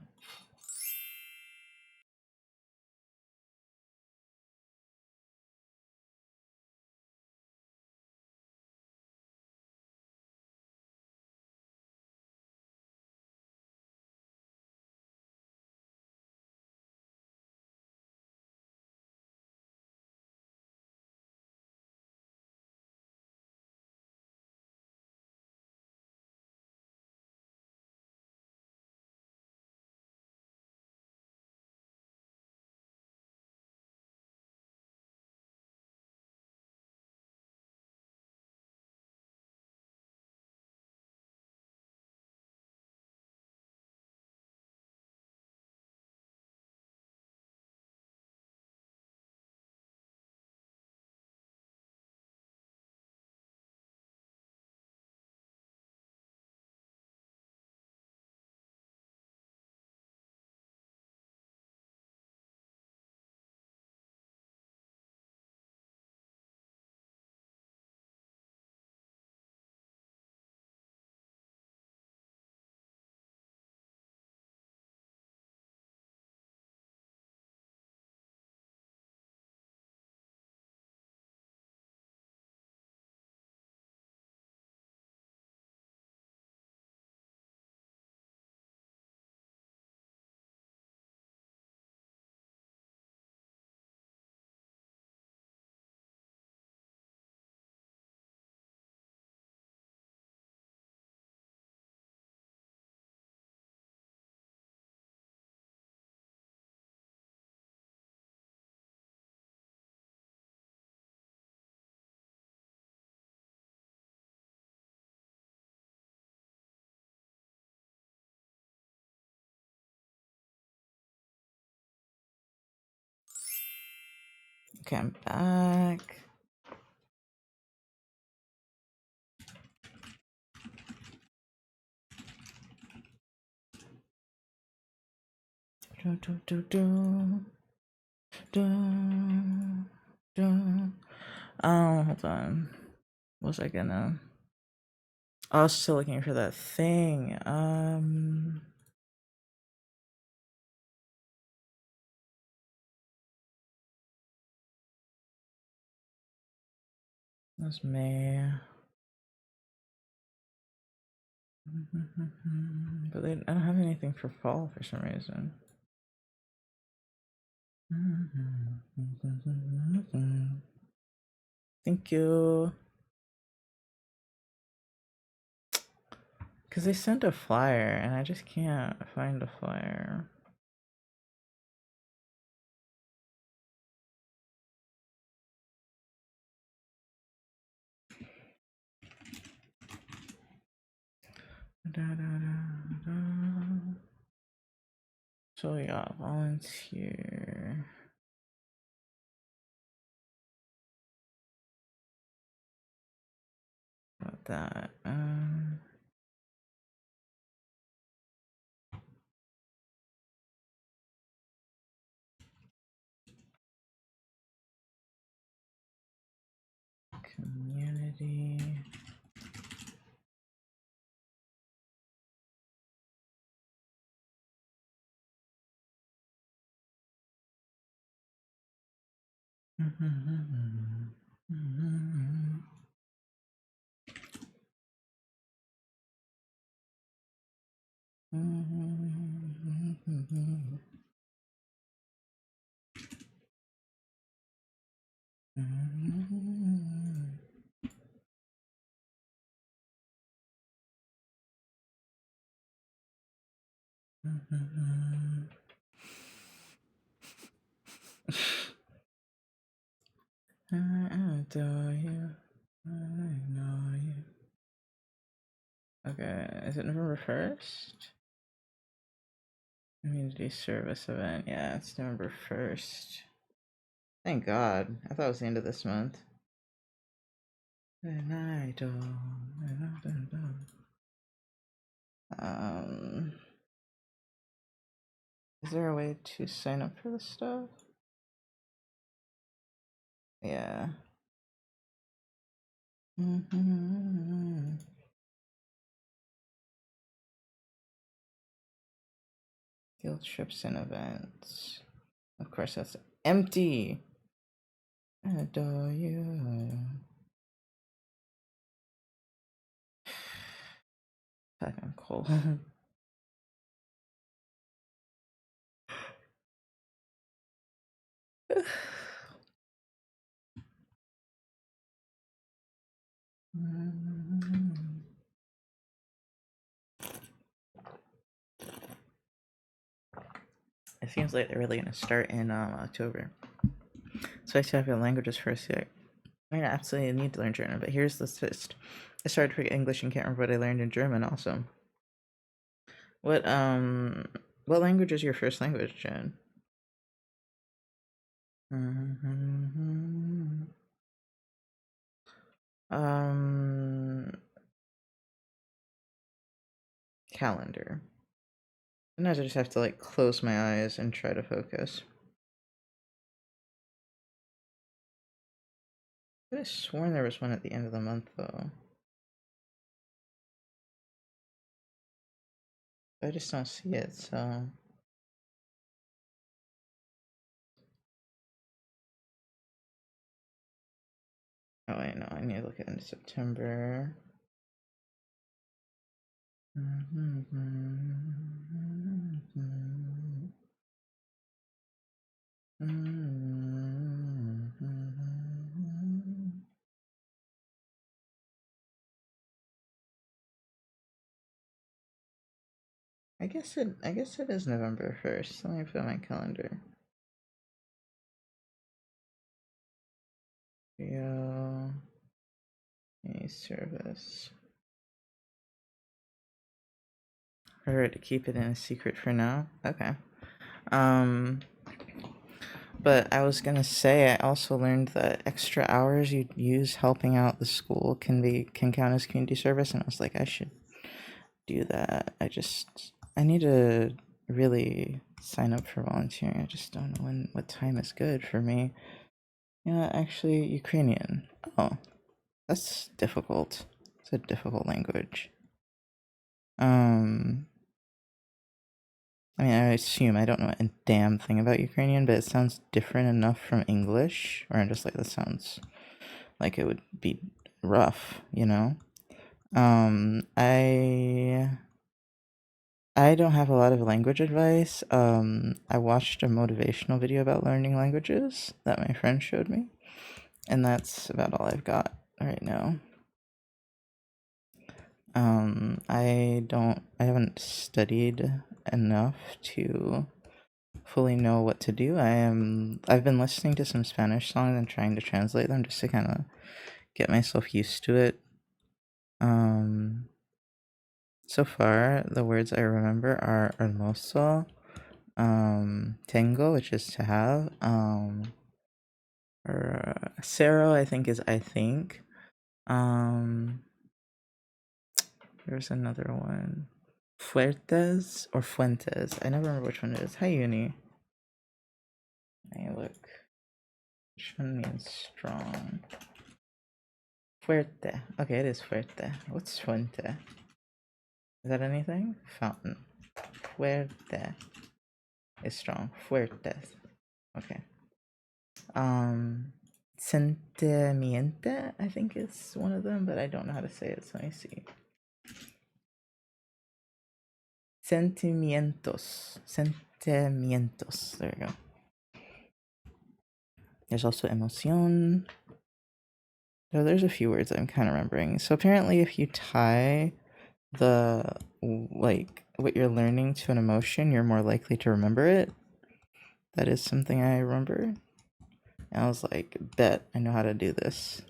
Okay, I'm back. Hold on. What was I gonna? I was still looking for that thing. That's May. But I don't have anything for fall for some reason. Thank you. Because they sent a flyer and I just can't find a flyer. So yeah, volunteer. About that. Community. I adore you. I know you. Okay, is it November 1st? Community service event. Yeah, it's November 1st. Thank God. I thought it was the end of this month. And I don't. Is there a way to sign up for this stuff? Yeah. Field trips and events. Of course, that's empty. I adore you. I'm cold. It seems like they're really gonna start in October. So I still have languages first yet. I absolutely need to learn German, but here's the twist. I started to forget English and can't remember what I learned in German also. What language is your first language, Jen? Calendar. Sometimes I just have to like close my eyes and try to focus. I could have sworn there was one at the end of the month though. I just don't see it, so. Oh wait, no, I need to look at it in September. I guess it is November 1st. Let me put my calendar. Video a service. Alright, to keep it in a secret for now. Okay. But I was gonna say I also learned that extra hours you use helping out the school can count as community service, and I was like, I should do that. I need to really sign up for volunteering. I just don't know what time is good for me. Yeah, actually, Ukrainian. Oh, that's difficult. It's a difficult language. I mean, I assume I don't know a damn thing about Ukrainian, but it sounds different enough from English, or I'm just like, that sounds like it would be rough, you know? I don't have a lot of language advice. I watched a motivational video about learning languages that my friend showed me, and that's about all I've got right now. I haven't studied enough to fully know what to do. I've been listening to some Spanish songs and trying to translate them just to kind of get myself used to it. So far the words I remember are hermoso, tengo, which is to have, or cero, I think is I think. There's another one. Fuertes or Fuentes. I never remember which one it is. Hi, Uni. Hey, look. Which one means strong? Fuerte. Okay, it is fuerte. What's fuente? Is that anything? Fountain. Fuerte is strong. Fuertes. Okay. Sentimiente, I think is one of them, but I don't know how to say it, so let me see. Sentimientos. Sentimientos. There you go. There's also emoción. So there's a few words I'm kind of remembering. So apparently if you tie the, like, what you're learning to an emotion, you're more likely to remember it. That is something I remember. And I was like, bet I know how to do this.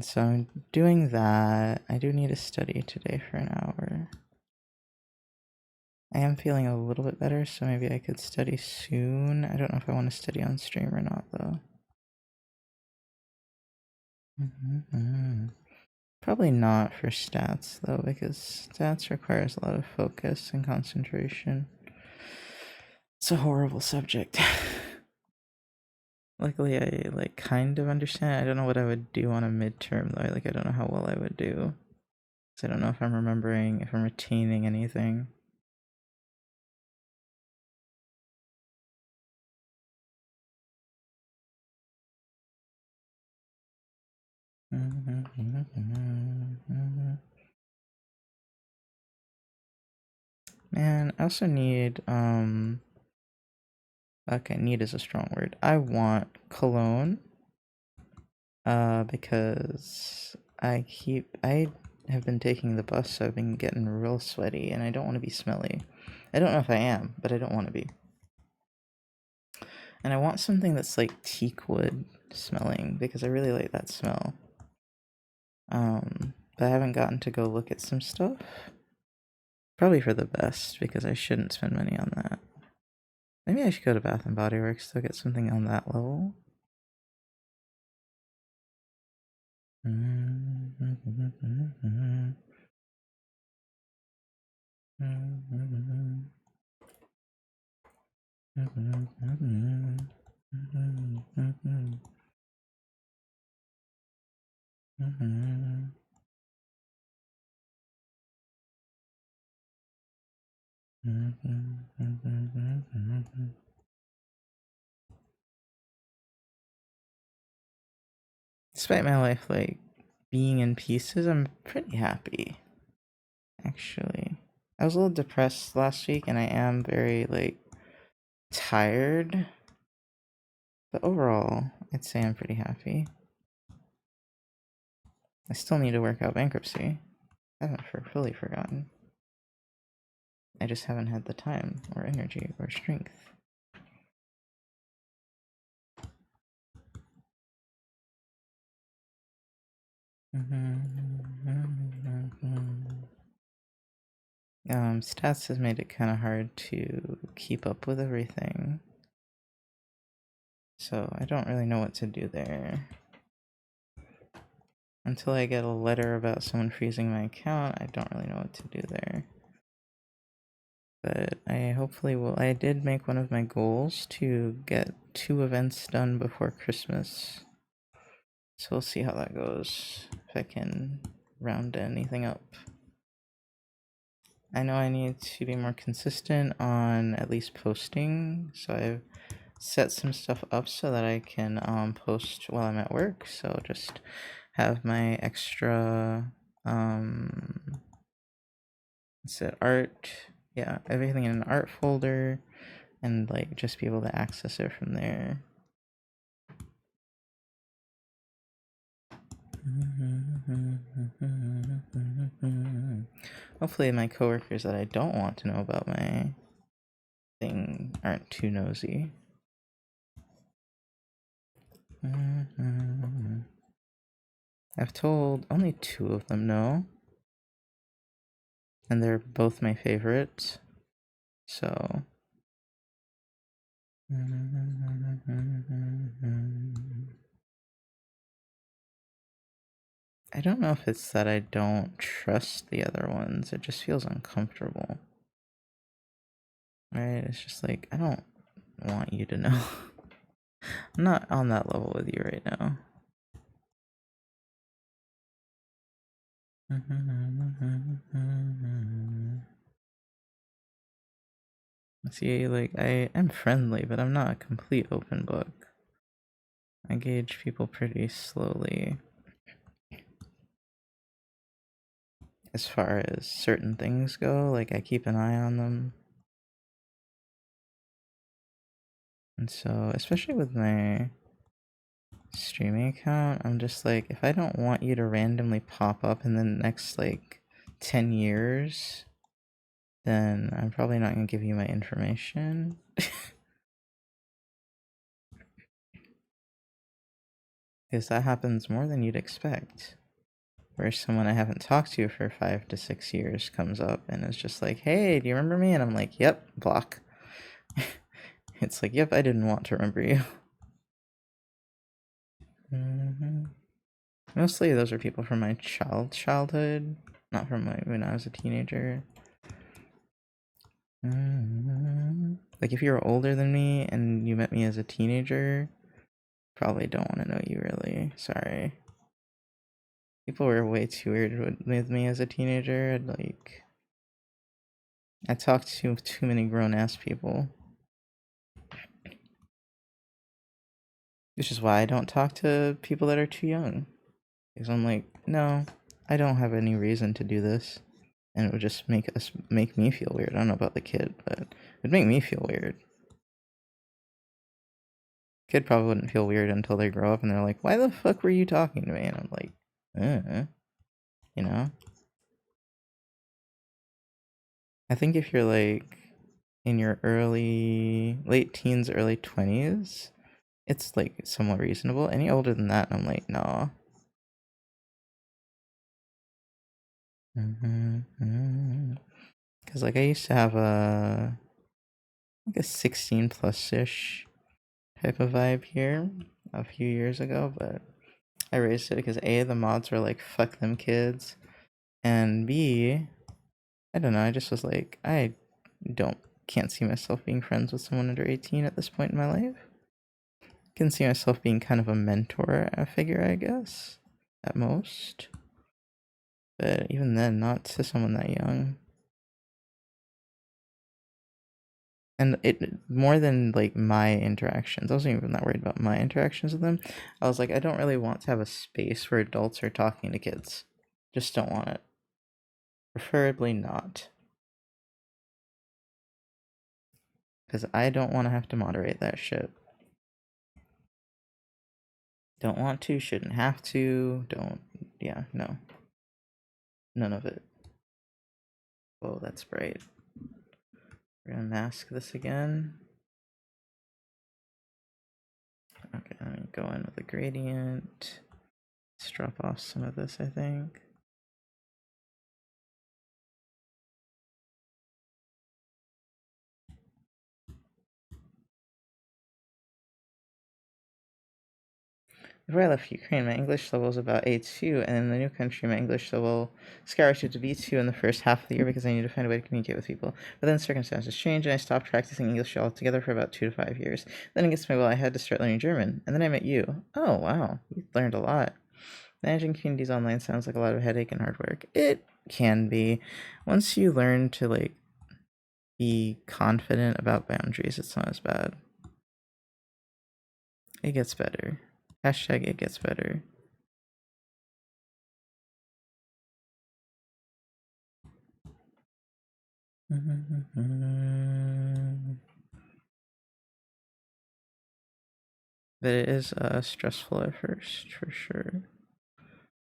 So I'm doing that. I do need to study today for an hour. I am feeling a little bit better, so maybe I could study soon. I don't know if I want to study on stream or not, though. Probably not for stats, though, because stats requires a lot of focus and concentration. It's a horrible subject. Luckily, I like kind of understand. I don't know what I would do on a midterm, though. I don't know how well I would do. So I don't know if I'm remembering, if I'm retaining anything. Man, I also need, okay, need is a strong word. I want cologne, because I have been taking the bus, so I've been getting real sweaty, and I don't want to be smelly. I don't know if I am, but I don't want to be. And I want something that's like teak wood smelling, because I really like that smell. But I haven't gotten to go look at some stuff. Probably for the best, because I shouldn't spend money on that. Maybe I should go to Bath and Body Works to get something on that level. Despite my life like being in pieces, I'm pretty happy. Actually, I was a little depressed last week, and I am very like tired. But overall, I'd say I'm pretty happy. I still need to work out bankruptcy. I haven't fully forgotten. I just haven't had the time or energy or strength. Stats has made it kind of hard to keep up with everything. So I don't really know what to do there. Until I get a letter about someone freezing my account, I don't really know what to do there. But I hopefully will. I did make one of my goals to get 2 events done before Christmas. So we'll see how that goes. If I can round anything up. I know I need to be more consistent on at least posting. So I've set some stuff up so that I can post while I'm at work. So just have my extra set art, yeah, everything in an art folder, and like just be able to access it from there. Hopefully my coworkers that I don't want to know about my thing aren't too nosy. I've told only 2 of them no, and they're both my favorites, so I don't know if it's that I don't trust the other ones, it just feels uncomfortable. Right? It's just like, I don't want you to know. I'm not on that level with you right now. See, like, I am friendly, but I'm not a complete open book. I gauge people pretty slowly. As far as certain things go, like, I keep an eye on them. And so, especially with my streaming account, I'm just like, if I don't want you to randomly pop up in the next, like, 10 years, then I'm probably not going to give you my information. Because that happens more than you'd expect. Where someone I haven't talked to for 5 to 6 years comes up and is just like, hey, do you remember me? And I'm like, yep, block. It's like, yep, I didn't want to remember you. Mostly those are people from my childhood, not from when I was a teenager. Like if you were older than me and you met me as a teenager, probably don't want to know you really. Sorry. People were way too weird with me as a teenager. Like, I talked to too many grown ass people. Which is why I don't talk to people that are too young. Because I'm like, no, I don't have any reason to do this. And it would just make me feel weird. I don't know about the kid, but it would make me feel weird. Kid probably wouldn't feel weird until they grow up and they're like, why the fuck were you talking to me? And I'm like, you know? I think if you're like in your late teens, early 20s, it's like somewhat reasonable. Any older than that, I'm like, no. Because like I used to have a 16 plus ish type of vibe here a few years ago, but I raised it because A, the mods were like, fuck them kids, and B, I don't know, I just was like, I can't see myself being friends with someone under 18 at this point in my life. I can see myself being kind of a mentor figure, I guess, at most. But even then, not to someone that young. And it more than like my interactions, I wasn't even that worried about my interactions with them. I was like, I don't really want to have a space where adults are talking to kids. Just don't want it. Preferably not. Because I don't want to have to moderate that shit. Don't want to, shouldn't have to, yeah, no. None of it. Oh, that's bright. We're gonna mask this again. Okay, let me go in with a gradient. Let's drop off some of this, I think. Before I left Ukraine, my English level was about A2, and in the new country, my English level skyrocketed to B2 in the first half of the year because I needed to find a way to communicate with people. But then circumstances changed, and I stopped practicing English altogether for about 2 to 5 years. Then against my will, I had to start learning German, and then I met you. Oh, wow, you learned a lot. Managing communities online sounds like a lot of headache and hard work. It can be. Once you learn to, like, be confident about boundaries, it's not as bad. It gets better. Hashtag it gets better. But it is stressful at first, for sure.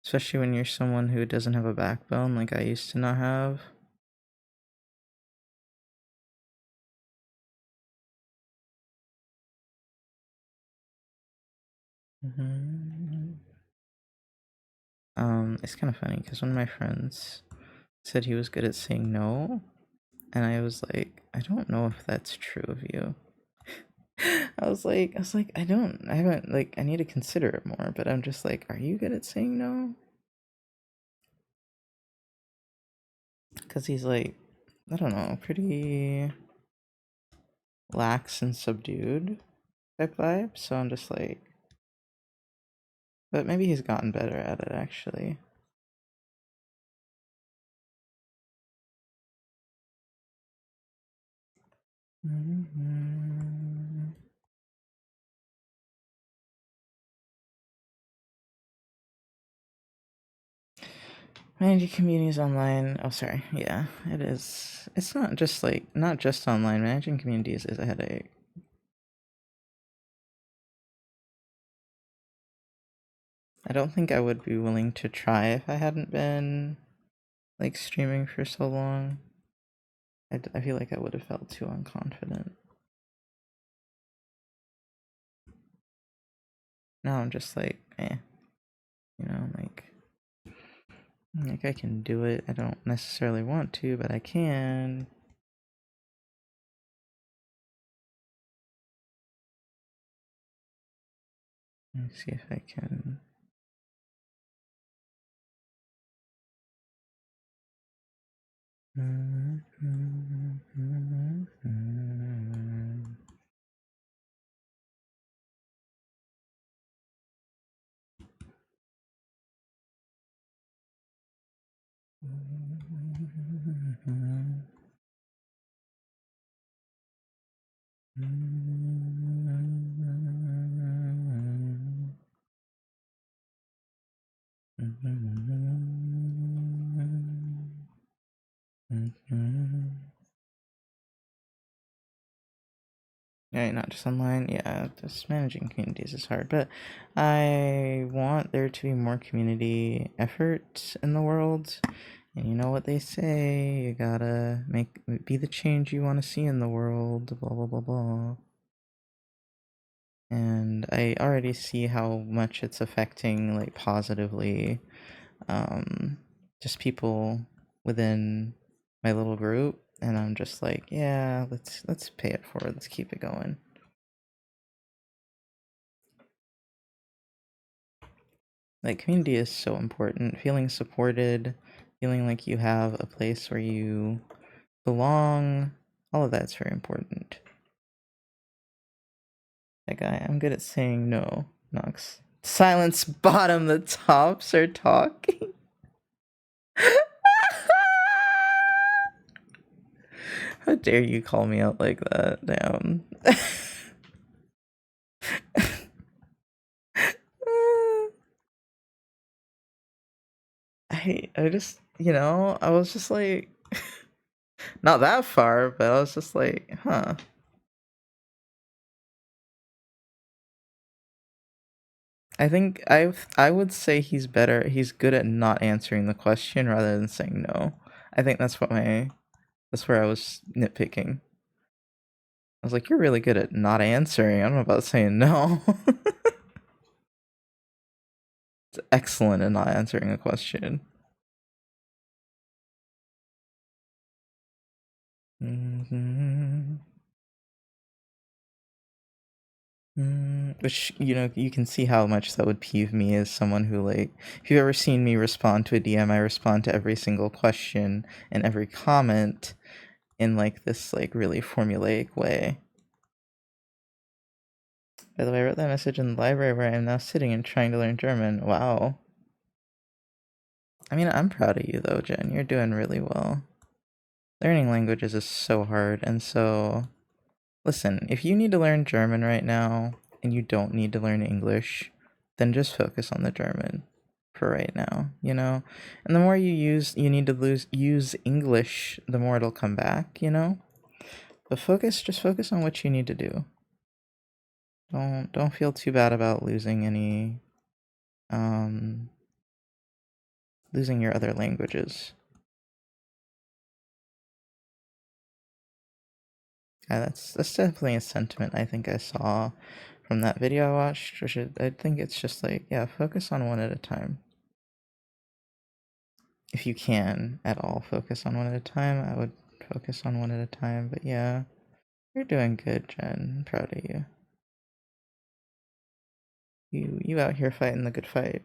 Especially when you're someone who doesn't have a backbone like I used to not have. It's kind of funny because one of my friends said he was good at saying no, and I was like, I don't know if that's true of you. I was like, I haven't, like, I need to consider it more, but I'm just like, are you good at saying no? Because he's like, I don't know, pretty lax and subdued type vibe, so I'm just like, but maybe he's gotten better at it actually. Managing communities online. Oh, sorry. Yeah, it is. It's not just online. Managing communities is a headache. I don't think I would be willing to try if I hadn't been, like, streaming for so long. I feel like I would have felt too unconfident. Now I'm just like, you know, like I can do it. I don't necessarily want to, but I can. Let me see if I can. Right, not just online. Yeah, just managing communities is hard, but I want there to be more community effort in the world. And you know what they say, you gotta be the change you want to see in the world, blah blah blah blah. And I already see how much it's affecting, like, positively, just people within my little group, and I'm just like, yeah, let's pay it forward, let's keep it going. Like, community is so important. Feeling supported, feeling like you have a place where you belong, all of that's very important. That guy, I'm good at saying no, Nox. Silence bottom, the tops are talking. How dare you call me out like that? Damn. I just, I was just like, not that far, but I was just like, huh. I think I would say he's good at not answering the question rather than saying no. I think that's where I was nitpicking. I was like, you're really good at not answering. I don't know about saying no. It's excellent at not answering a question. Which, you know, you can see how much that would peeve me as someone who, like, if you've ever seen me respond to a DM, I respond to every single question and every comment in, like, this, like, really formulaic way. By the way, I wrote that message in the library where I am now sitting and trying to learn German. Wow. I mean, I'm proud of you, though, Jen. You're doing really well. Learning languages is so hard, and so... Listen, if you need to learn German right now, and you don't need to learn English, then just focus on the German for right now, you know? And the more you need to use English, the more it'll come back, you know? But just focus on what you need to do. Don't feel too bad about losing any, losing your other languages. Yeah, that's definitely a sentiment I think I saw from that video I watched, which I think it's just like, yeah, focus on one at a time. If you can at all focus on one at a time, I would focus on one at a time. But yeah, you're doing good, Jen. I'm proud of you. You out here fighting the good fight.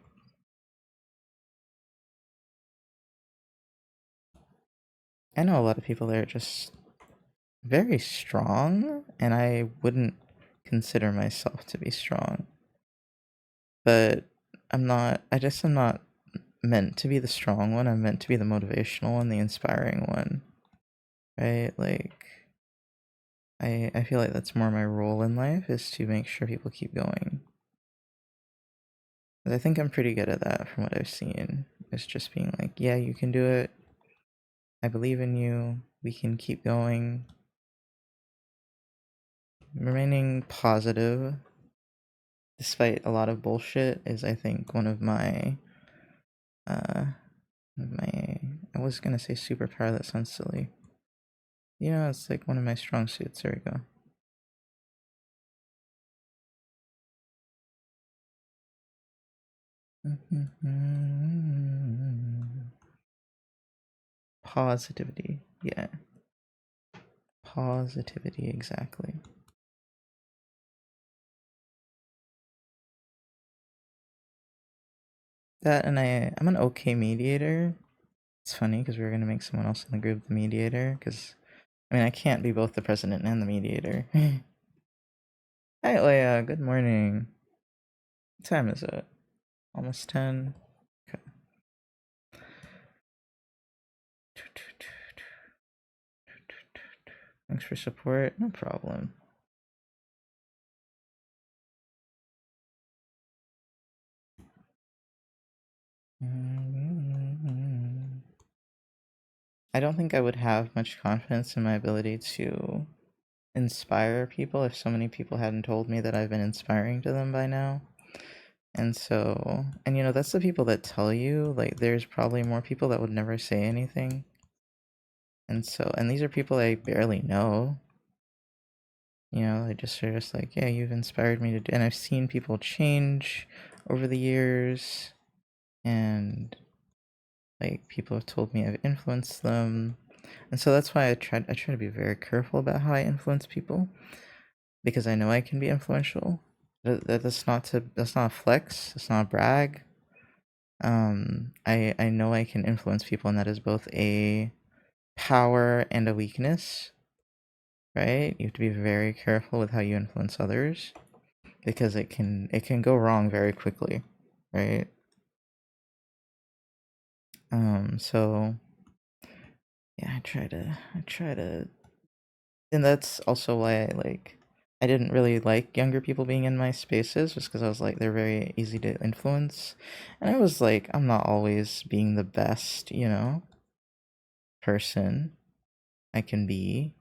I know a lot of people that are just very strong, and I wouldn't consider myself to be strong. But I'm not, I'm not meant to be the strong one. I'm meant to be the motivational one, the inspiring one. Right? Like, I feel like that's more my role in life, is to make sure people keep going. I think I'm pretty good at that from what I've seen. It's just being like, yeah, you can do it. I believe in you. We can keep going. Remaining positive, despite a lot of bullshit, is, I think, one of my, I was gonna say superpower, that sounds silly. You know, it's like one of my strong suits. There we go. Positivity. Yeah. Positivity, exactly. That, and I'm an okay mediator. It's funny because we were gonna make someone else in the group the mediator, because I mean, I can't be both the president and the mediator. Hi, Leia. Good morning. What time is it? Almost 10. Okay. Thanks for support. No problem. I don't think I would have much confidence in my ability to inspire people if so many people hadn't told me that I've been inspiring to them by now. And so, and you know, that's the people that tell you, like, there's probably more people that would never say anything. And so, and these are people I barely know. You know, they just are just like, yeah, you've inspired me to do, and I've seen people change over the years, and like people have told me I've influenced them. And so that's why I try to be very careful about how I influence people, because I know I can be influential. That's not a flex, it's not a brag. I know I can influence people, and that is both a power and a weakness, right? You have to be very careful with how you influence others, because it can go wrong very quickly, right? So yeah, I try to, and that's also why I didn't really like younger people being in my spaces, just because I was like, they're very easy to influence, and I was like, I'm not always being the best, you know, person I can be.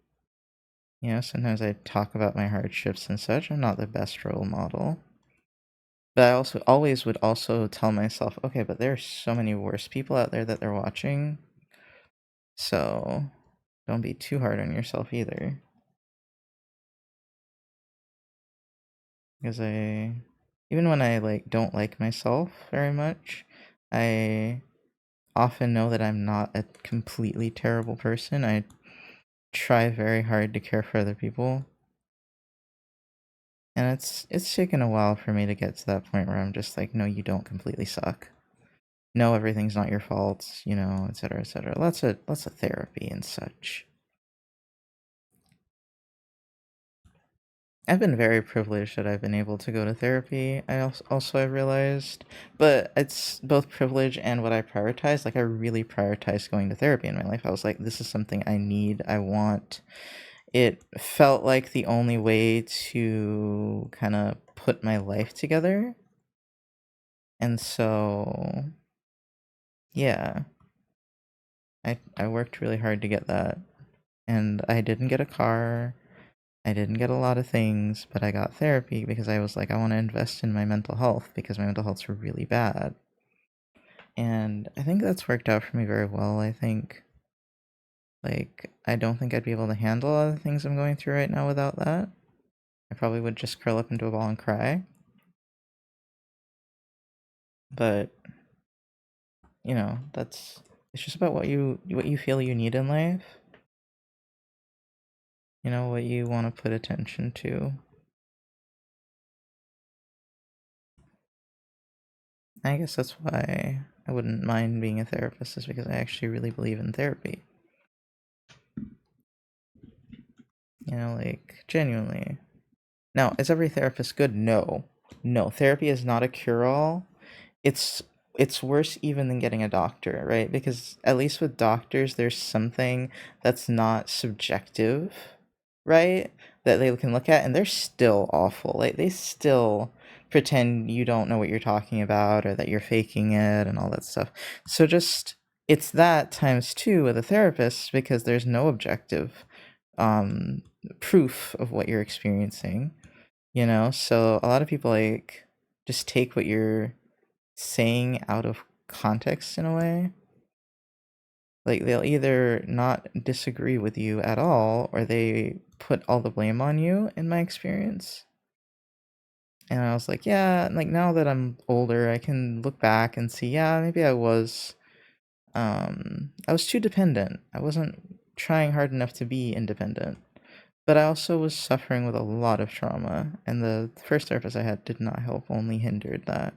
You know, sometimes I talk about my hardships and such. I'm not the best role model. But I also always would also tell myself, okay, but there are so many worse people out there that they're watching. So don't be too hard on yourself either. Because even when I like don't like myself very much, I often know that I'm not a completely terrible person. I try very hard to care for other people. And it's taken a while for me to get to that point where I'm just like, no, you don't completely suck. No, everything's not your fault, you know, etc., etc. Lots of therapy and such. I've been very privileged that I've been able to go to therapy. I also have realized, but it's both privilege and what I prioritize. Like I really prioritized going to therapy in my life. I was like, this is something I need, I want. It felt like the only way to kind of put my life together. And so, yeah, I worked really hard to get that. And I didn't get a car. I didn't get a lot of things, but I got therapy because I was like, I want to invest in my mental health because my mental health's really bad. And I think that's worked out for me very well. I think, like, I don't think I'd be able to handle all the things I'm going through right now without that. I probably would just curl up into a ball and cry. But, you know, it's just about what you feel you need in life. You know, what you want to put attention to. I guess that's why I wouldn't mind being a therapist, is because I actually really believe in therapy. You know, like, genuinely. Now, is every therapist good? No. No, therapy is not a cure-all. It's it's worse even than getting a doctor, right? Because at least with doctors, there's something that's not subjective, right? That they can look at, and they're still awful. Like, they still pretend you don't know what you're talking about or that you're faking it and all that stuff. So just, it's that times two with a therapist because there's no objective um proof of what you're experiencing, you know? So a lot of people like just take what you're saying out of context in a way. Like they'll either not disagree with you at all or they put all the blame on you in my experience. And I was like, yeah, like now that I'm older, I can look back and see, yeah, maybe I was too dependent. I wasn't trying hard enough to be independent. But I also was suffering with a lot of trauma, and the first therapist I had did not help, only hindered that.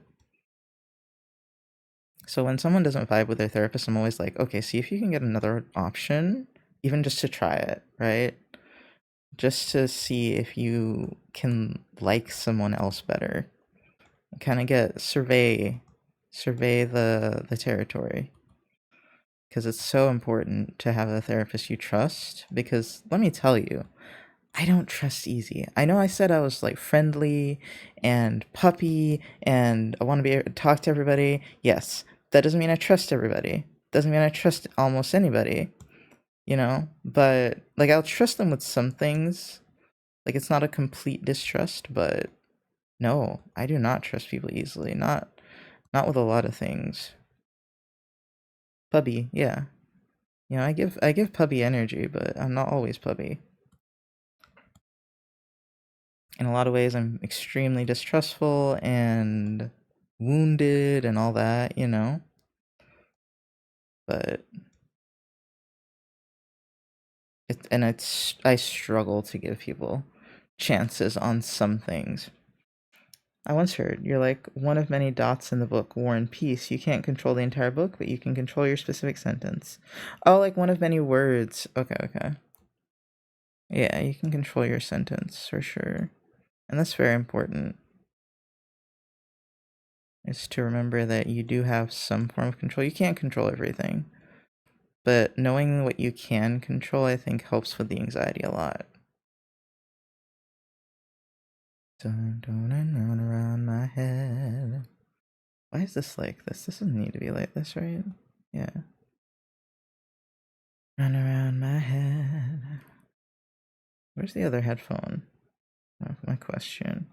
So when someone doesn't vibe with their therapist, I'm always like, okay, see if you can get another option, even just to try it, right? Just to see if you can like someone else better. Kind of get survey the territory, because it's so important to have a therapist you trust, because let me tell you, I don't trust easy. I know I said I was like friendly and puppy and I want to be able to talk to everybody. Yes, that doesn't mean I trust everybody. Doesn't mean I trust almost anybody, you know? But like I'll trust them with some things. Like it's not a complete distrust, but no, I do not trust people easily. Not with a lot of things. Pubby, yeah. You know, I give pubby energy, but I'm not always pubby. In a lot of ways, I'm extremely distrustful and wounded and all that, you know? But I struggle to give people chances on some things. I once heard you're like one of many dots in the book War and Peace. You can't control the entire book, but you can control your specific sentence. Oh, like one of many words. Okay, okay. Yeah, you can control your sentence for sure. And that's very important. Is to remember that you do have some form of control. You can't control everything, but knowing what you can control, I think, helps with the anxiety a lot. Dun, dun, dun, dun, around my head. Why is this like this? This doesn't need to be like this, right? Yeah. Run around my head. Where's the other headphone? Oh, my question.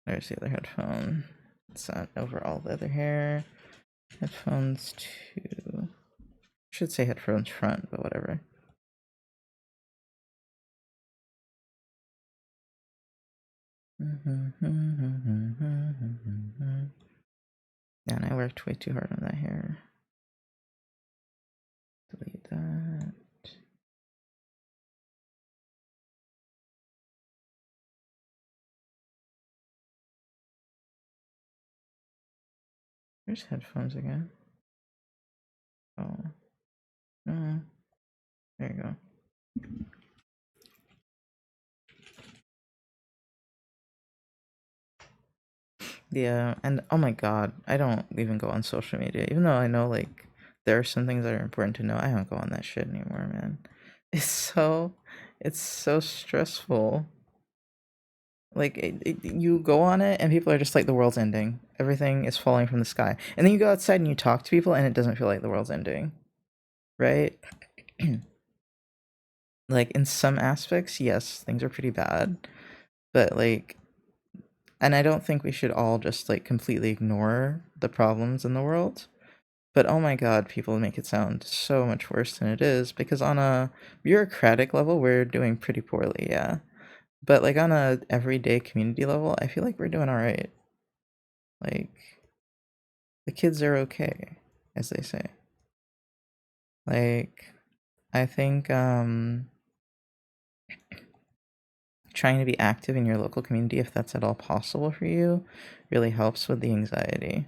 There's the other headphone. It's not over all the other hair. Headphones two. Should say headphones front, but whatever. Yeah, and I worked way too hard on that hair. Delete that. There's headphones again. Oh. No. There you go. Yeah, and oh my god, I don't even go on social media. Even though I know like there are some things that are important to know, I don't go on that shit anymore, man. It's so it's so stressful. Like you go on it and people are just like the world's ending. Everything is falling from the sky. And then you go outside and you talk to people and it doesn't feel like the world's ending. Right? Like in some aspects, yes, things are pretty bad. But like and I don't think we should all just like completely ignore the problems in the world. But oh my god, people make it sound so much worse than it is because on a bureaucratic level, we're doing pretty poorly, yeah. But like on a everyday community level, I feel like we're doing all right. Like the kids are okay, as they say. Like I think trying to be active in your local community if that's at all possible for you really helps with the anxiety.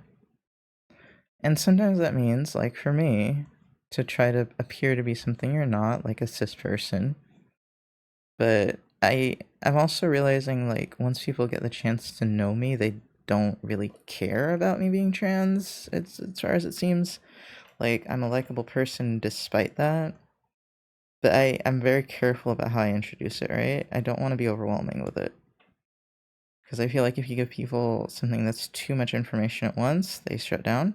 And sometimes that means like for me to try to appear to be something you're not, like a cis person. But I'm also realizing like once people get the chance to know me, they don't really care about me being trans. It's as far as it seems. Like I'm a likable person despite that. But I'm very careful about how I introduce it, right? I don't want to be overwhelming with it. Because I feel like if you give people something that's too much information at once, they shut down.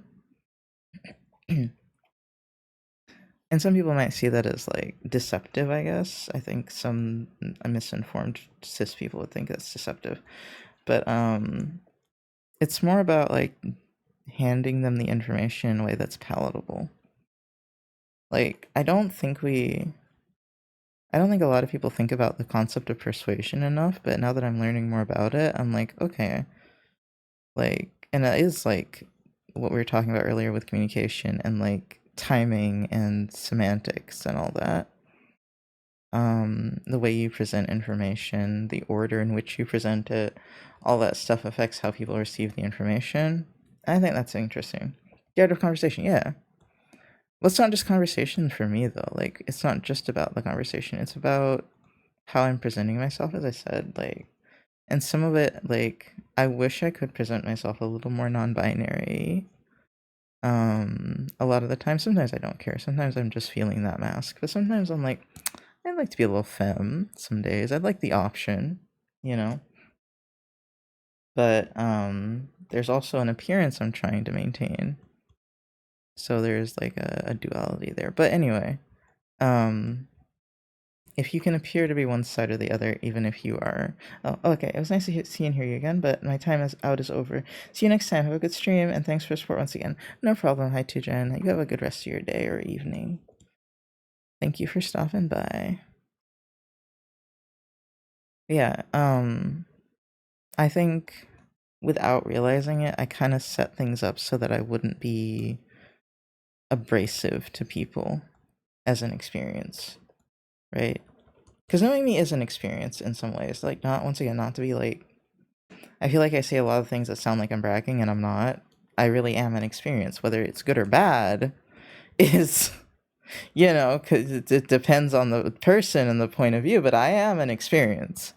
And some people might see that as like deceptive, I guess. I think some misinformed cis people would think that's deceptive. But it's more about like handing them the information in a way that's palatable. Like I don't think a lot of people think about the concept of persuasion enough, but now that I'm learning more about it, I'm like, okay, like, and that is like what we were talking about earlier with communication and like timing and semantics and all that. The way you present information, the order in which you present it, all that stuff affects how people receive the information. I think that's interesting. The art of conversation, yeah. Well, it's not just conversation for me though. Like, it's not just about the conversation. It's about how I'm presenting myself, as I said. Like, and some of it, like, I wish I could present myself a little more non-binary. A lot of the time, sometimes I don't care. Sometimes I'm just feeling that mask, but sometimes I'm like, I'd like to be a little femme some days. I'd like the option, you know? But there's also an appearance I'm trying to maintain. So there's like a duality there. But anyway, um if you can appear to be one side or the other, even if you are. Oh, okay. It was nice to see and hear you again, but my time is out is over. See you next time. Have a good stream, and thanks for the support once again. No problem. Hi, Tujen. You have a good rest of your day or evening. Thank you for stopping by. Yeah, I think without realizing it, I kind of set things up so that I wouldn't be abrasive to people as an experience, right? Because knowing me is an experience in some ways. Like, not, once again, not to be like, I feel like I say a lot of things that sound like I'm bragging and I'm not. I really am an experience. Whether it's good or bad is, you know, because it depends on the person and the point of view, but I am an experience.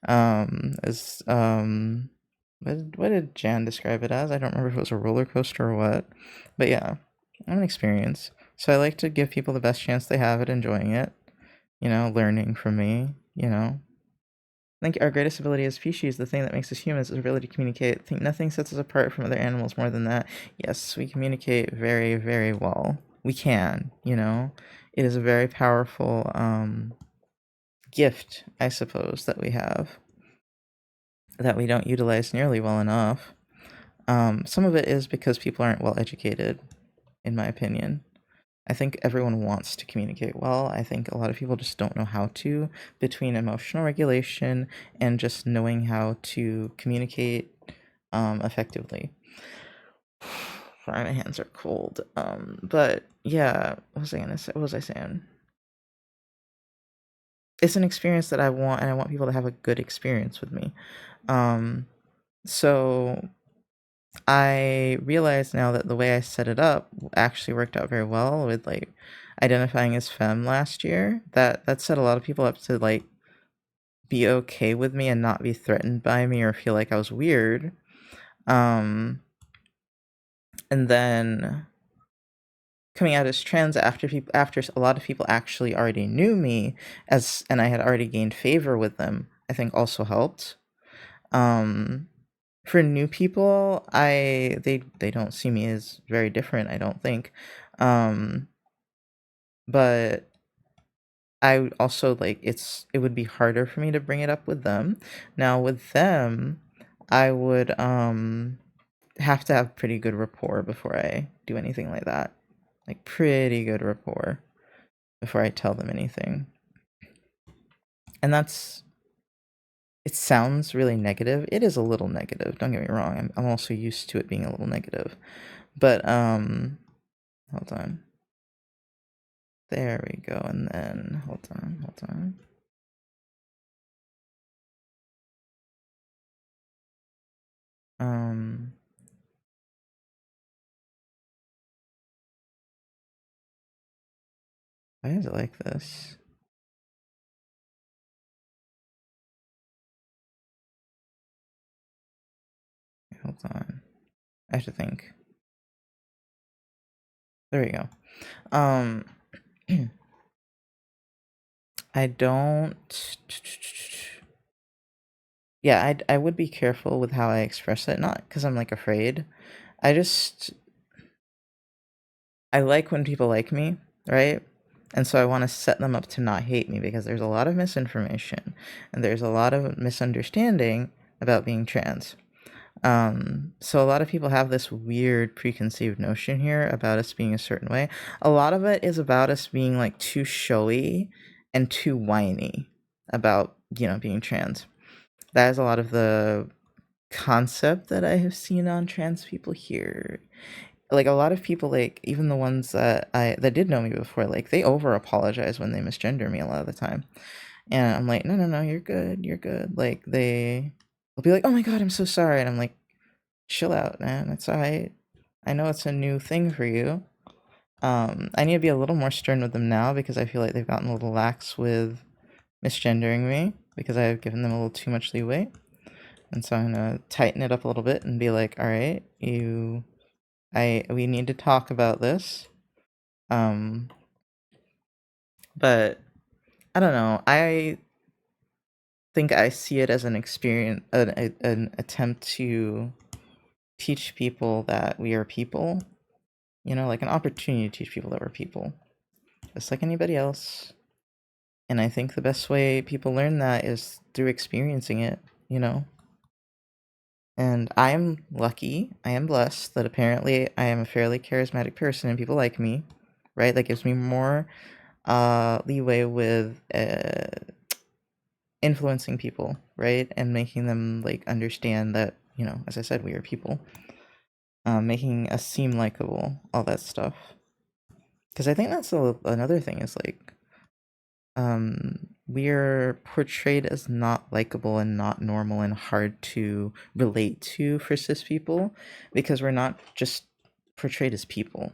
As what did Jan describe it as? I don't remember if it was a roller coaster or what, but yeah, I'm an experience. So I like to give people the best chance they have at enjoying it, you know, learning from me, you know. I think our greatest ability as species, the thing that makes us humans, is our ability to communicate. I think nothing sets us apart from other animals more than that. Yes, we communicate very, very well. We can, you know. It is a very powerful gift, I suppose, that we have that we don't utilize nearly well enough. Some of it is because people aren't well educated, in my opinion. I think everyone wants to communicate well. I think a lot of people just don't know how to, between emotional regulation and just knowing how to communicate effectively. Sorry, my hands are cold. But yeah, what was I gonna say? What was I saying? It's an experience that I want, and I want people to have a good experience with me. So I realize now that the way I set it up actually worked out very well with like identifying as femme last year. That set a lot of people up to like be okay with me and not be threatened by me or feel like I was weird. And then coming out as trans after a lot of people actually already knew me and I had already gained favor with them, I think also helped. For new people, they don't see me as very different, I don't think. But I also like it would be harder for me to bring it up with them. Now with them, I would have to have pretty good rapport before I do anything like that. Like pretty good rapport before I tell them anything. And it sounds really negative. It is a little negative, don't get me wrong. I'm also used to it being a little negative. But hold on. There we go. And then hold on. Um why is it like this? Hold on. I have to think. There we go. I don't. Yeah, I would be careful with how I express it, not because I'm like afraid. I just I like when people like me, right? And so I want to set them up to not hate me because there's a lot of misinformation and there's a lot of misunderstanding about being trans. So a lot of people have this weird preconceived notion here about us being a certain way. A lot of it is about us being like too showy and too whiny about, being trans. That is a lot of the concept that I have seen on trans people here. Like a lot of people, like even the ones that did know me before, like they over apologize when they misgender me a lot of the time. And I'm like, no, you're good, you're good. Like they'll be like, oh my god, I'm so sorry. And I'm like, chill out, man. It's alright. I know it's a new thing for you. I need to be a little more stern with them now because I feel like they've gotten a little lax with misgendering me because I've given them a little too much leeway. And so I'm gonna tighten it up a little bit and be like, all right, we need to talk about this. But I don't know. I think I see it as an experience, an attempt to teach people that we are people. Like an opportunity to teach people that we're people, just like anybody else. And I think the best way people learn that is through experiencing it, you know? And I am lucky, I am blessed that apparently I am a fairly charismatic person and people like me, right? That gives me more leeway with influencing people, right? And making them like understand that, as I said, we are people. Making us seem likable, all that stuff. Because I think that's another thing is like we're portrayed as not likable and not normal and hard to relate to for cis people because we're not just portrayed as people.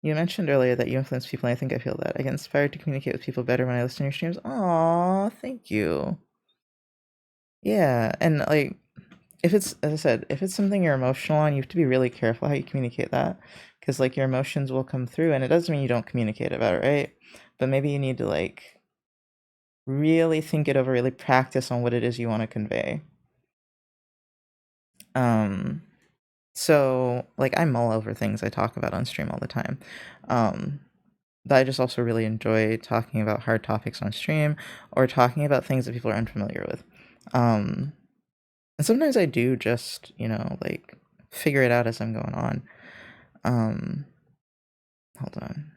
You mentioned earlier that you influence people, and I think I feel that. I get inspired to communicate with people better when I listen to your streams. Aw, thank you. Yeah, and like, if it's, as I said, if it's something you're emotional on, you have to be really careful how you communicate that because like your emotions will come through, and it doesn't mean you don't communicate about it, right? But maybe you need to like really think it over, really practice on what it is you want to convey. Um, so like I mull over things I talk about on stream all the time. But I just also really enjoy talking about hard topics on stream or talking about things that people are unfamiliar with. And sometimes I do just, like figure it out as I'm going on. Hold on.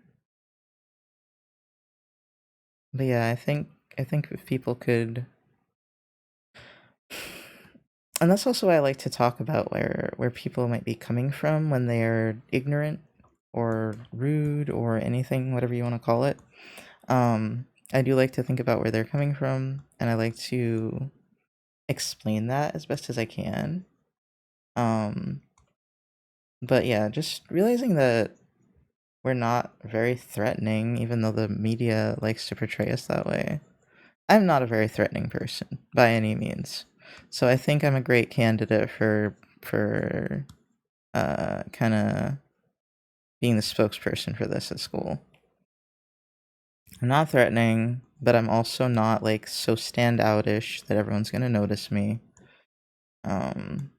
But yeah, I think if people could, and that's also why I like to talk about where people might be coming from when they're ignorant or rude or anything, whatever you want to call it. I do like to think about where they're coming from, and I like to explain that as best as I can. But yeah, just realizing that we're not very threatening, even though the media likes to portray us that way. I'm not a very threatening person by any means, so I think I'm a great candidate for kind of being the spokesperson for this at school. I'm not threatening, but I'm also not like so standoutish that everyone's gonna notice me. And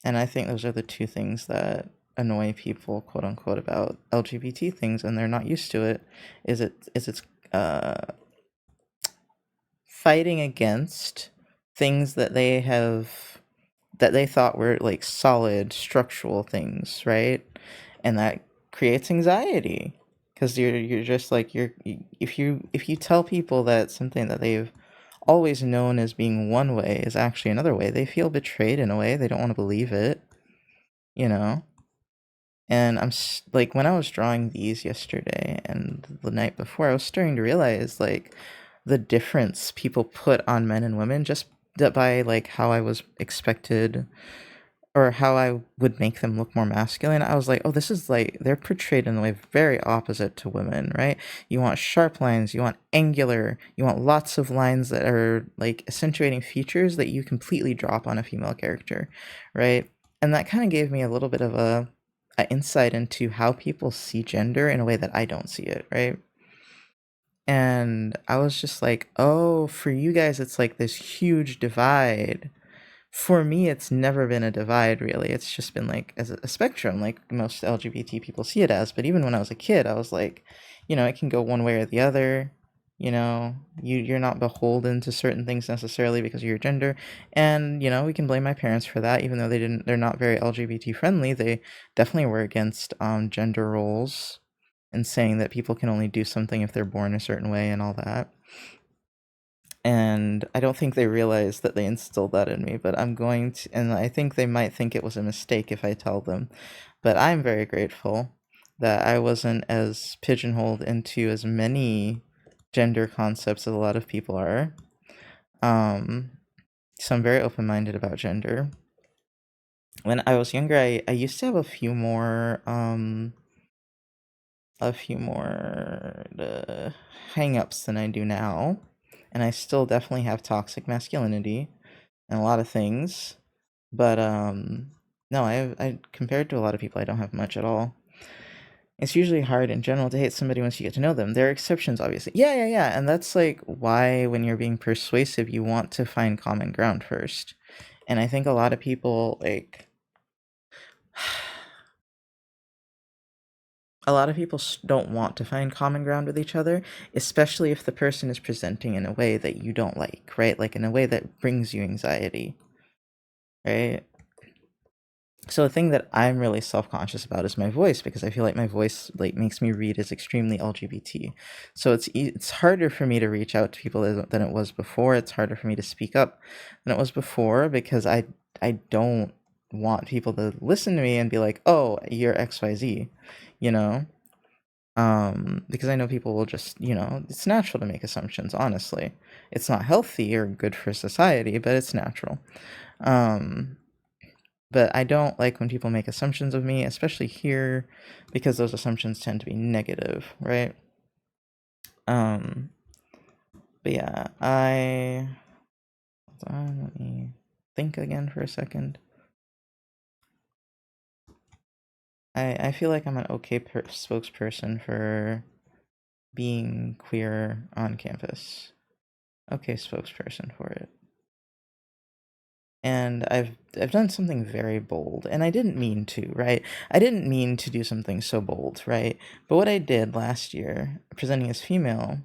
I think those are the two things that annoy people, quote unquote, about LGBT things, and they're not used to it. It's fighting against things that they thought were like solid structural things, right? And that creates anxiety because you're just like if you tell people that something that they've always known as being one way is actually another way, they feel betrayed in a way. They don't want to believe it, you know. And like when I was drawing these yesterday and the night before, I was starting to realize like the difference people put on men and women just that by like how I was expected or how I would make them look more masculine. I was like, oh, this is like they're portrayed in a way very opposite to women, right? You want sharp lines, you want angular, you want lots of lines that are like accentuating features that you completely drop on a female character, right? And that kind of gave me a little bit of a insight into how people see gender in a way that I don't see it, right? And I was just like, oh, for you guys, it's like this huge divide. For me, it's never been a divide, really. It's just been like as a spectrum, like most LGBT people see it as. But even when I was a kid, I was like, it can go one way or the other. You're not beholden to certain things necessarily because of your gender. And, we can blame my parents for that, even though they're not very LGBT friendly. They definitely were against gender roles and saying that people can only do something if they're born a certain way and all that. And I don't think they realized that they instilled that in me, but I'm going to, and I think they might think it was a mistake if I tell them. But I'm very grateful that I wasn't as pigeonholed into as many gender concepts as a lot of people are. So I'm very open-minded about gender. When I was younger, I used to have a few more hang-ups than I do now. And I still definitely have toxic masculinity and a lot of things. But no, I compared to a lot of people, I don't have much at all. It's usually hard in general to hate somebody once you get to know them. There are exceptions, obviously. Yeah. And that's like why when you're being persuasive, you want to find common ground first. And I think a lot of people like a lot of people don't want to find common ground with each other, especially if the person is presenting in a way that you don't like, right? Like in a way that brings you anxiety, right? So the thing that I'm really self-conscious about is my voice, because I feel like my voice like makes me read as extremely LGBT. So it's harder for me to reach out to people than it was before. It's harder for me to speak up than it was before because I don't want people to listen to me and be like, "Oh, you're XYZ," you know? Because I know people will just, it's natural to make assumptions, honestly. It's not healthy or good for society, but it's natural. But I don't like when people make assumptions of me, especially here, because those assumptions tend to be negative, right? But yeah, hold on, let me think again for a second. I feel like I'm an okay spokesperson for being queer on campus. Okay spokesperson for it. And I've done something very bold, and I didn't mean to, right? I didn't mean to do something so bold, right? But what I did last year, presenting as female,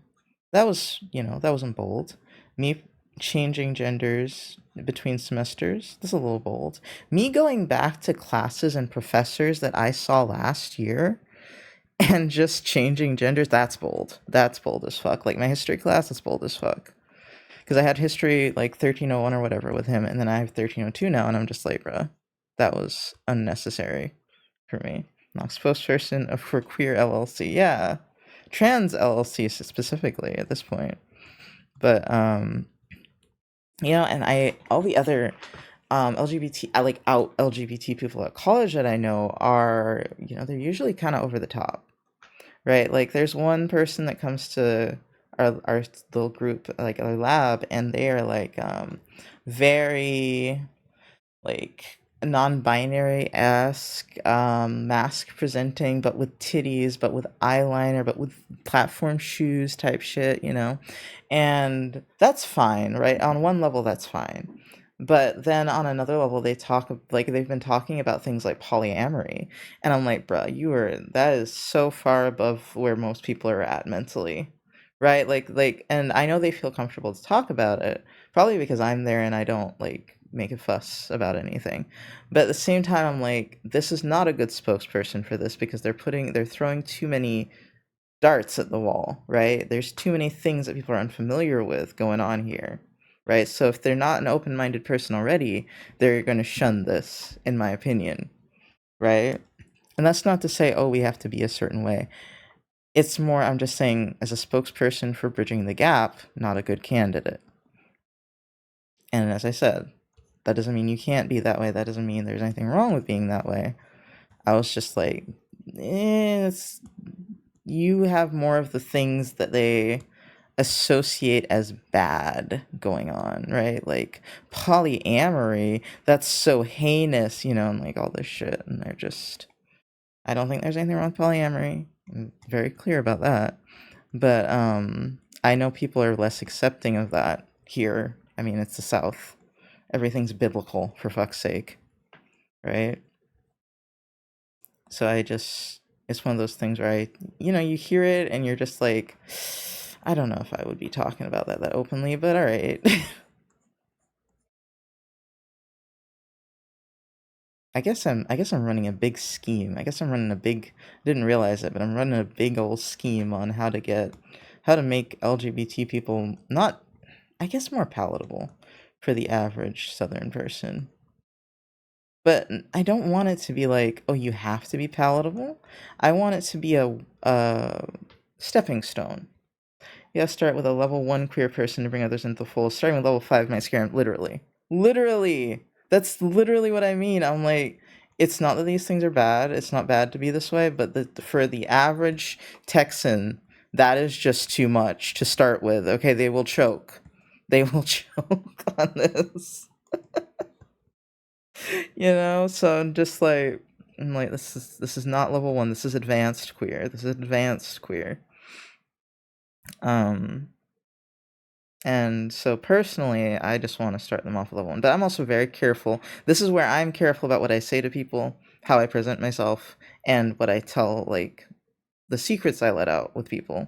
that wasn't bold. Me changing genders between semesters, that's a little bold. Me going back to classes and professors that I saw last year and just changing genders, that's bold. That's bold as fuck. Like my history class, that's bold as fuck. Because I had history like 1301 or whatever with him, and then I have 1302 now, and I'm just like, bruh, that was unnecessary for me. Not spokesperson for Queer LLC, yeah, trans LLC specifically at this point, but and all the other LGBT, like out LGBT people at college that I know are, they're usually kind of over the top, right? Like there's one person that comes to our little group, like our lab, and they are like very like non-binary-esque, mask presenting, but with titties, but with eyeliner, but with platform shoes type shit, and that's fine, right? On one level that's fine, but then on another level they talk like they've been talking about things like polyamory, and I'm like, bruh, that is so far above where most people are at mentally, right? Like, and I know they feel comfortable to talk about it, probably because I'm there and I don't like make a fuss about anything. But at the same time, I'm like, this is not a good spokesperson for this, because they're throwing too many darts at the wall, right? There's too many things that people are unfamiliar with going on here, right? So if they're not an open-minded person already, they're going to shun this, in my opinion, right? And that's not to say, oh, we have to be a certain way. It's more, I'm just saying, as a spokesperson for Bridging the Gap, not a good candidate. And as I said, that doesn't mean you can't be that way. That doesn't mean there's anything wrong with being that way. I was just like, you have more of the things that they associate as bad going on, right? Like polyamory, that's so heinous, and like all this shit. And they're just, I don't think there's anything wrong with polyamory. I'm very clear about that. But I know people are less accepting of that here. I mean, it's the South. Everything's biblical, for fuck's sake, right? So it's one of those things where you hear it and you're just like, I don't know if I would be talking about that openly, but all right. I guess I'm running a big scheme. I didn't realize it, but I'm running a big old scheme on how to make LGBT people not, I guess, more palatable for the average Southern person. But I don't want it to be like, oh, you have to be palatable. I want it to be a stepping stone. You gotta start with a level 1 queer person to bring others into the fold. Starting with level 5 might scare them. Literally. Literally. That's literally what I mean. I'm like, it's not that these things are bad. It's not bad to be this way, but for the average Texan, that is just too much to start with. Okay, they will choke. They will choke on this. So I'm like, this is not level 1. This is advanced queer. um and so personally, I just want to start them off at level 1, but I'm also very careful. This is where I'm careful about what I say to people, how I present myself, and what I tell, like the secrets I let out with people.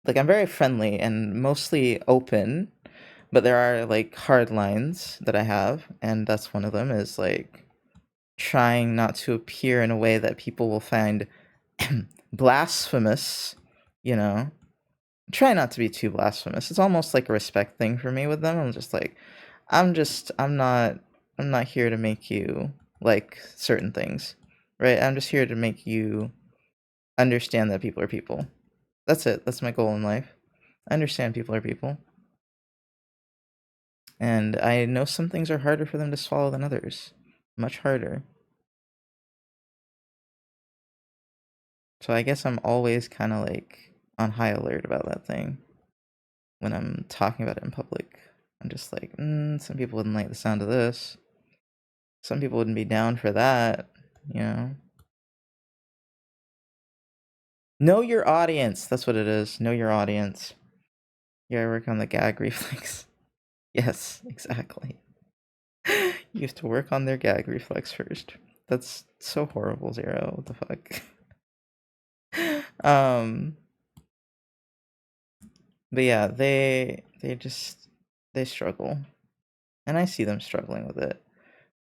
Like, I'm very friendly and mostly open, but there are like hard lines that I have, and that's one of them, is like trying not to appear in a way that people will find blasphemous, you know. Try not to be too blasphemous. It's almost like a respect thing for me with them. I'm just like, I'm not here to make you like certain things, right? I'm just here to make you understand that people are people. That's it. That's my goal in life. I understand people are people. And I know some things are harder for them to swallow than others. Much harder. So I guess I'm always kind of like on high alert about that thing when I'm talking about it in public. I'm just like, some people wouldn't like the sound of this. Some people wouldn't be down for that, you know? Know your audience. That's what it is. Know your audience. You gotta work on the gag reflex. Yes, exactly. You have to work on their gag reflex first. That's so horrible, Zero. What the fuck? But yeah, they struggle. And I see them struggling with it.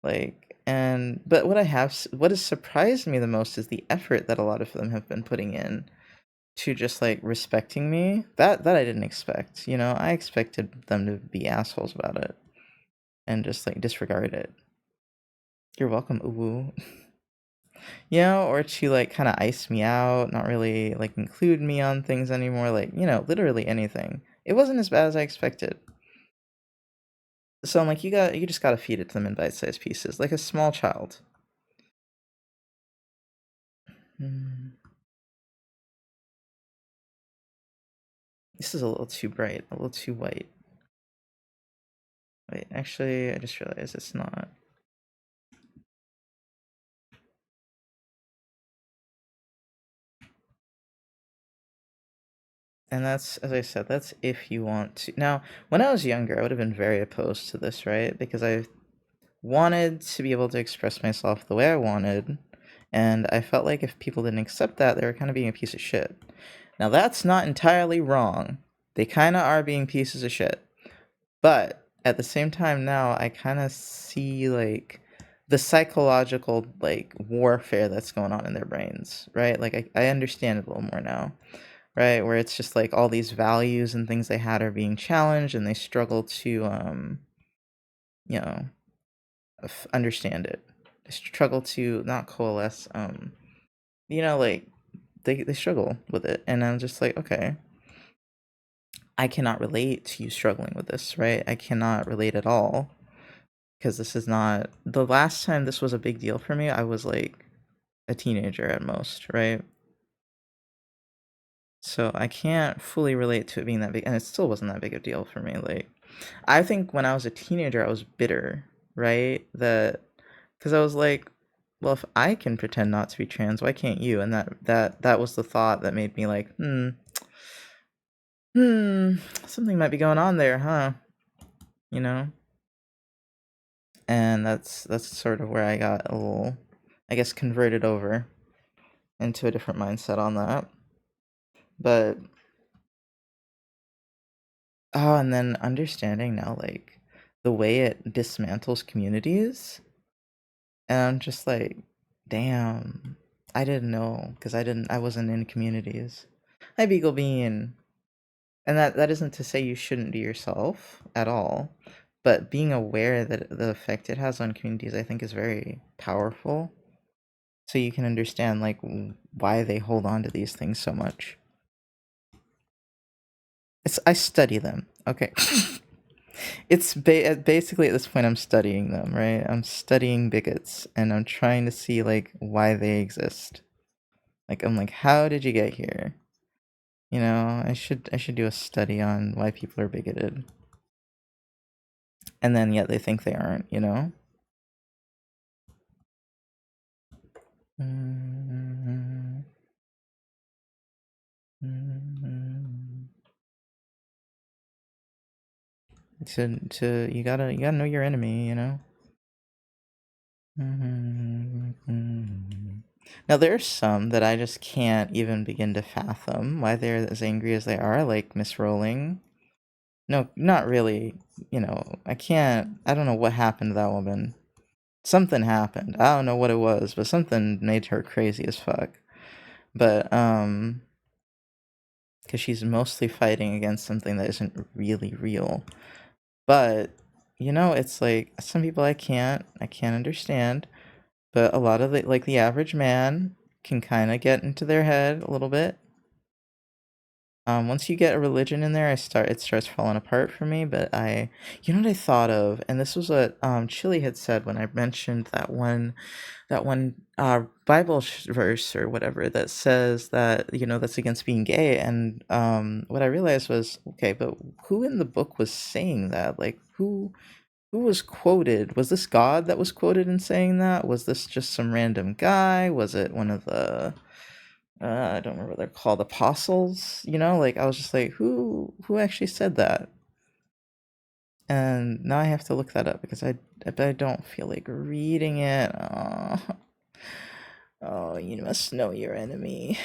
But what has surprised me the most is the effort that a lot of them have been putting in to just like respecting me. That I didn't expect. I expected them to be assholes about it and just like disregard it. You're welcome, ooh. Or to like kind of ice me out, not really like include me on things anymore, like, literally anything. It wasn't as bad as I expected. So I'm like, you just gotta feed it to them in bite-sized pieces, like a small child. This is a little too bright, a little too white. Wait, actually, I just realized it's not. And that's, as I said, that's if you want to. Now, when I was younger, I would have been very opposed to this, right? Because I wanted to be able to express myself the way I wanted, and I felt like if people didn't accept that, they were kind of being a piece of shit. Now, that's not entirely wrong. They kind of are being pieces of shit. But at the same time now, I kind of see, like, the psychological, like, warfare that's going on in their brains, right? Like, I understand it a little more now, right? Where it's just like all these values and things they had are being challenged, and they struggle to, you know, understand it. They struggle to not coalesce, like, they struggle with it. And I'm just like, okay, I cannot relate to you struggling with this, right? I cannot relate at all, because this is not the last time this was a big deal for me. I was like a teenager at most, right? So I can't fully relate to it being that big, and it still wasn't that big a deal for me. Like, I think when I was a teenager, I was bitter, right? That because I was like, well, if I can pretend not to be trans, why can't you? And that was the thought that made me like, something might be going on there, huh? You know? And that's sort of where I got a little, I guess, converted over into a different mindset on that. But and then understanding now, like, the way it dismantles communities, and I'm just like, damn, I didn't know, because I wasn't in communities. Hi, Beagle Bean. And that isn't to say you shouldn't be yourself at all, but being aware that the effect it has on communities, I think, is very powerful. So you can understand, like, why they hold on to these things so much. I study them. Okay. It's basically at this point I'm studying them, right? I'm studying bigots, and I'm trying to see, like, why they exist. Like, I'm like, how did you get here? I should do a study on why people are bigoted. And then yet they think they aren't, you know? Mm-hmm. Mm-hmm. To you gotta know your enemy, you know? Mm-hmm. Now there are some that I just can't even begin to fathom why they're as angry as they are, like Miss Rowling. No, not really. I don't know what happened to that woman. Something happened. I don't know what it was, but something made her crazy as fuck. But because she's mostly fighting against something that isn't really real. But it's like some people I can't understand, but a lot of the average man can kind of get into their head a little bit. Once you get a religion in there, it starts falling apart for me. But what I thought of, and this was what Chili had said when I mentioned that one Bible verse or whatever that says that that's against being gay. And what I realized was, okay, but who in the book was saying that? Like, who was quoted? Was this God that was quoted in saying that? Was this just some random guy? Was it one of the I don't remember what they're called, apostles? Like, I was just like, who actually said that? And now I have to look that up because I don't feel like reading it. Oh, you must know your enemy.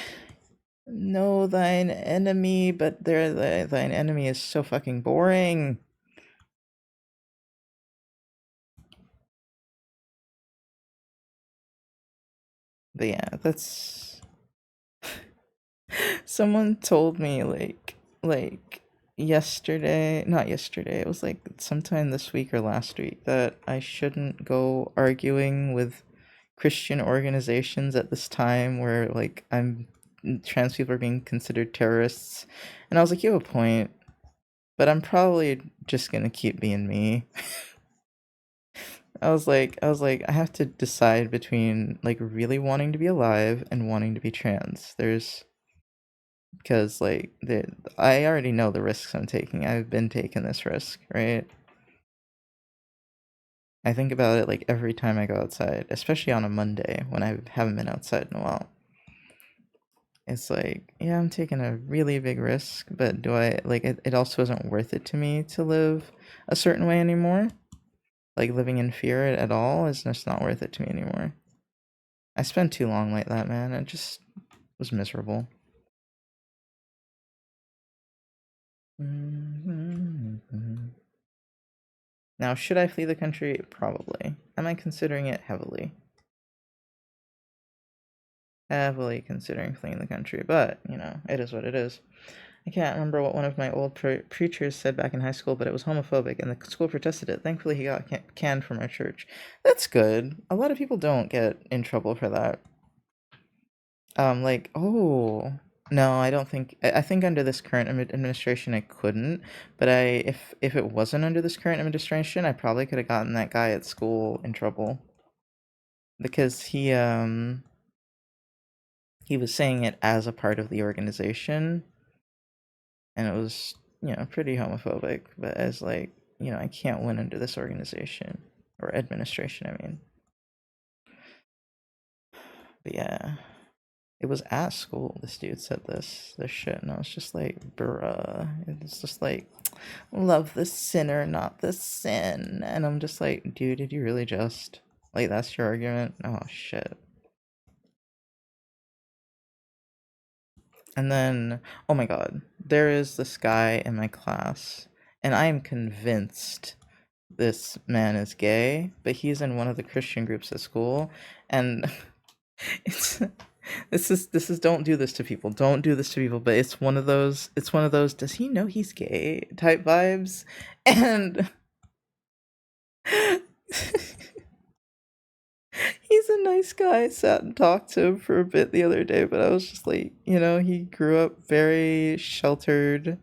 Know thine enemy, but thine enemy is so fucking boring. But yeah, that's someone told me like yesterday, not yesterday, it was like sometime this week or last week, that I shouldn't go arguing with Christian organizations at this time where, like, trans people are being considered terrorists. And I was like, you have a point, but I'm probably just gonna keep being me. I have to decide between like really wanting to be alive and wanting to be trans. Because I already know the risks I'm taking. I've been taking this risk, right? I think about it like every time I go outside, especially on a Monday when I haven't been outside in a while. It's like, yeah, I'm taking a really big risk, but do I like it? It also isn't worth it to me to live a certain way anymore. Like living in fear at all is just not worth it to me anymore. I spent too long like that, man. It just was miserable. Now, should I flee the country? Probably. Am I considering it heavily? Heavily considering fleeing the country, but, you know, it is what it is. I can't remember what one of my old preachers said back in high school, but it was homophobic, and the school protested it. Thankfully, he got canned from our church. That's good. A lot of people don't get in trouble for that. Oh, no, I don't think. I think under this current administration, I couldn't. But if it wasn't under this current administration, I probably could have gotten that guy at school in trouble because he was saying it as a part of the organization, and it was, you know, pretty homophobic. But as like, you know, I can't win under this organization or administration. I mean, but yeah. It was at school. This dude said this shit, and I was just like, bruh. It's just like, love the sinner, not the sin. And I'm just like, dude, did you really just like that's your argument? Oh shit. And then, oh my god, there is this guy in my class, and I am convinced this man is gay, but he's in one of the Christian groups at school, and it's this is don't do this to people. Don't do this to people, but it's one of those does he know he's gay type vibes? And he's a nice guy. I sat and talked to him for a bit the other day, but I was just like, you know, he grew up very sheltered, you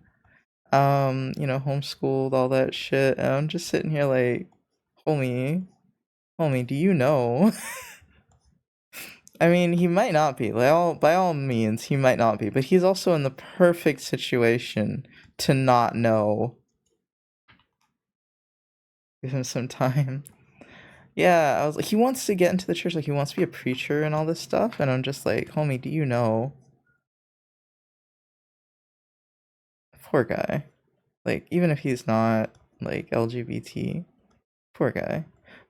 know, homeschooled, all that shit. And I'm just sitting here like, homie, do you know? I mean, he might not be. By all means, he might not be, but he's also in the perfect situation to not know. Give him some time. Yeah, I was like, he wants to get into the church, like he wants to be a preacher and all this stuff, and I'm just like, homie, do you know? Poor guy. Like, even if he's not like LGBT, poor guy.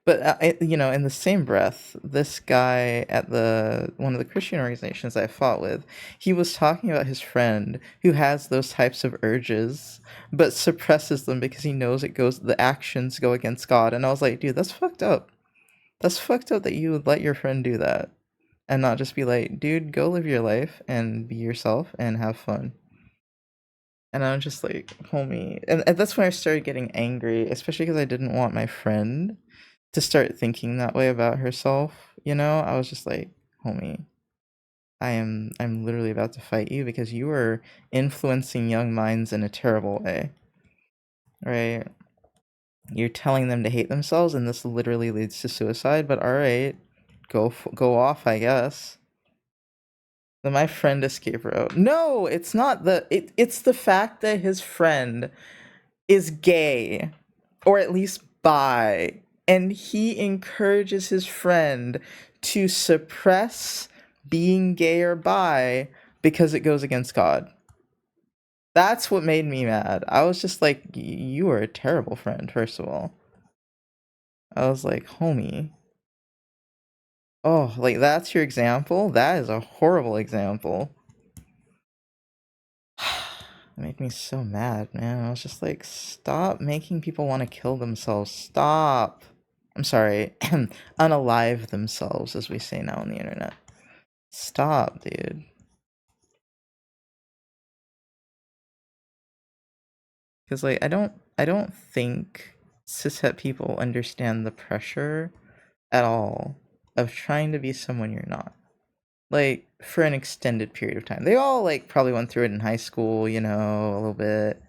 But you know, in the same breath, this guy at the one of the Christian organizations I fought with, he was talking about his friend who has those types of urges, but suppresses them because he knows the actions go against God. And I was like, dude, that's fucked up. That's fucked up that you would let your friend do that, and not just be like, dude, go live your life and be yourself and have fun. And I'm just like, homie, and that's when I started getting angry, especially because I didn't want my friend to start thinking that way about herself, you know? I was just like, homie, I'm literally about to fight you because you are influencing young minds in a terrible way. Right? You're telling them to hate themselves and this literally leads to suicide, but all right, go off, I guess. Then my friend escape route. No, it's not it's the fact that his friend is gay or at least bi, and he encourages his friend to suppress being gay or bi because it goes against God. That's what made me mad. I was just like, you are a terrible friend, first of all. I was like, homie. Oh, like that's your example? That is a horrible example. It made me so mad, man. I was just like, stop making people want to kill themselves. Stop. I'm sorry, unalive themselves, as we say now on the internet. Stop, dude. Because like I don't think cishet people understand the pressure at all of trying to be someone you're not. Like for an extended period of time. They all like probably went through it in high school, you know, a little bit.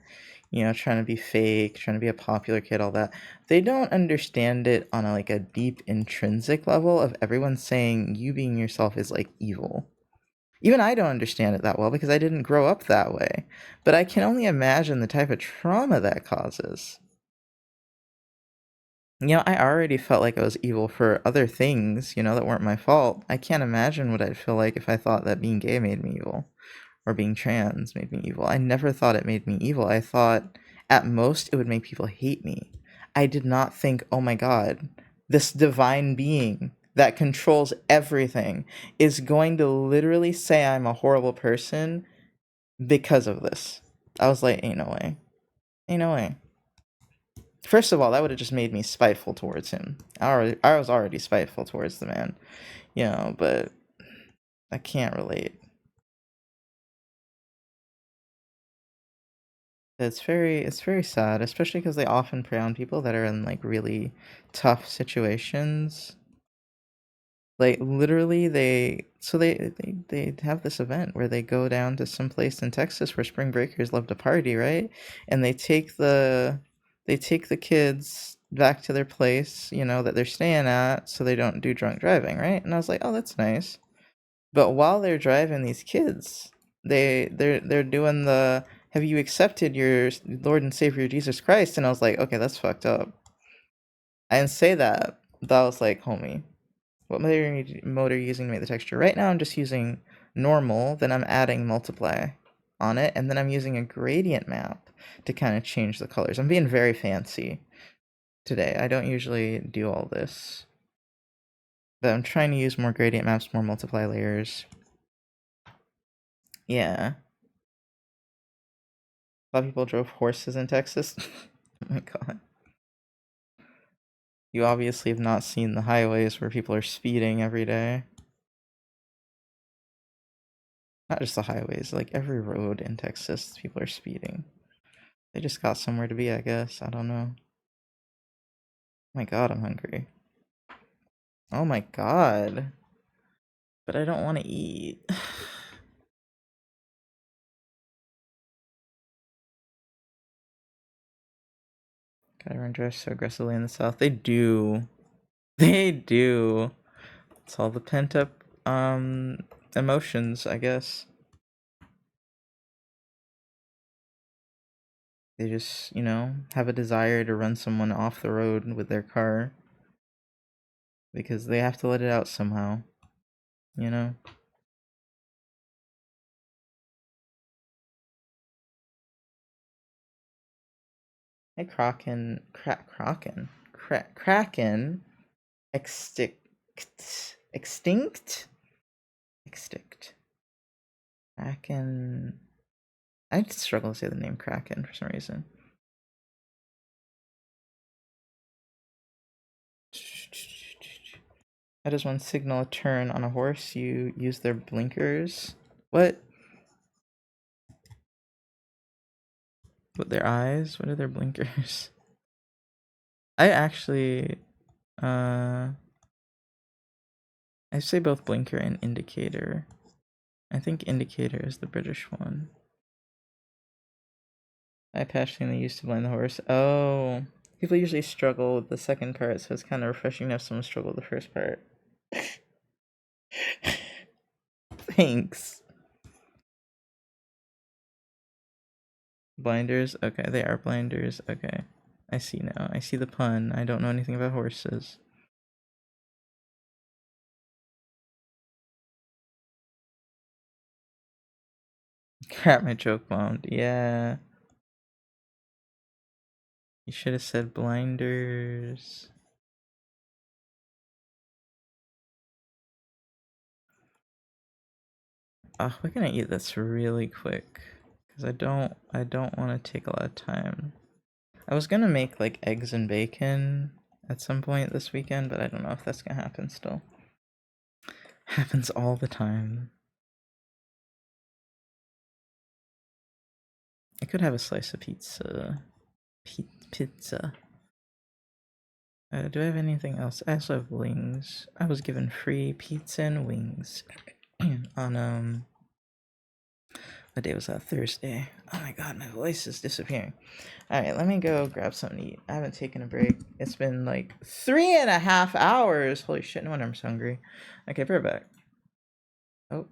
you know, trying to be fake, trying to be a popular kid, all that. They don't understand it on a, like a deep intrinsic level of everyone saying you being yourself is like evil. Even I don't understand it that well because I didn't grow up that way. But I can only imagine the type of trauma that causes. You know, I already felt like I was evil for other things, you know, that weren't my fault. I can't imagine what I'd feel like if I thought that being gay made me evil or being trans made me evil. I never thought it made me evil. I thought at most it would make people hate me. I did not think, oh my god, this divine being that controls everything is going to literally say I'm a horrible person because of this. I was like, ain't no way. Ain't no way. First of all, that would have just made me spiteful towards him. I was already spiteful towards the man, you know, but I can't relate. It's very sad, especially because they often prey on people that are in like really tough situations. Like literally, they have this event where they go down to some place in Texas where spring breakers love to party, right? And they take the kids back to their place, you know, that they're staying at, so they don't do drunk driving, right? And I was like, oh, that's nice. But while they're driving these kids, they're doing the have you accepted your Lord and Savior Jesus Christ? And I was like, okay, that's fucked up. I didn't say that, but I was like, homie, what mode are you using to make the texture? Right now I'm just using normal, then I'm adding multiply on it, and then I'm using a gradient map to kind of change the colors. I'm being very fancy today. I don't usually do all this. But I'm trying to use more gradient maps, more multiply layers. Yeah. A lot of people drove horses in Texas. Oh my god. You obviously have not seen the highways where people are speeding every day. Not just the highways, like every road in Texas, people are speeding. They just got somewhere to be, I guess. I don't know. Oh my god, I'm hungry. Oh my god. But I don't want to eat. Gotta run drive so aggressively in the south. They do. They do. It's all the pent up emotions, I guess. They just, you know, have a desire to run someone off the road with their car. Because they have to let it out somehow. You know? Hey Kraken. Kraken. Extinct? Extinct. Kraken. I struggle to say the name Kraken for some reason. How does one signal a turn on a horse? You use their blinkers. What? What, their eyes? What are their blinkers? I actually, I say both blinker and indicator. I think indicator is the British one. Eye patch thing they used to blind the horse. Oh, people usually struggle with the second part, so it's kind of refreshing to have someone struggle with the first part. Thanks. Blinders? Okay, they are blinders. Okay. I see now. I see the pun. I don't know anything about horses. Crap, my joke bombed. Yeah. You should have said blinders. Oh, we're gonna eat this really quick. Because I don't want to take a lot of time. I was gonna make like eggs and bacon at some point this weekend, but I don't know if that's gonna happen still. Happens all the time. I could have a slice of pizza. Pizza. Do I have anything else? I also have wings. I was given free pizza and wings on What day was that? Thursday. Oh my god, my voice is disappearing. Alright, let me go grab something to eat. I haven't taken a break. It's been like 3.5 hours. Holy shit, no wonder I'm so hungry. Okay, be right back. Oh.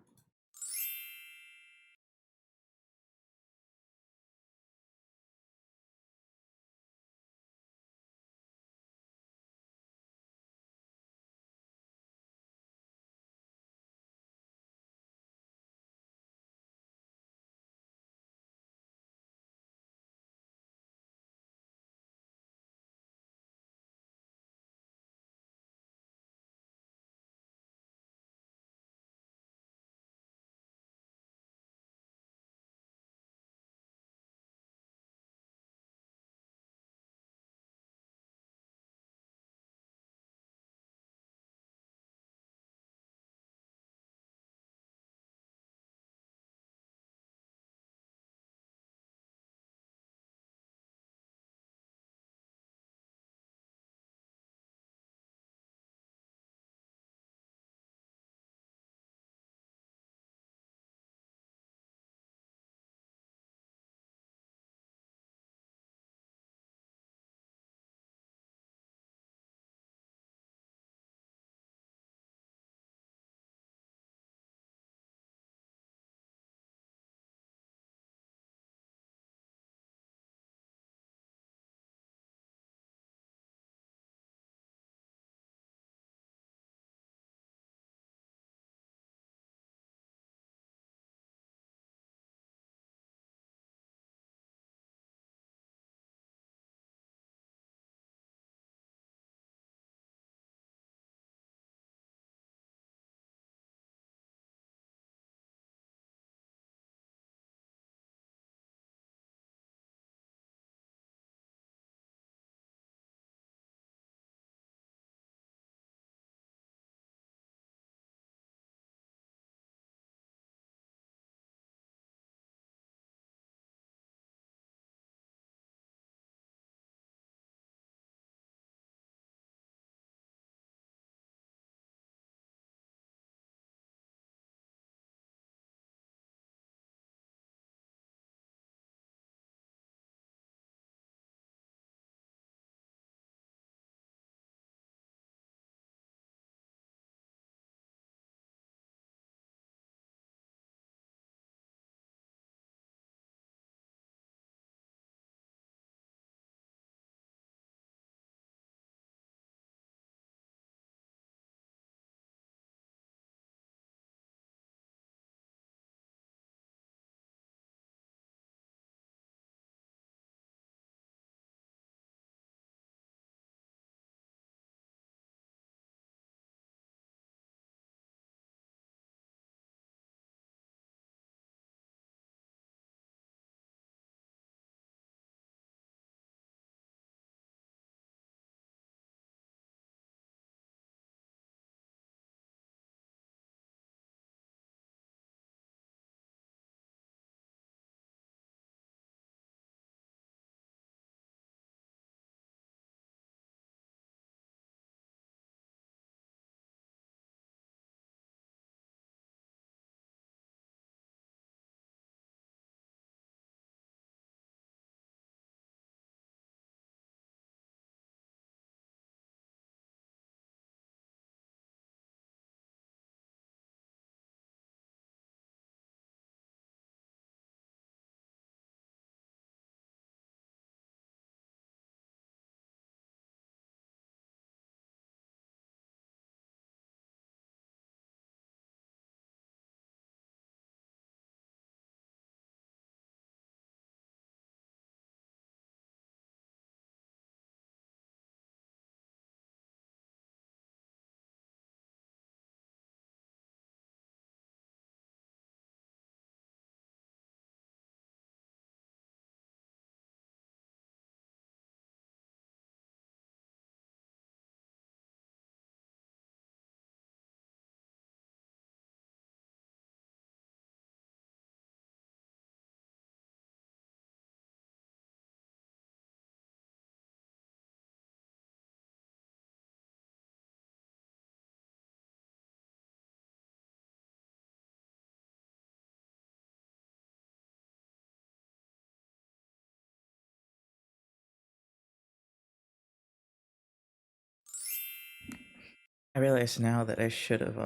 I realize now that I should have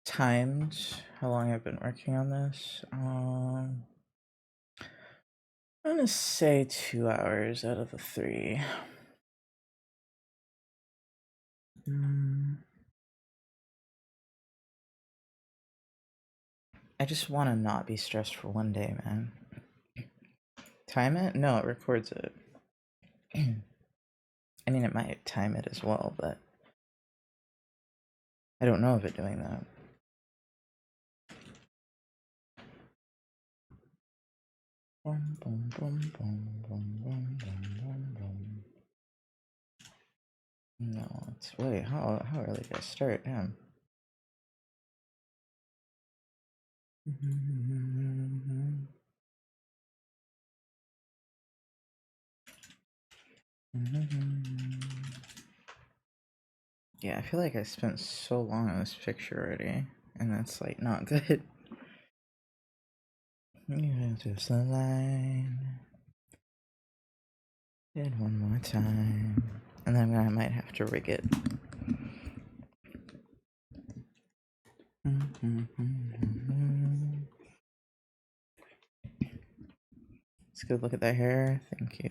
timed how long I've been working on this. I'm gonna say 2 hours out of the 3. I just want to not be stressed for one day, man. Time it? No, it records it. I mean, it might time it as well, but I don't know of it doing that. Boom, boom, boom, boom, boom, boom, boom, boom, boom. No, it's wait. How early did I start? Damn. Yeah, I feel like I spent so long on this picture already, and that's like not good. Just the line. Did one more time, and then I might have to rig it. Let's go look at that hair. Thank you.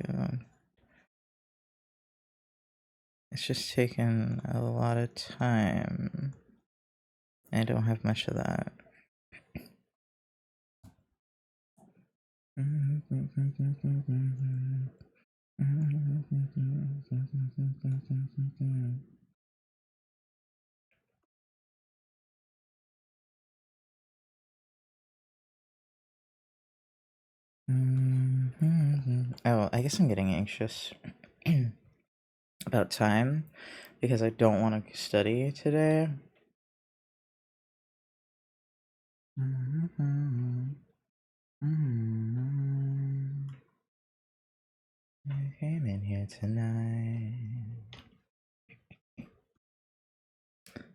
It's just taken a lot of time. I don't have much of that. Oh, I guess I'm getting anxious about time because I don't want to study today. I came in here tonight.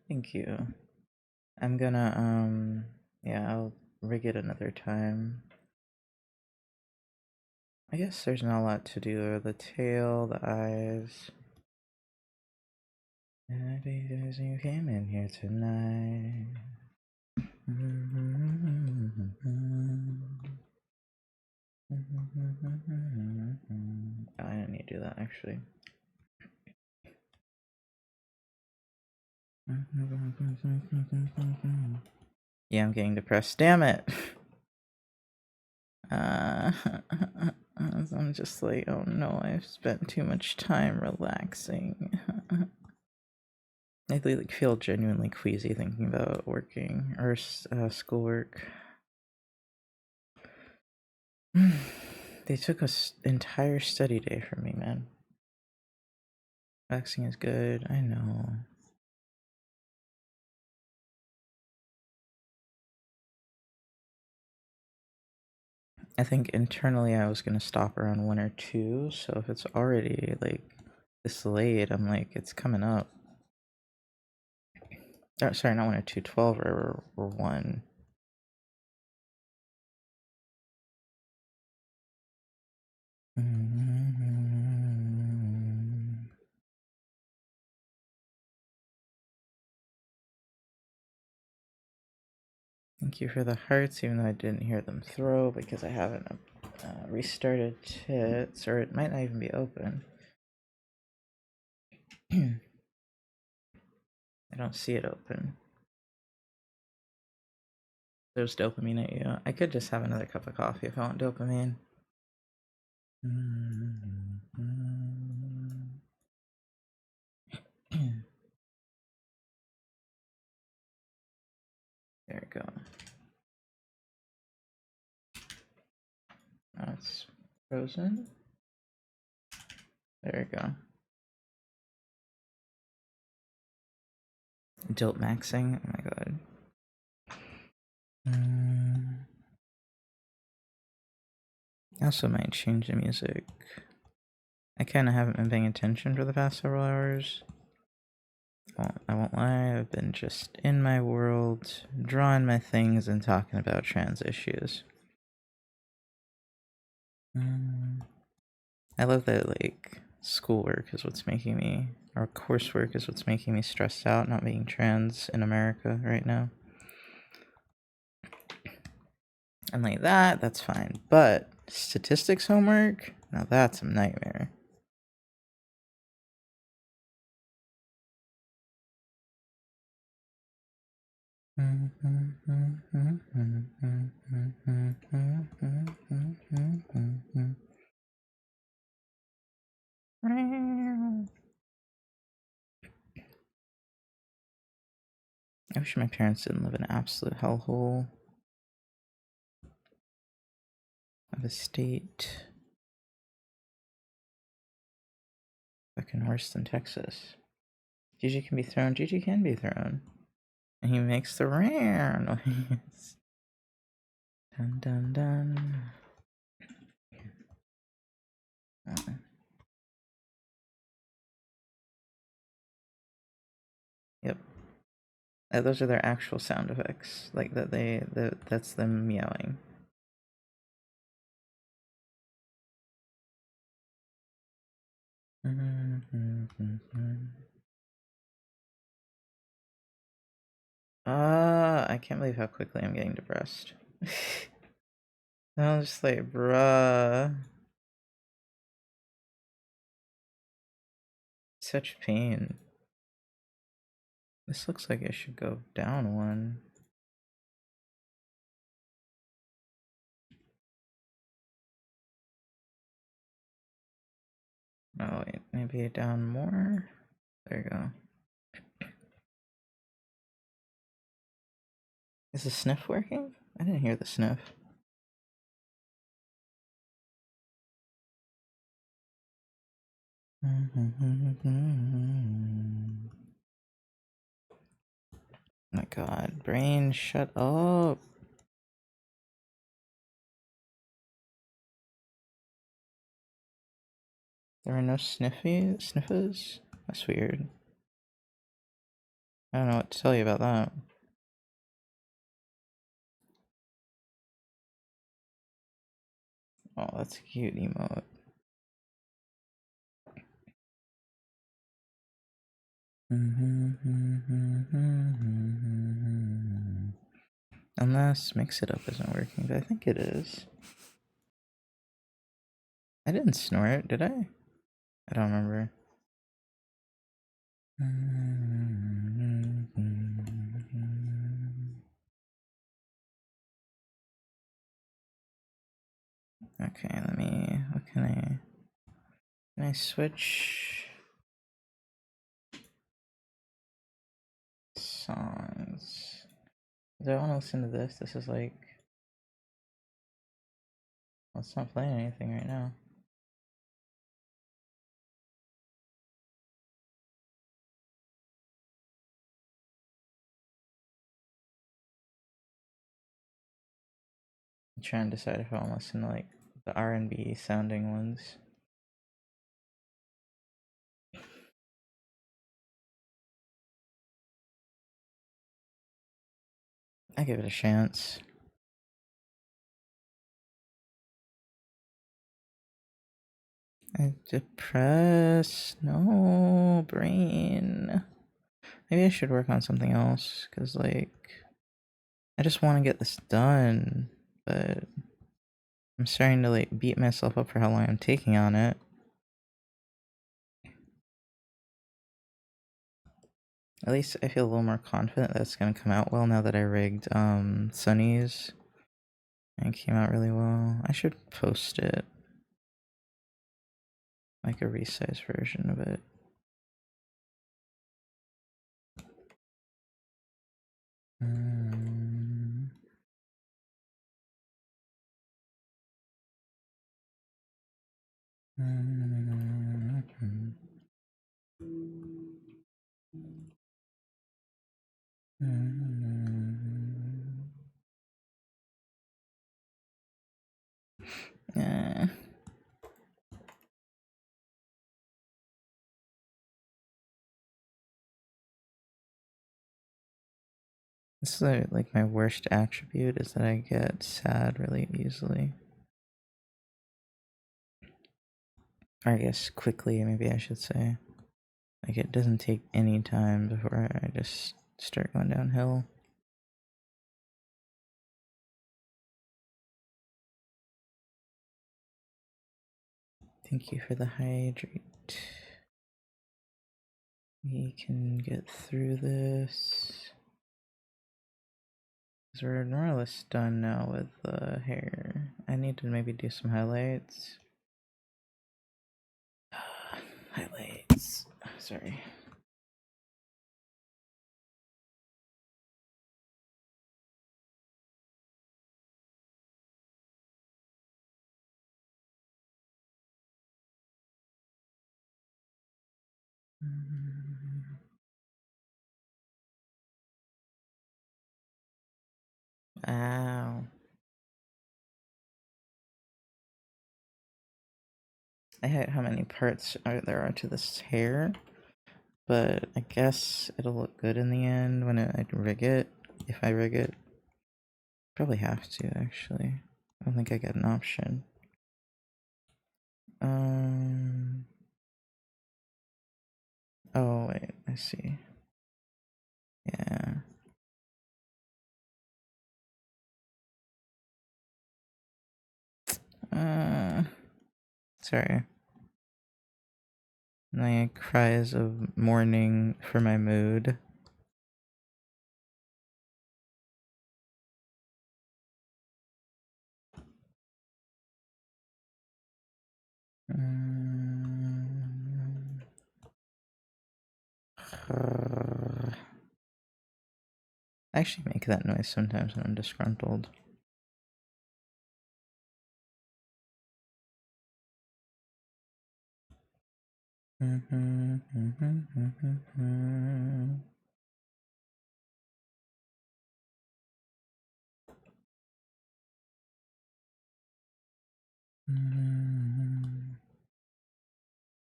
Thank you. I'm gonna, yeah, I'll rig it another time. I guess there's not a lot to do. The tail, the eyes. Because you came in here tonight. Oh, I didn't need to do that actually. Yeah, I'm getting depressed. Damn it. I'm just like, oh no, I've spent too much time relaxing. I like feel genuinely queasy thinking about working or schoolwork. They took an entire study day from me, man. Relaxing is good, I know. I think internally I was gonna stop around 1 or 2, so if it's already like this late, I'm like, it's coming up. Oh, sorry, not 1 or 2, 12 or 1. Thank you for the hearts, even though I didn't hear them throw because I haven't restarted tits, or it might not even be open. I don't see it open. There's dopamine at you. I could just have another cup of coffee if I want dopamine. There we go. Now it's frozen. There we go. Dope maxing. Oh my god. I also might change the music. I kind of haven't been paying attention for the past several hours. Well, I won't lie, I've been just in my world, drawing my things and talking about trans issues. I love that, like, Schoolwork is what's making me, or coursework is what's making me stressed out, not being trans in America right now. And like that, that's fine. But statistics homework, now that's a nightmare. I wish my parents didn't live in an absolute hellhole of a state. Fucking worse than Texas. Gigi can be thrown. Gigi can be thrown. And he makes the rare noise. Dun dun dun. Yep. Those are their actual sound effects. Like that that's them meowing. I can't believe how quickly I'm getting depressed. I was just like, bruh. Such pain. This looks like it should go down one. Oh wait, maybe down more? There you go. Is the sniff working? I didn't hear the sniff. My god, brain, shut up. There are no sniffers? That's weird. I don't know what to tell you about that. Oh, that's a cute emote. Unless Mix It Up isn't working, but I think it is. I didn't snort, did I? I don't remember. Okay, what can I switch songs? Do I want to listen to this? This is like, well, it's not playing anything right now. I'm trying to decide if I want to listen to like the R&B sounding ones. I give it a chance. I'm depressed. No, brain. Maybe I should work on something else, because, like, I just want to get this done, but I'm starting to, like, beat myself up for how long I'm taking on it. At least I feel a little more confident that it's going to come out well now that I rigged, Sunny's. And it came out really well. I should post it. Like a resized version of it. Yeah. This is like my worst attribute is that I get sad really easily. Or I guess quickly, maybe I should say. Like, it doesn't take any time before I just start going downhill. Thank you for the hydrate. We can get through this. So we're more or less done now with the hair. I need to maybe do some highlights. Highlights. Sorry. Ow. I hate how many parts there are to this hair, but I guess it'll look good in the end when I rig it. If I rig it, probably have to actually. I don't think I get an option. Oh wait, I see. Yeah. Sorry. My cries of mourning for my mood. I actually make that noise sometimes when I'm disgruntled.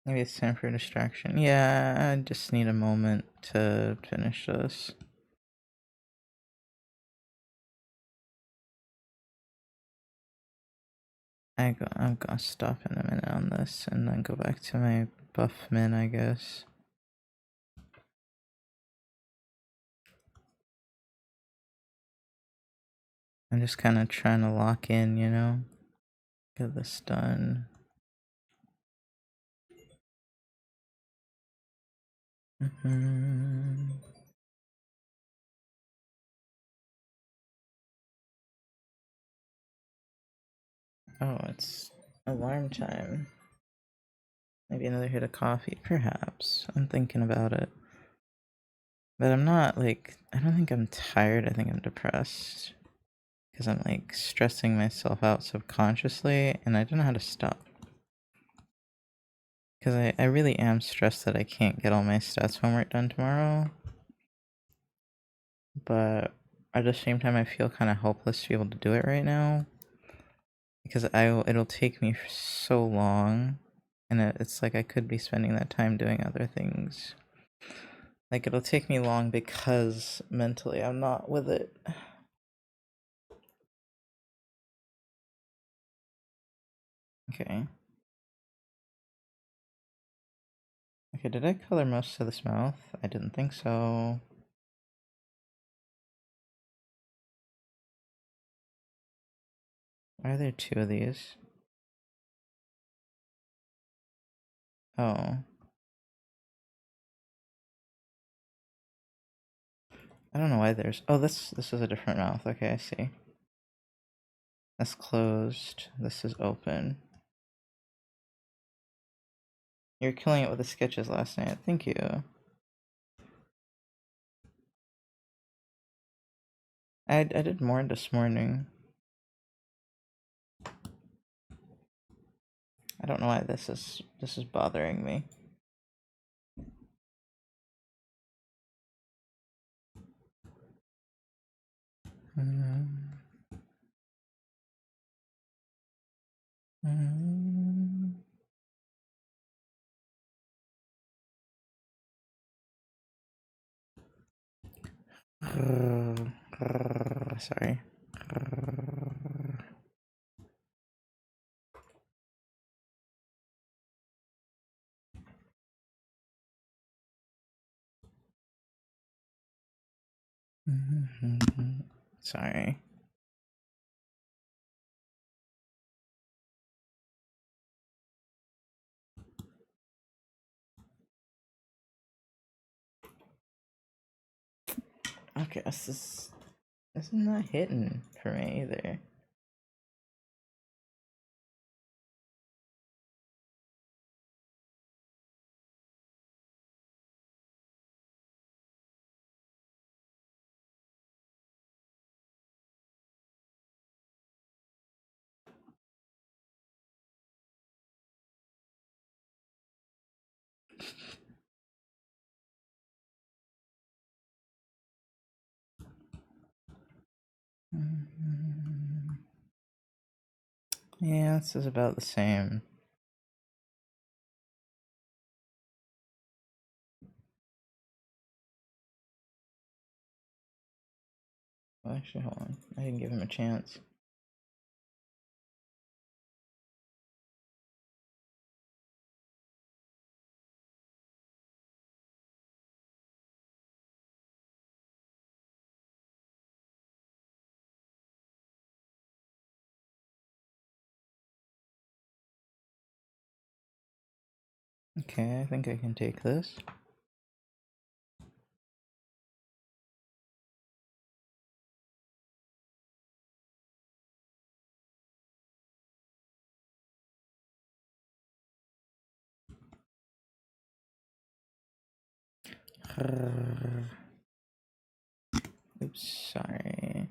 Maybe it's time for a distraction. Yeah, I just need a moment to finish this. I'm gonna stop in a minute on this and then go back to my buff min, I guess. I'm just kind of trying to lock in, you know? Get this done. Oh, it's alarm time. Maybe another hit of coffee, perhaps. I'm thinking about it. But I'm not, like, I don't think I'm tired, I think I'm depressed. Because I'm, like, stressing myself out subconsciously, and I don't know how to stop. Because I really am stressed that I can't get all my stats homework done tomorrow. But at the same time, I feel kind of helpless to be able to do it right now. Because it'll take me so long, and it's like I could be spending that time doing other things. Like, it'll take me long because mentally I'm not with it. Okay. Okay, did I color most of this mouth? I didn't think so. Why are there two of these? Oh. I don't know why there's... Oh, this is a different mouth. Okay, I see. That's closed. This is open. You were killing it with the sketches last night. Thank you. I did more this morning. I don't know why this is bothering me. Sorry. Sorry. Okay, this is not hitting for me either. Yeah, this is about the same. Well, actually, hold on. I didn't give him a chance. Okay, I think I can take this. Oops, sorry.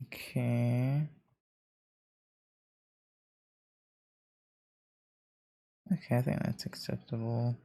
Okay. Okay, I think that's acceptable.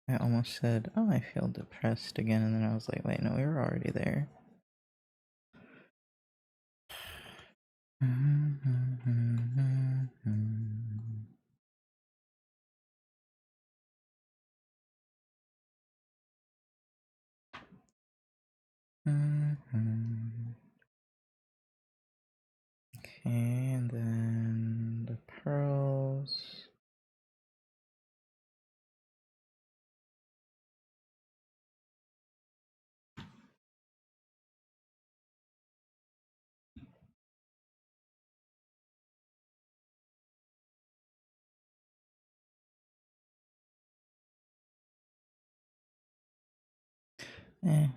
I almost said, oh, I feel depressed again, and then I was like, wait, no, we were already there. Okay, and then the pearls. Eh.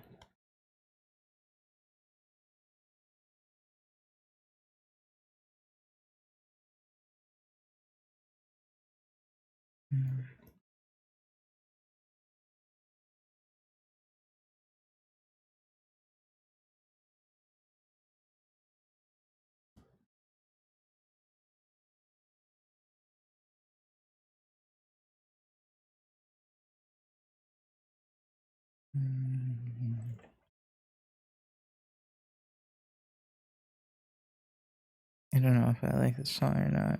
I don't know if I like this song or not.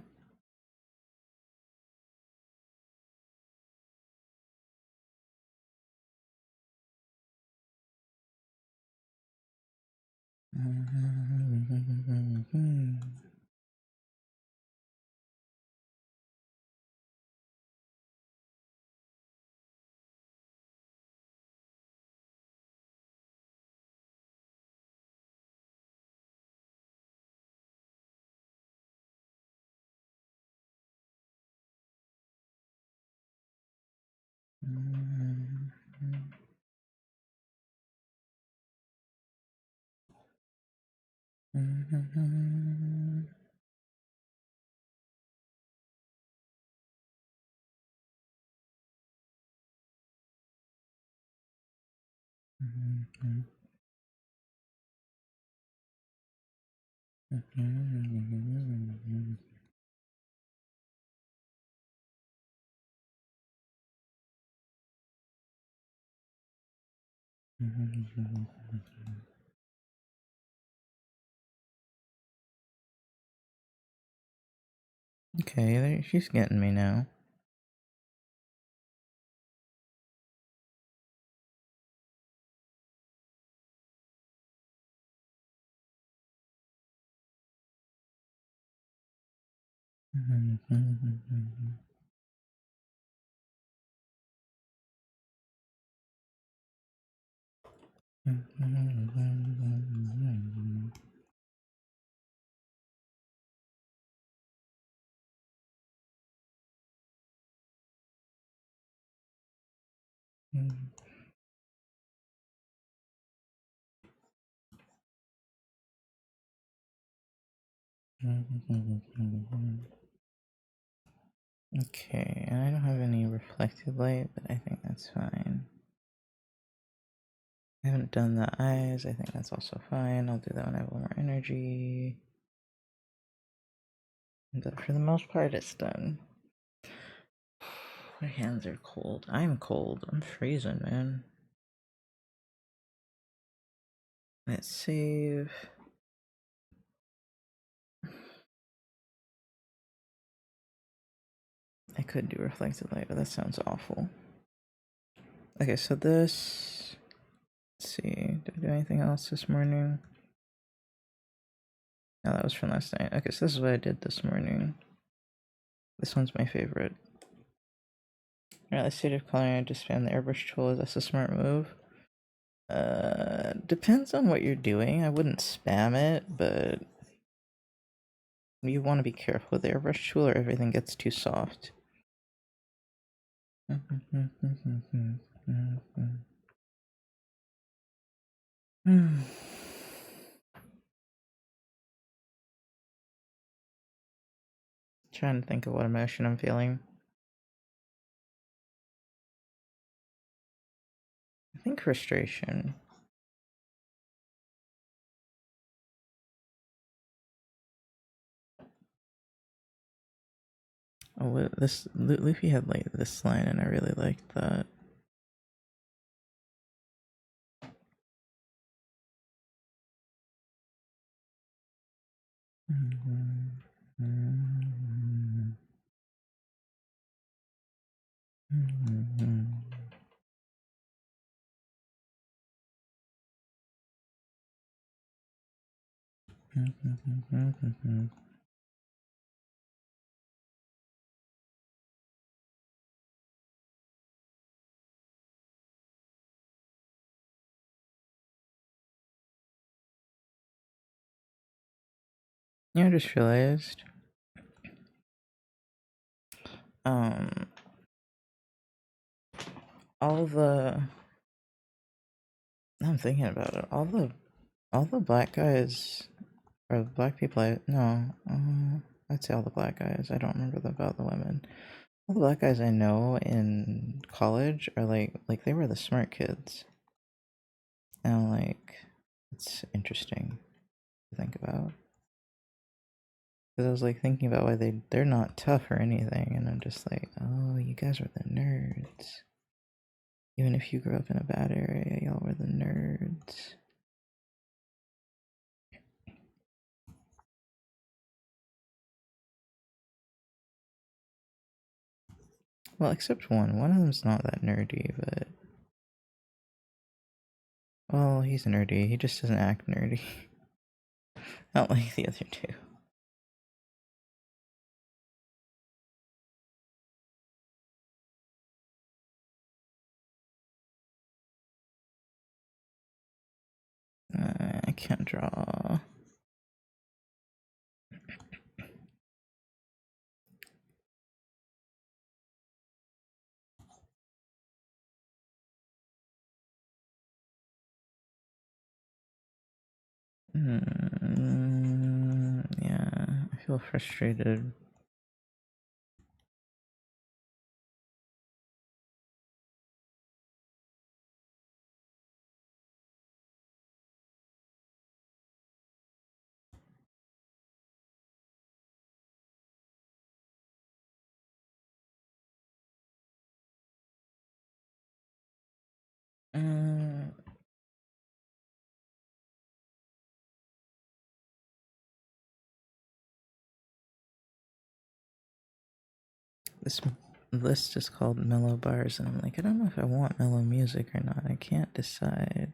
Okay, she's getting me now. Okay, I don't have any reflected light, but I think that's fine. I haven't done the eyes, I think that's also fine. I'll do that when I have a little more energy. But for the most part, it's done. My hands are cold. I'm cold. I'm freezing, man. Let's save. I could do reflected light, but that sounds awful. Okay, so this. Let's see. Did I do anything else this morning? No, that was from last night. Okay, so this is what I did this morning. This one's my favorite. Alright, let's save coloring and just spam the airbrush tool. That's a smart move. Depends on what you're doing. I wouldn't spam it, but you want to be careful with the airbrush tool or everything gets too soft. Trying to think of what emotion I'm feeling. I think frustration. Oh, this Luffy had like this line, and I really liked that. Yeah, I just realized. All the. I'm thinking about it. All the black guys, or black people. I'd say all the black guys. I don't remember about the women. All the black guys I know in college are like they were the smart kids. And I'm like, it's interesting to think about. Because I was like thinking about why they're not tough or anything, and I'm just like, oh, you guys were the nerds. Even if you grew up in a bad area, y'all were the nerds. Well, except one. One of them's not that nerdy, but well, he's nerdy. He just doesn't act nerdy. Not like the other two. I can't draw. Yeah, I feel frustrated. Uh, this list is called Mellow Bars, and I'm like, I don't know if I want mellow music or not. I can't decide.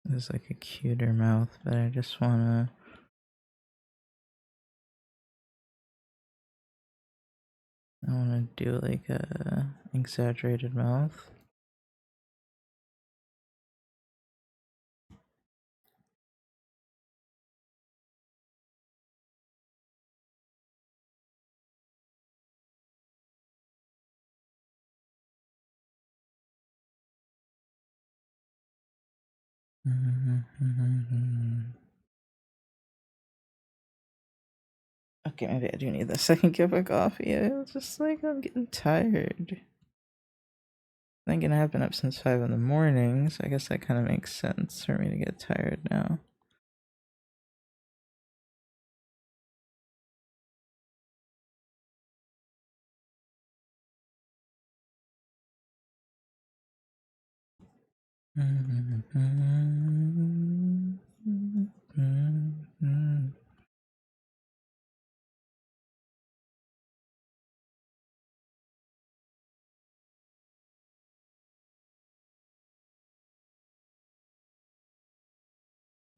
There's like a cuter mouth, but I just wanna. I wanna do like a exaggerated mouth. Okay, maybe I do need the second cup of coffee. It's just like I'm getting tired. Thinking I've been up since 5 in the morning, so I guess that kind of makes sense for me to get tired now.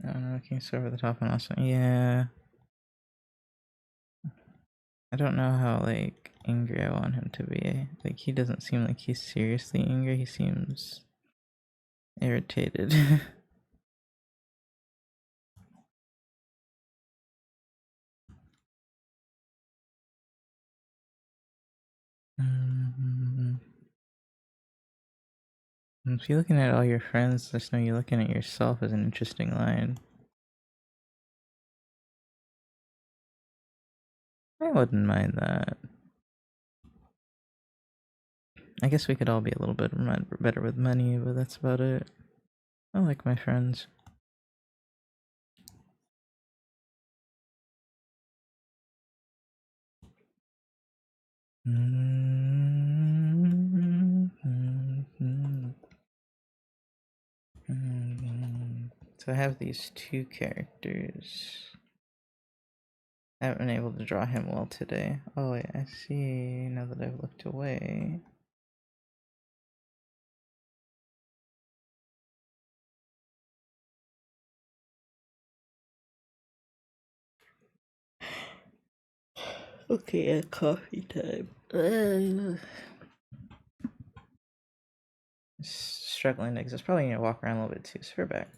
I'm looking so over the top and awesome. Yeah. I don't know how like angry I want him to be. Like he doesn't seem like he's seriously angry. He seems irritated. If you're looking at all your friends, just know you're looking at yourself as an interesting line. I wouldn't mind that. I guess we could all be a little bit better with money, but that's about it. I like my friends. So I have these two characters. I haven't been able to draw him well today. Oh wait, I see now that I've looked away. Okay, coffee time. Struggling to exist. Probably need to walk around a little bit too, so we're back.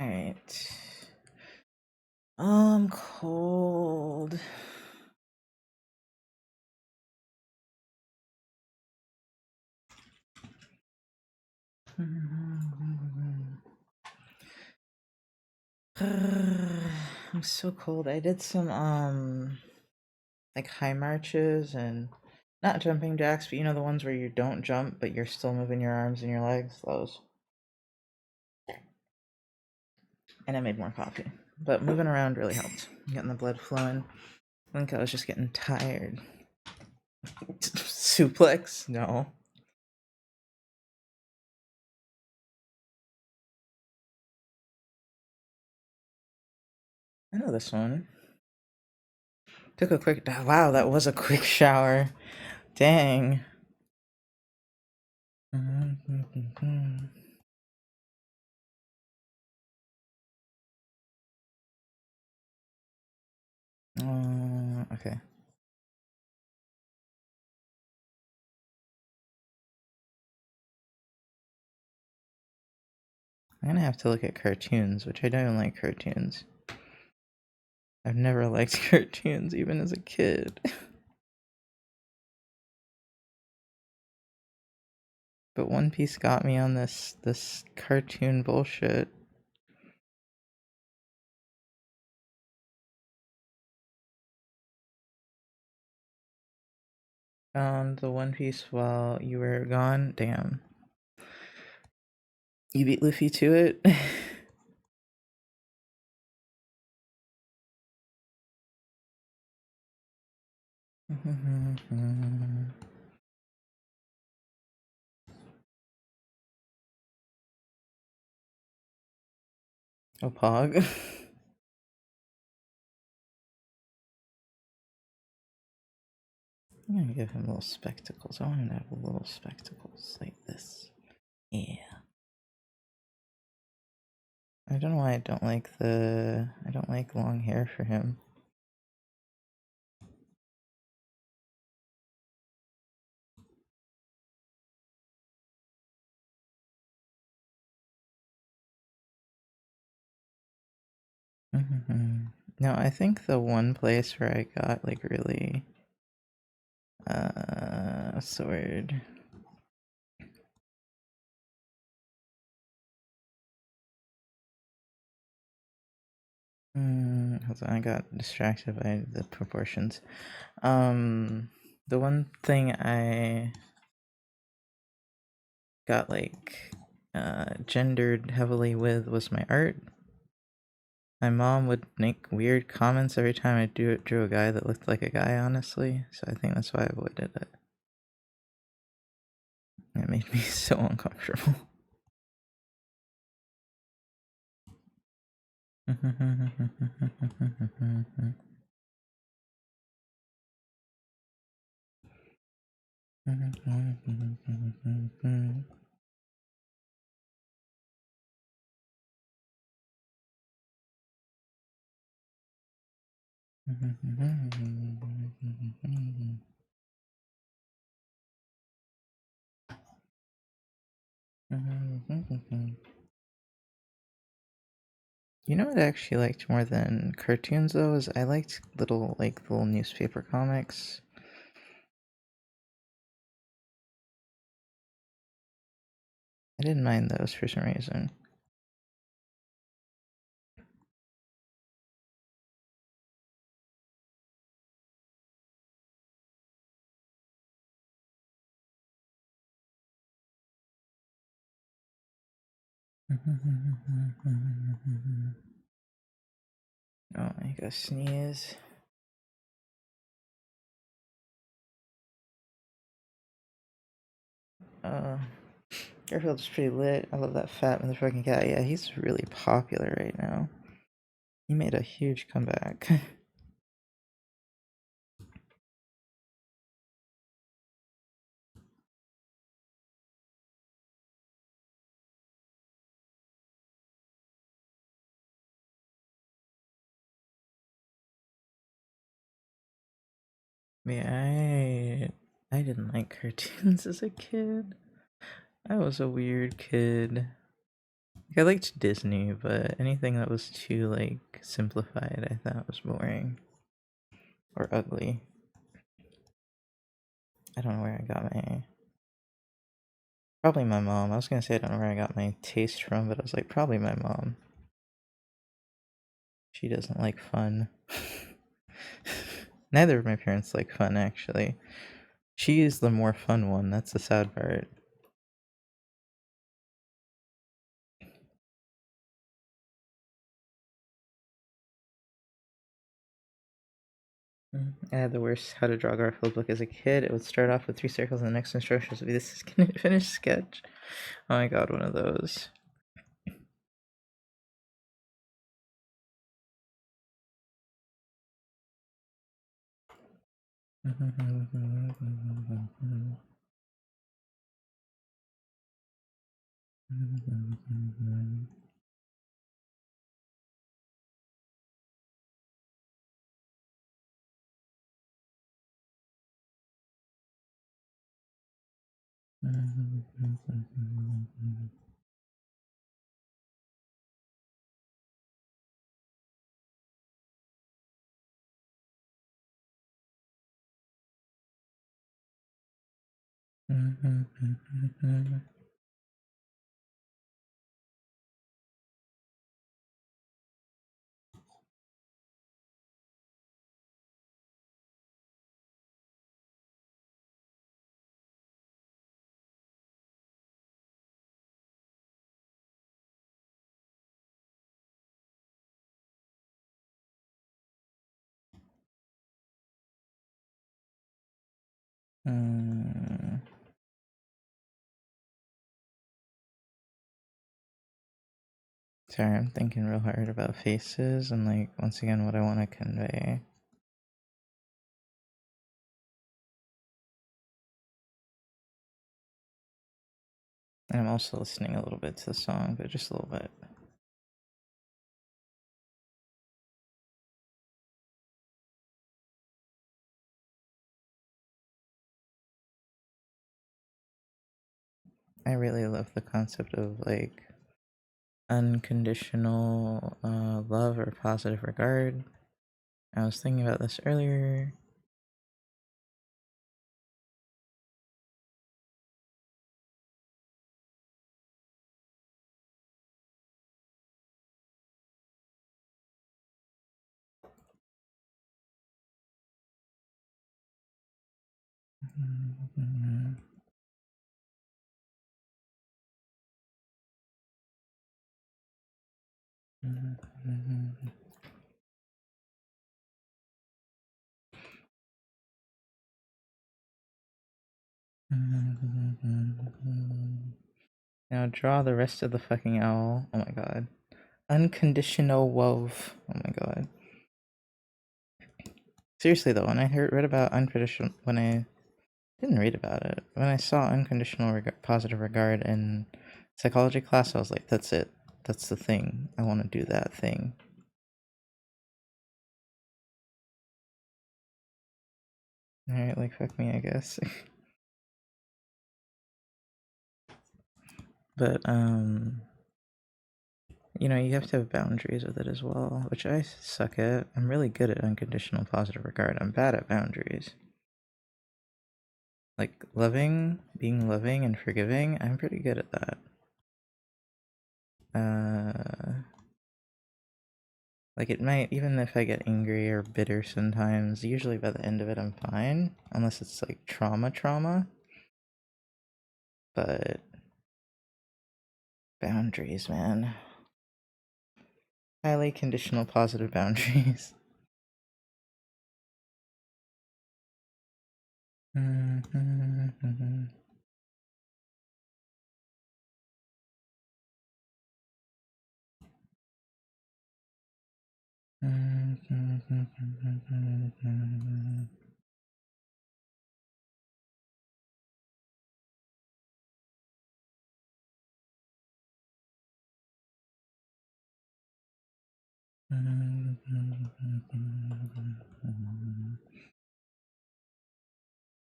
Alright. I'm cold. I'm so cold. I did some like high marches and not jumping jacks, but you know the ones where you don't jump but you're still moving your arms and your legs, those. And I made more coffee. But moving around really helped. Getting the blood flowing. I think I was just getting tired. Suplex? No. I know this one. Took a quick. Wow, that was a quick shower. Dang. Okay. I'm gonna have to look at cartoons, which I don't like cartoons. I've never liked cartoons, even as a kid. But One Piece got me on this cartoon bullshit. Found the One Piece while you were gone. Damn. You beat Luffy to it? A pog? I'm gonna give him little spectacles. I want him to have little spectacles like this. Yeah. I don't know why I don't like long hair for him. No, I think the one place where I got like really what's the word? Hold on, I got distracted by the proportions. The one thing I got like gendered heavily with was my art. My mom would make weird comments every time I drew a guy that looked like a guy, honestly. So I think that's why I avoided it. It made me so uncomfortable. You know what I actually liked more than cartoons though is I liked little newspaper comics. I didn't mind those for some reason. Oh, I gotta sneeze. Garfield's pretty lit. I love that fat motherfucking guy. Yeah, he's really popular right now. He made a huge comeback. Yeah, I didn't like cartoons as a kid. I was a weird kid. I liked Disney, but anything that was too like simplified, I thought was boring or ugly. I don't know where I got my. Probably my mom. I was gonna say I don't know where I got my taste from, but I was like, probably my mom. She doesn't like fun. Neither of my parents like fun, actually. She is the more fun one. That's the sad part. I had the worst How to Draw Garfield book as a kid. It would start off with 3 circles, and the next instructions would be this finished sketch. Oh my god, one of those. Sorry, I'm thinking real hard about faces and, like, once again, what I want to convey. And I'm also listening a little bit to the song, but just a little bit. I really love the concept of, like, unconditional love or positive regard. I was thinking about this earlier. Now draw the rest of the fucking owl. Oh my god. Unconditional love. Oh my god. Seriously though, when I read about unconditional, when I didn't read about it, when I saw unconditional positive regard in psychology class, I was like, that's it. That's the thing. I want to do that thing. Alright, like, fuck me, I guess. But, you know, you have to have boundaries with it as well, which I suck at. I'm really good at unconditional positive regard. I'm bad at boundaries. Like, being loving and forgiving, I'm pretty good at that. Like, it might, even if I get angry or bitter sometimes, usually by the end of it I'm fine, unless it's like trauma. But boundaries, man. Highly conditional positive boundaries.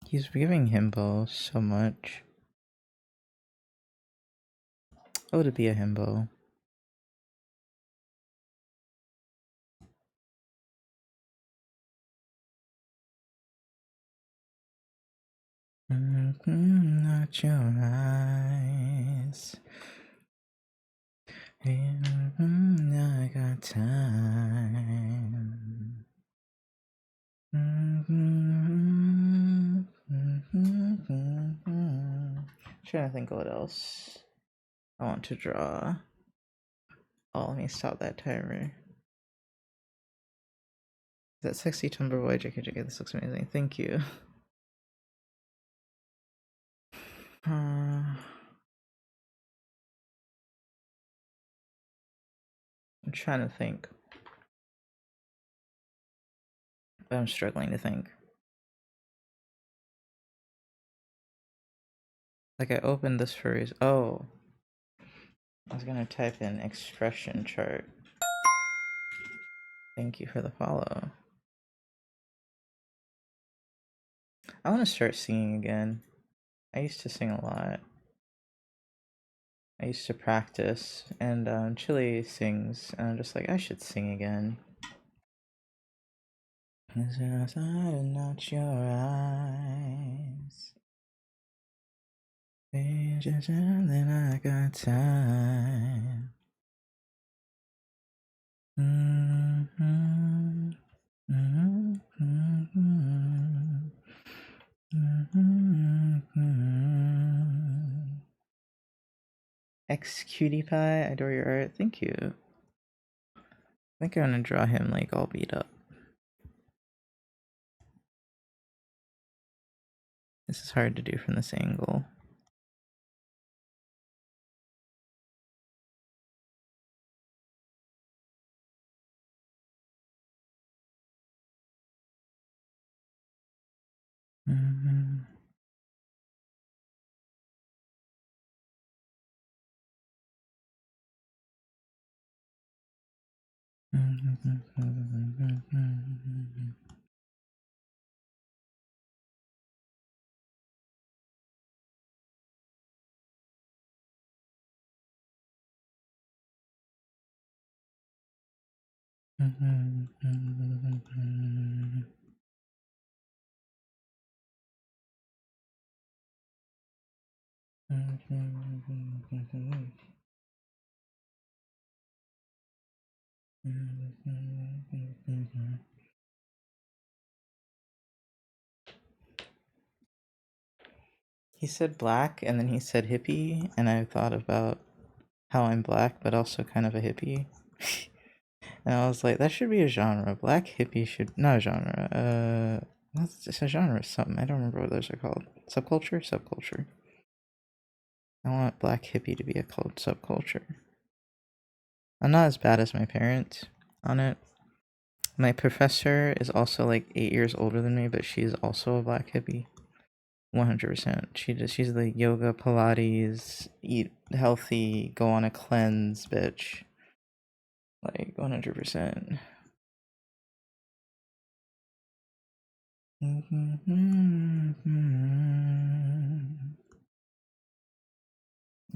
He's giving himbo so much. Oh, to be a himbo. Not your eyes. I got time. Trying to think what else I want to draw. Oh, let me stop that timer. That sexy Tumblr boy, JK, this looks amazing. Thank you. I'm trying to think. But I'm struggling to think. Like I opened this furries. Oh. I was gonna type in expression chart. Thank you for the follow. I want to start singing again. I used to sing a lot. I used to practice, and Chili sings, and I'm just like, I should sing again. This is not your eyes. Then I got time. X Cutie Pie, I adore your art. Thank you. I think I'm gonna draw him like all beat up. This is hard to do from this angle. He said black and then he said hippie, and I thought about how I'm black but also kind of a hippie. And I was like, that should be a genre. Black hippie should not a genre. It's a genre or something. I don't remember what those are called. Subculture? Subculture. I want black hippie to be a called subculture. I'm not as bad as my parents on it. My professor is also like 8 years older than me, but she's also a black hippie. 100%. She's the yoga, Pilates, eat healthy, go on a cleanse, bitch. Like 100%.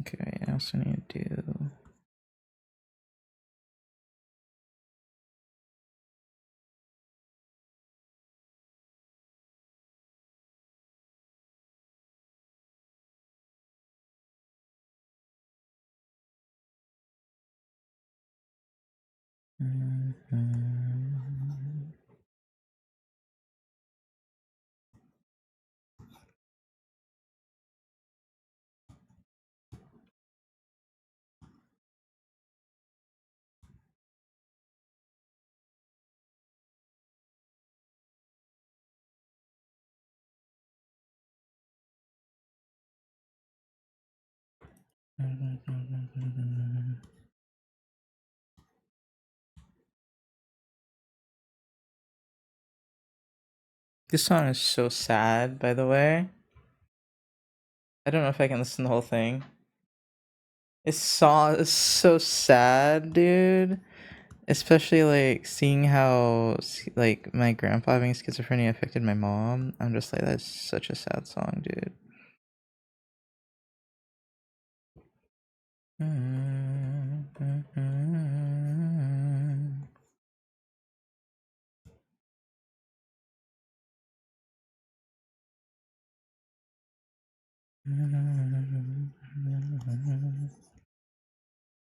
Okay, I also need to do. This song is so sad, by the way. I don't know if I can listen to the whole thing. It's so sad, dude. Especially like seeing how like my grandpa having schizophrenia affected my mom. I'm just like, that's such a sad song, dude.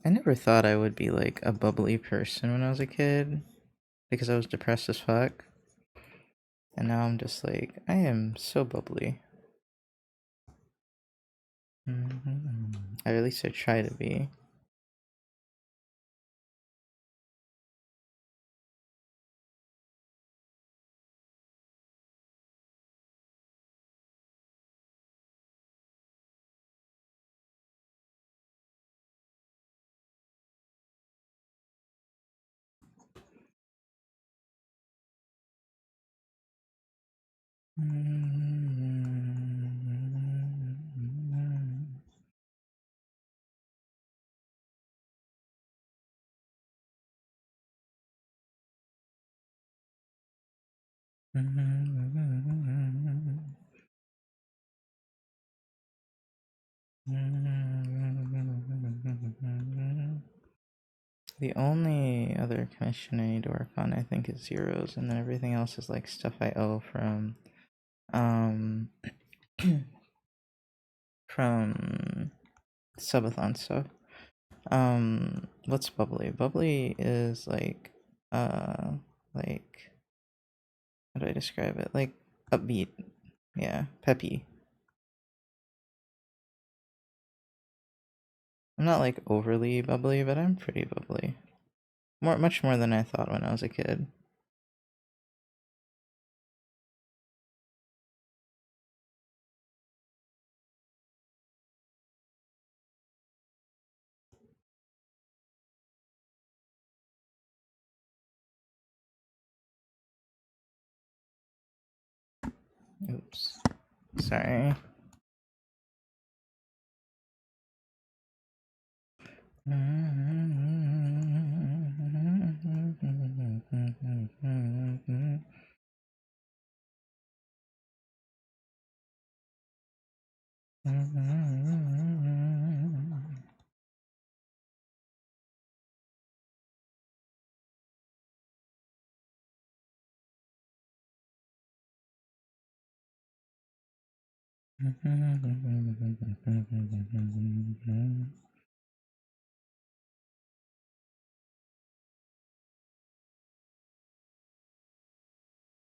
I never thought I would be like a bubbly person when I was a kid because I was depressed as fuck. And now I'm just like, I am so bubbly. Or at least I try to be. The only other commission I need to work on, I think, is zeros, and then everything else is like stuff I owe from, um, from subathon stuff. What's bubbly? Bubbly is like, how do I describe it? Like upbeat, yeah, peppy. I'm not like overly bubbly, but I'm pretty bubbly. Much more than I thought when I was a kid. Oops. Sorry.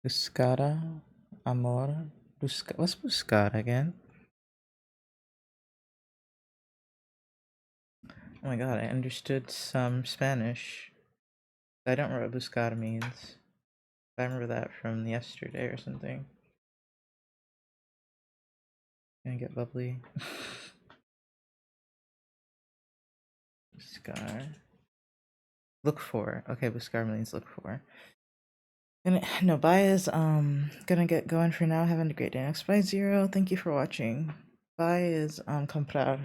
Buscara, amor, what's buscar again? Oh my god, I understood some Spanish. I don't know what buscar means. I remember that from yesterday or something. Gonna get bubbly. Buscar. Look for. Okay, buscar means look for. No, bye is gonna get going for now. Having a great day. Next by Zero. Thank you for watching. Bye is comprar.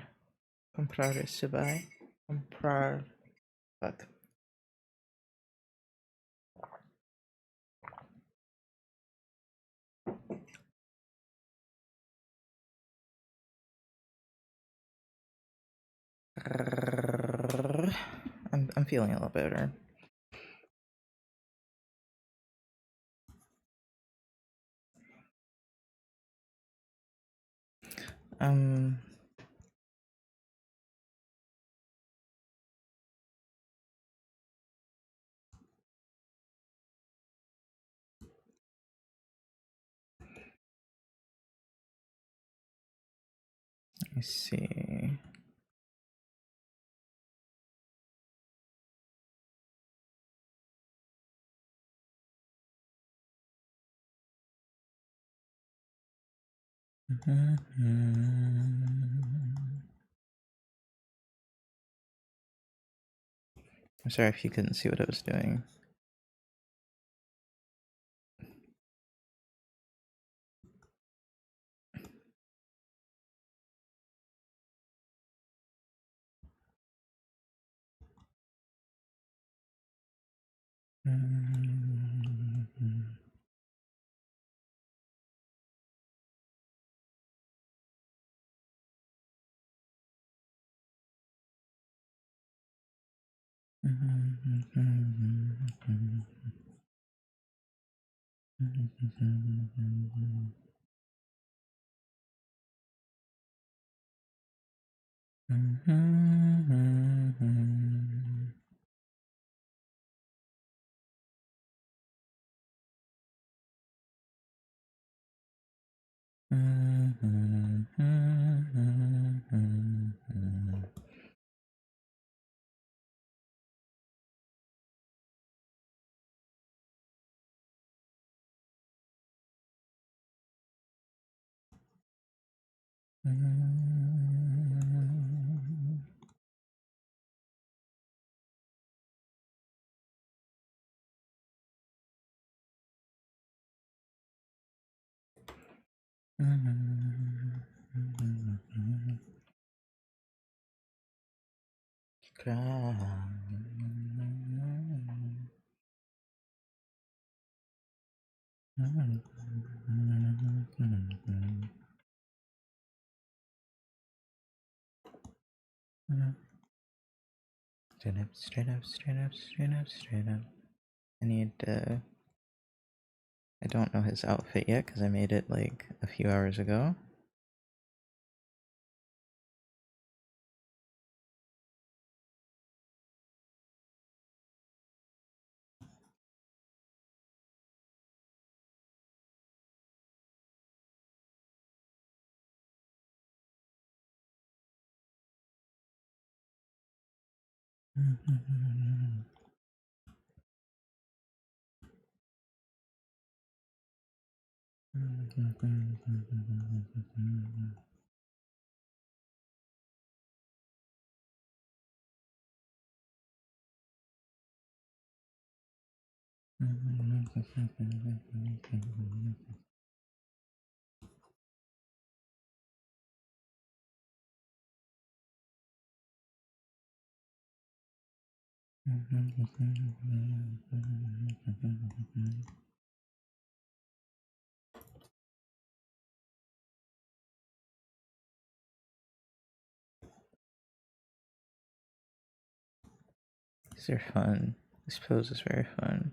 Comprar is to buy. Comprar. Fuck. I'm feeling a little better. Um. Let me see. I'm sorry if you couldn't see what I was doing. Straight up, straight up, straight up, straight up, straight up. I need, I don't know his outfit yet because I made it like a few hours ago. These are fun. This pose is very fun.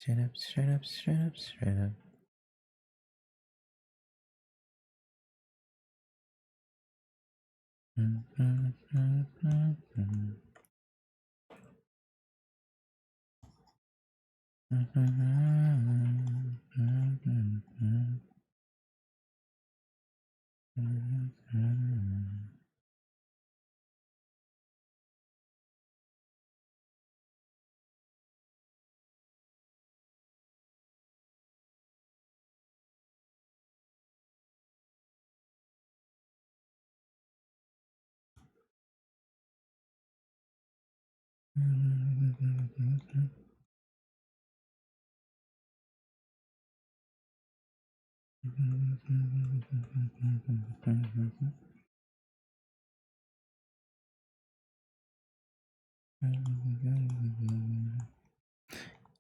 Straight up, straight up, straight up, straight up.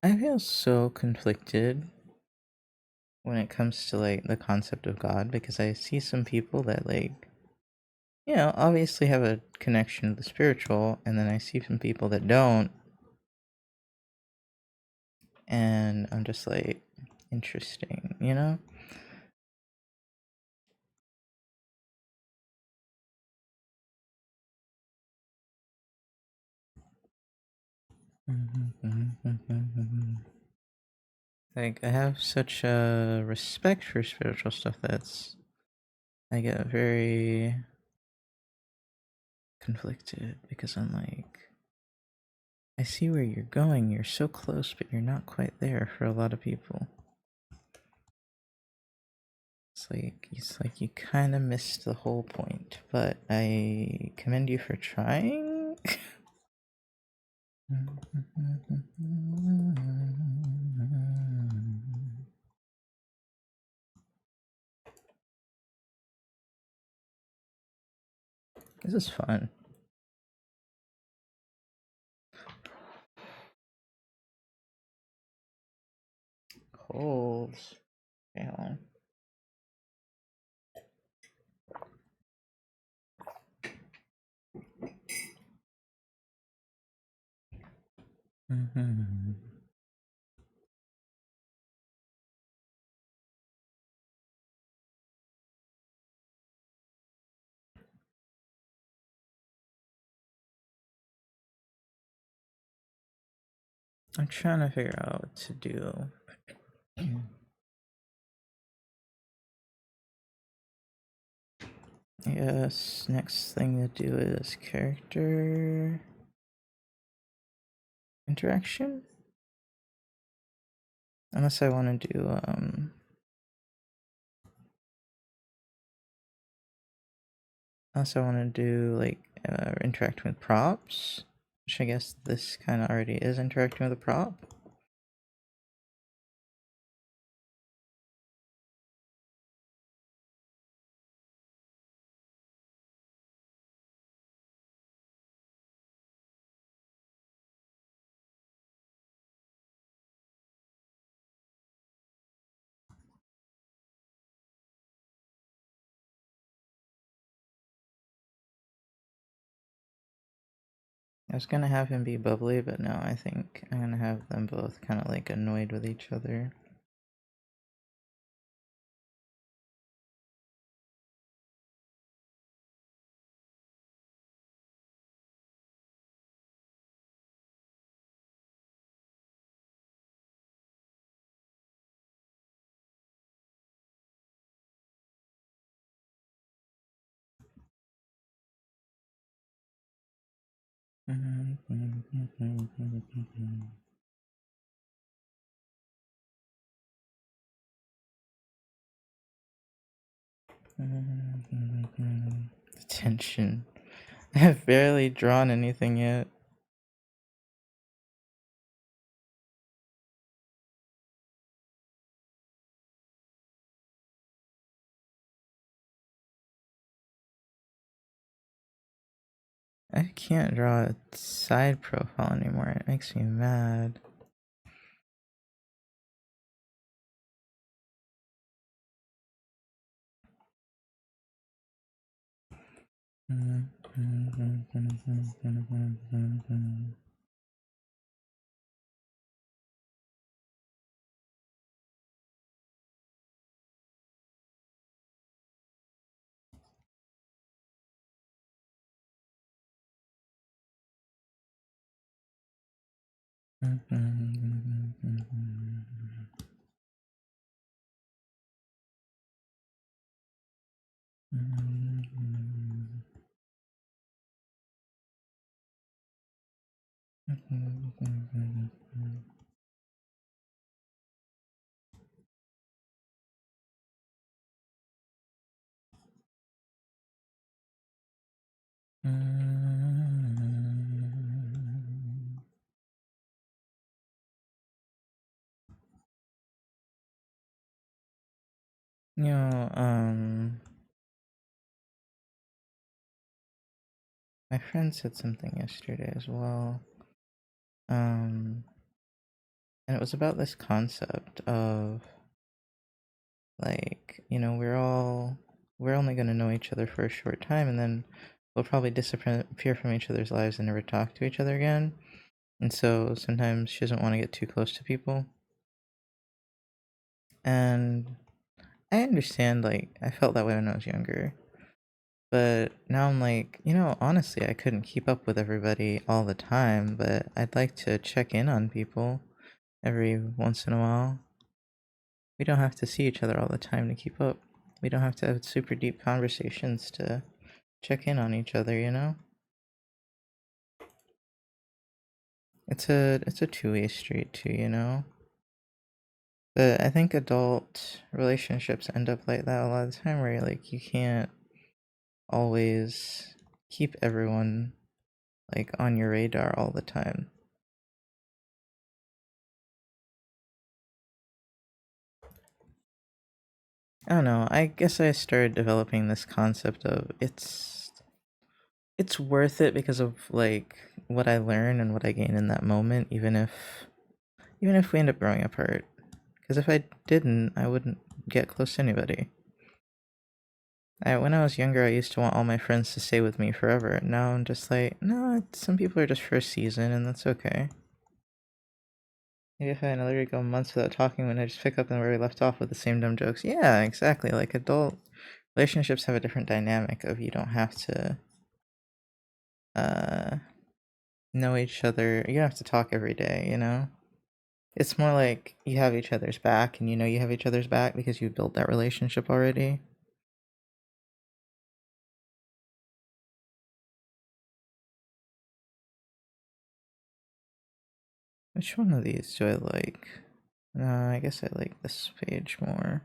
I feel so conflicted when it comes to like the concept of God because I see some people that like obviously have a connection to the spiritual, and then I see some people that don't, and I'm just like, interesting, you know? Like, I have such a respect for spiritual stuff that's I get very conflicted because I'm like, I see where you're going, you're so close, but you're not quite there for a lot of people. It's like you kind of missed the whole point, but I commend you for trying. This is fun. Cold. Okay, hold on. I'm trying to figure out what to do. Yes, next thing to do is character interaction. Unless I want to do like interacting with props, which I guess this kind of already is interacting with a prop. I was gonna have him be bubbly, but no, I think I'm gonna have them both kind of like annoyed with each other. Tension. I have barely drawn anything yet. I can't draw a side profile anymore. It makes me mad. You know, my friend said something yesterday as well. And it was about this concept of like, you know, we're only gonna know each other for a short time, and then we'll probably disappear from each other's lives and never talk to each other again. And so sometimes she doesn't want to get too close to people. And I understand, like, I felt that way when I was younger. But now I'm like, you know, honestly, I couldn't keep up with everybody all the time, but I'd like to check in on people every once in a while. We don't have to see each other all the time to keep up. We don't have to have super deep conversations to check in on each other, you know? It's a two-way street too, you know? But I think adult relationships end up like that a lot of the time, where like you can't always keep everyone like on your radar all the time. I don't know. I guess I started developing this concept of it's worth it because of like what I learn and what I gain in that moment, even if we end up growing apart. Because if I didn't, I wouldn't get close to anybody. When I was younger, I used to want all my friends to stay with me forever. Now I'm just like, no, some people are just for a season, and that's okay. Maybe if I literally go months without talking, when I just pick up and where we left off with the same dumb jokes. Yeah, exactly. Like adult relationships have a different dynamic of you don't have to know each other. You don't have to talk every day, you know? It's more like you have each other's back, and you know you have each other's back because you built that relationship already. Which one of these do I like? I guess I like this page more.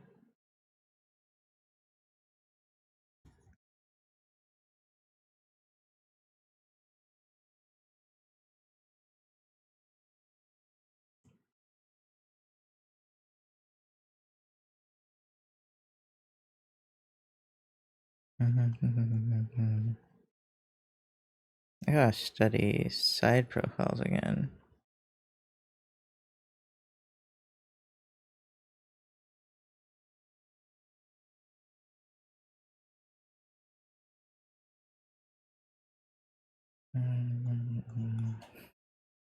I gotta study side profiles again.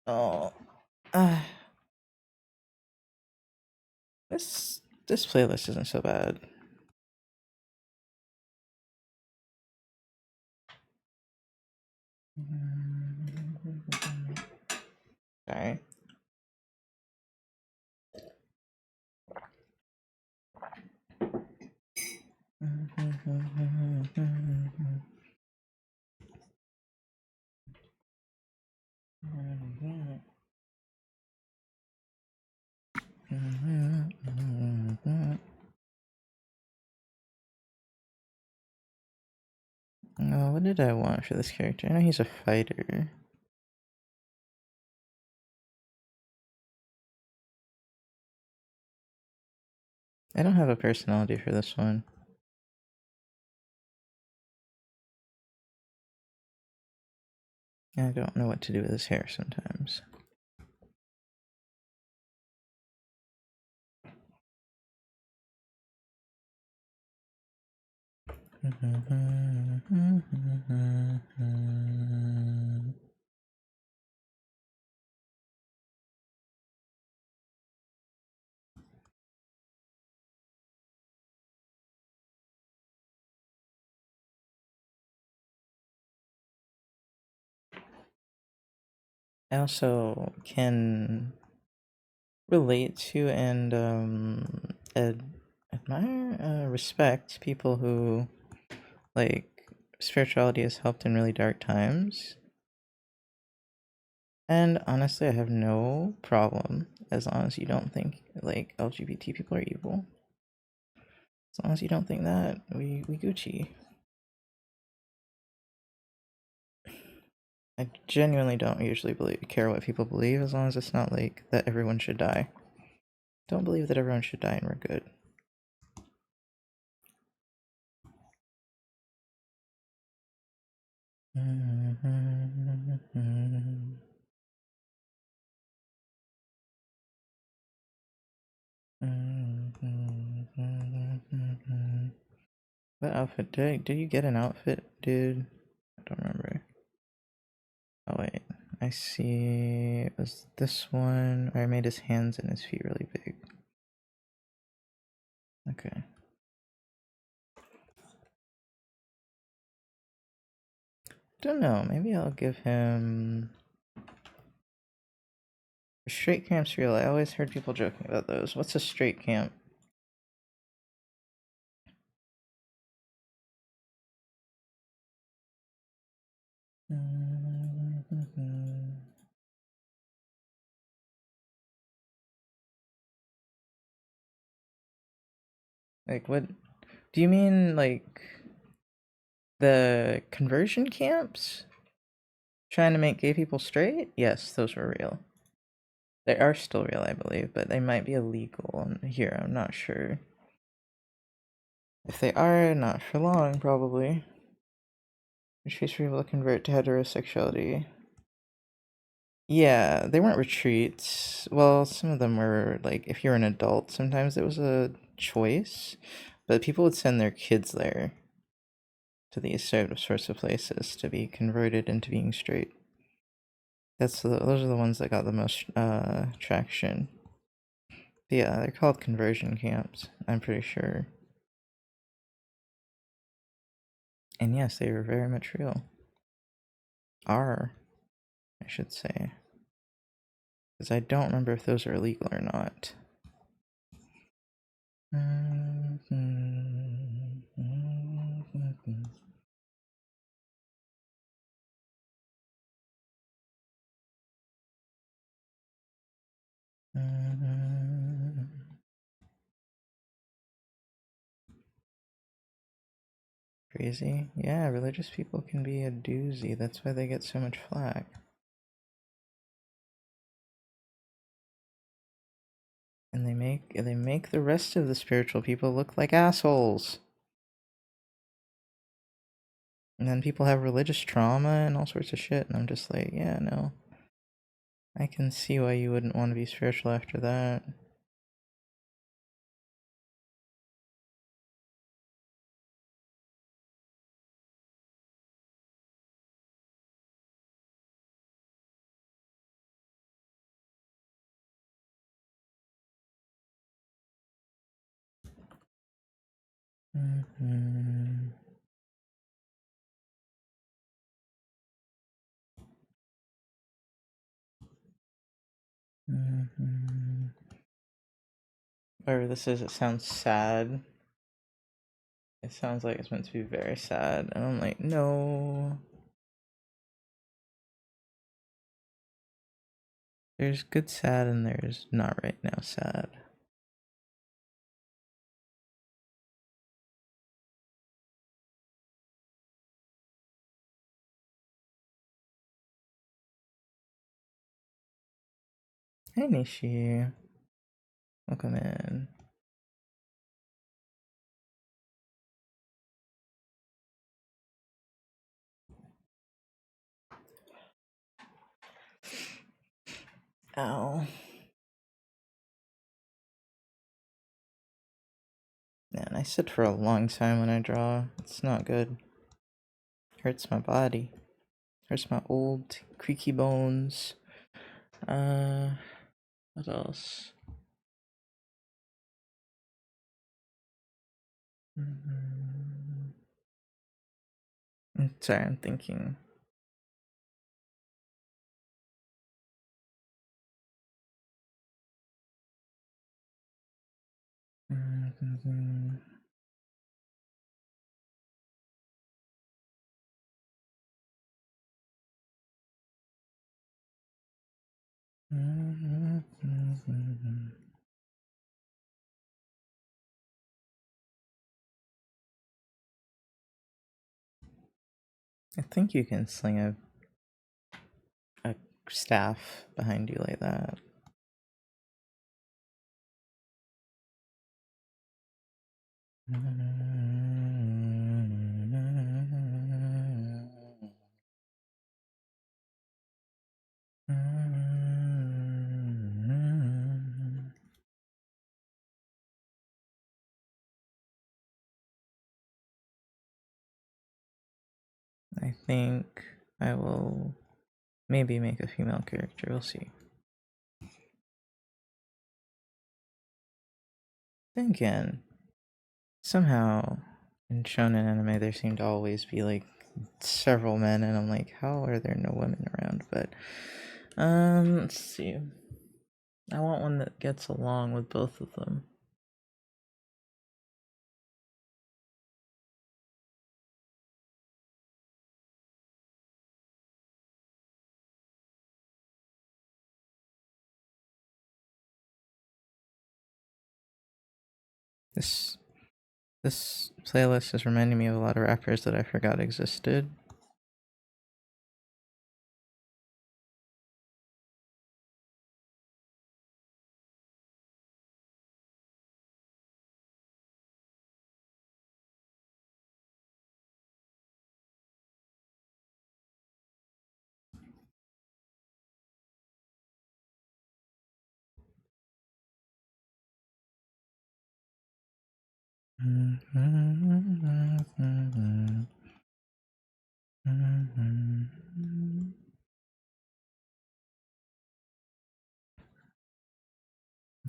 Oh, this playlist isn't so bad. Sorry. Oh, what did I want for this character? I know he's a fighter. I don't have a personality for this one. I don't know what to do with his hair sometimes. I also can relate to and admire, respect people who like spirituality has helped in really dark times. And honestly, I have no problem as long as you don't think like LGBT people are evil. As long as you don't think that, we Gucci. I genuinely don't usually care what people believe as long as it's not like that everyone should die. Don't believe that everyone should die and we're good. What outfit? Did you get an outfit, dude? I don't remember. Oh wait, I see. It was this one where I made his hands and his feet really big. Okay. Don't know. Maybe I'll give him straight camp's real. I always heard people joking about those. What's a straight camp? Like what? Do you mean like the conversion camps? Trying to make gay people straight? Yes, those were real. They are still real, I believe, but they might be illegal here. I'm not sure. If they are, not for long, probably. Retreats were able to convert to heterosexuality. Yeah, they weren't retreats. Well, some of them were like if you're an adult, sometimes it was a choice, but people would send their kids there to these sorts of places to be converted into being straight. Those are the ones that got the most traction. But yeah, they're called conversion camps, I'm pretty sure. And yes, they were very much real. Are, I should say. Because I don't remember if those are illegal or not. Crazy. Yeah, religious people can be a doozy. That's why they get so much flack. And they make the rest of the spiritual people look like assholes. And then people have religious trauma and all sorts of shit, and I'm just like, yeah, no. I can see why you wouldn't want to be spiritual after that. Mm-hmm. Mm-hmm. Whatever this is, it sounds sad. It sounds like it's meant to be very sad, and I'm like, no. There's good sad and there's not right now sad. Hey Nishi. Welcome in. Ow. Man, I sit for a long time when I draw. It's not good. Hurts my body. Hurts my old creaky bones. What else? Sorry, I'm thinking. I think you can sling a staff behind you like that. I think I will maybe make a female character. We'll see. Then again, somehow in shonen anime there seem to always be like several men, and I'm like, how are there no women around? But let's see. I want one that gets along with both of them. This playlist is reminding me of a lot of rappers that I forgot existed. I'm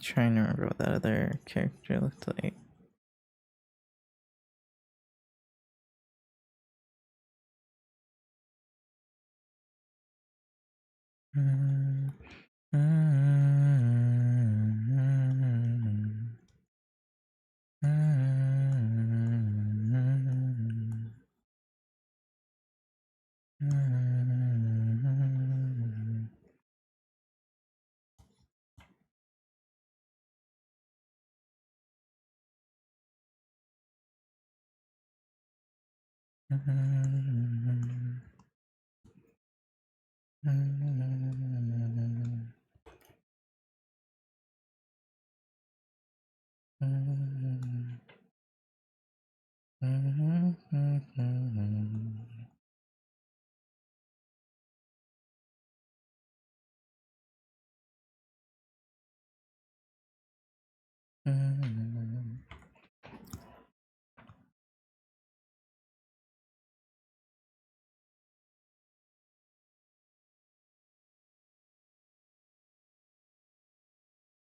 trying to remember what that other character looked like. I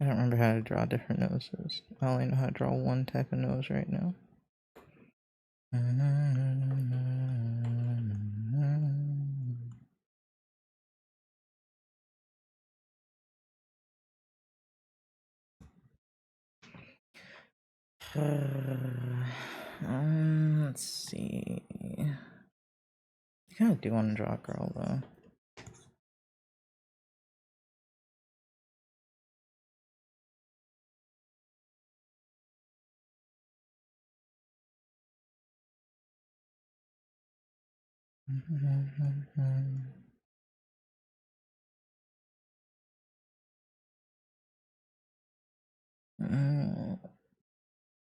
don't remember how to draw different noses. I only know how to draw one type of nose right now. Let's see. I kind of do want to draw a girl though.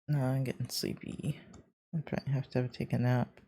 No, I'm getting sleepy. I probably have to take a nap.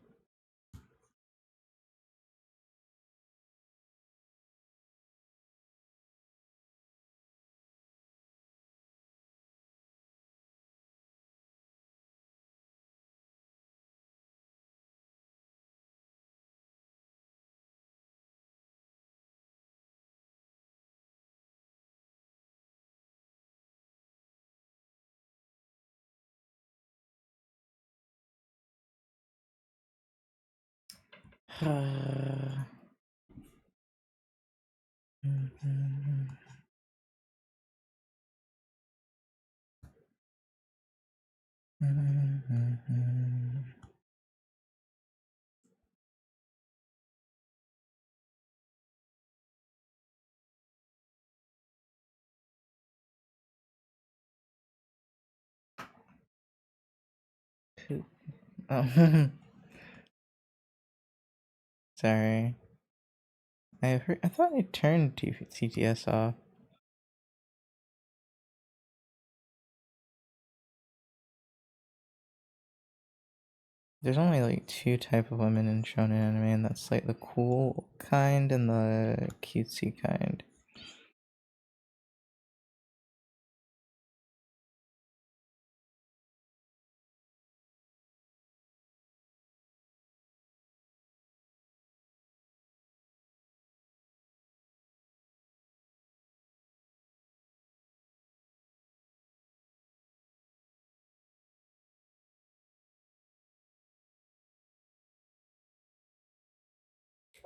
Oh, sorry. I thought I turned TTS off. There's only like two type of women in shonen anime, and that's like the cool kind and the cutesy kind.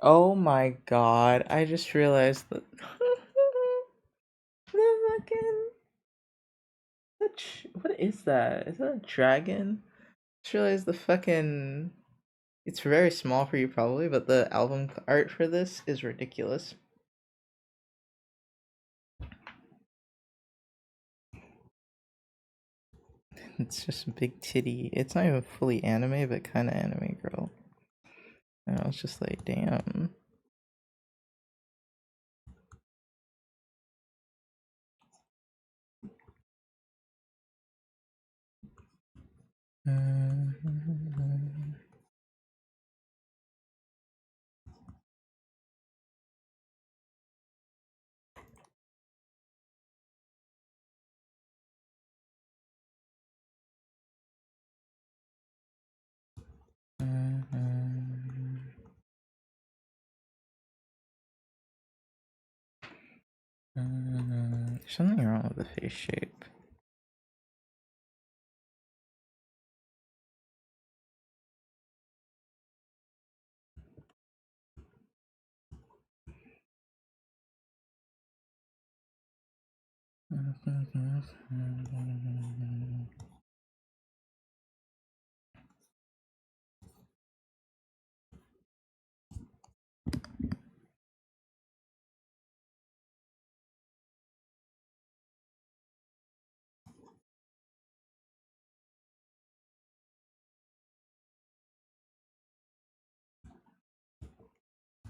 Oh my god, I just realized that the fucking what is that? Is that a dragon? I just realized the fucking it's very small for you probably, but the album art for this is ridiculous. It's just a big titty. It's not even fully anime, but kind of anime girl. And I was just like, damn. There's something wrong with the face shape.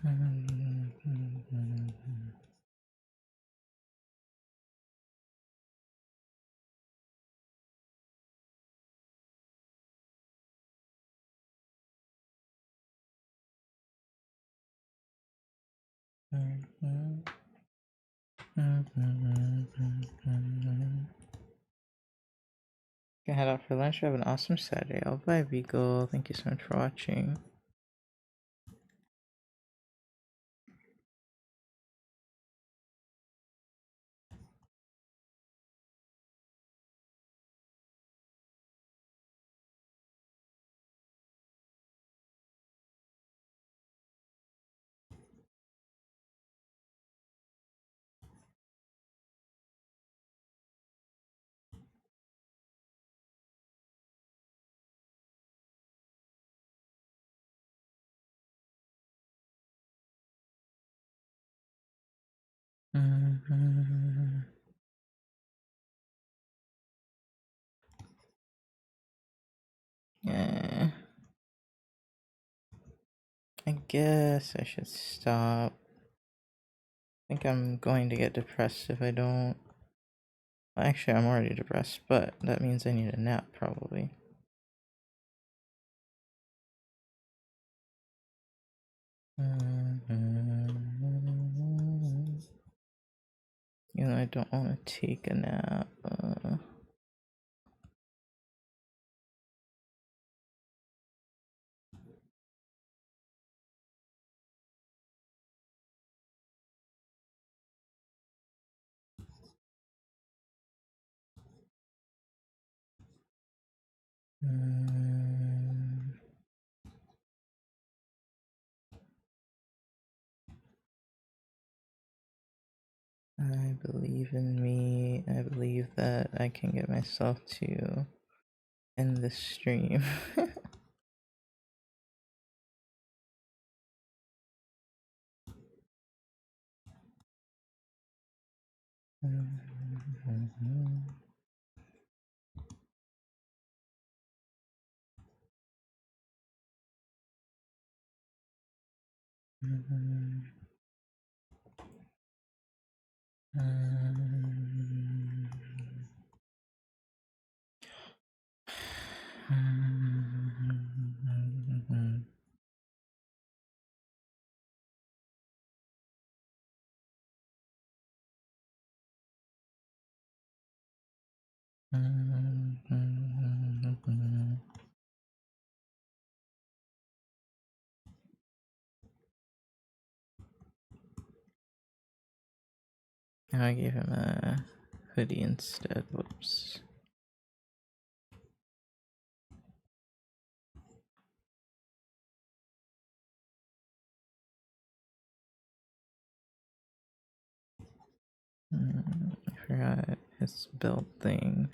Gonna head out for lunch. Have an awesome Saturday. Oh, bye, Beagle. Thank you so much for watching. Yeah. I guess I should stop. I think I'm going to get depressed if I don't. Well, actually, I'm already depressed, but that means I need a nap, probably. You know, I don't want to take a nap. I believe in me. I believe that I can get myself to end this stream. I gave him a hoodie instead. Whoops. I forgot his belt thing.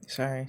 Sorry.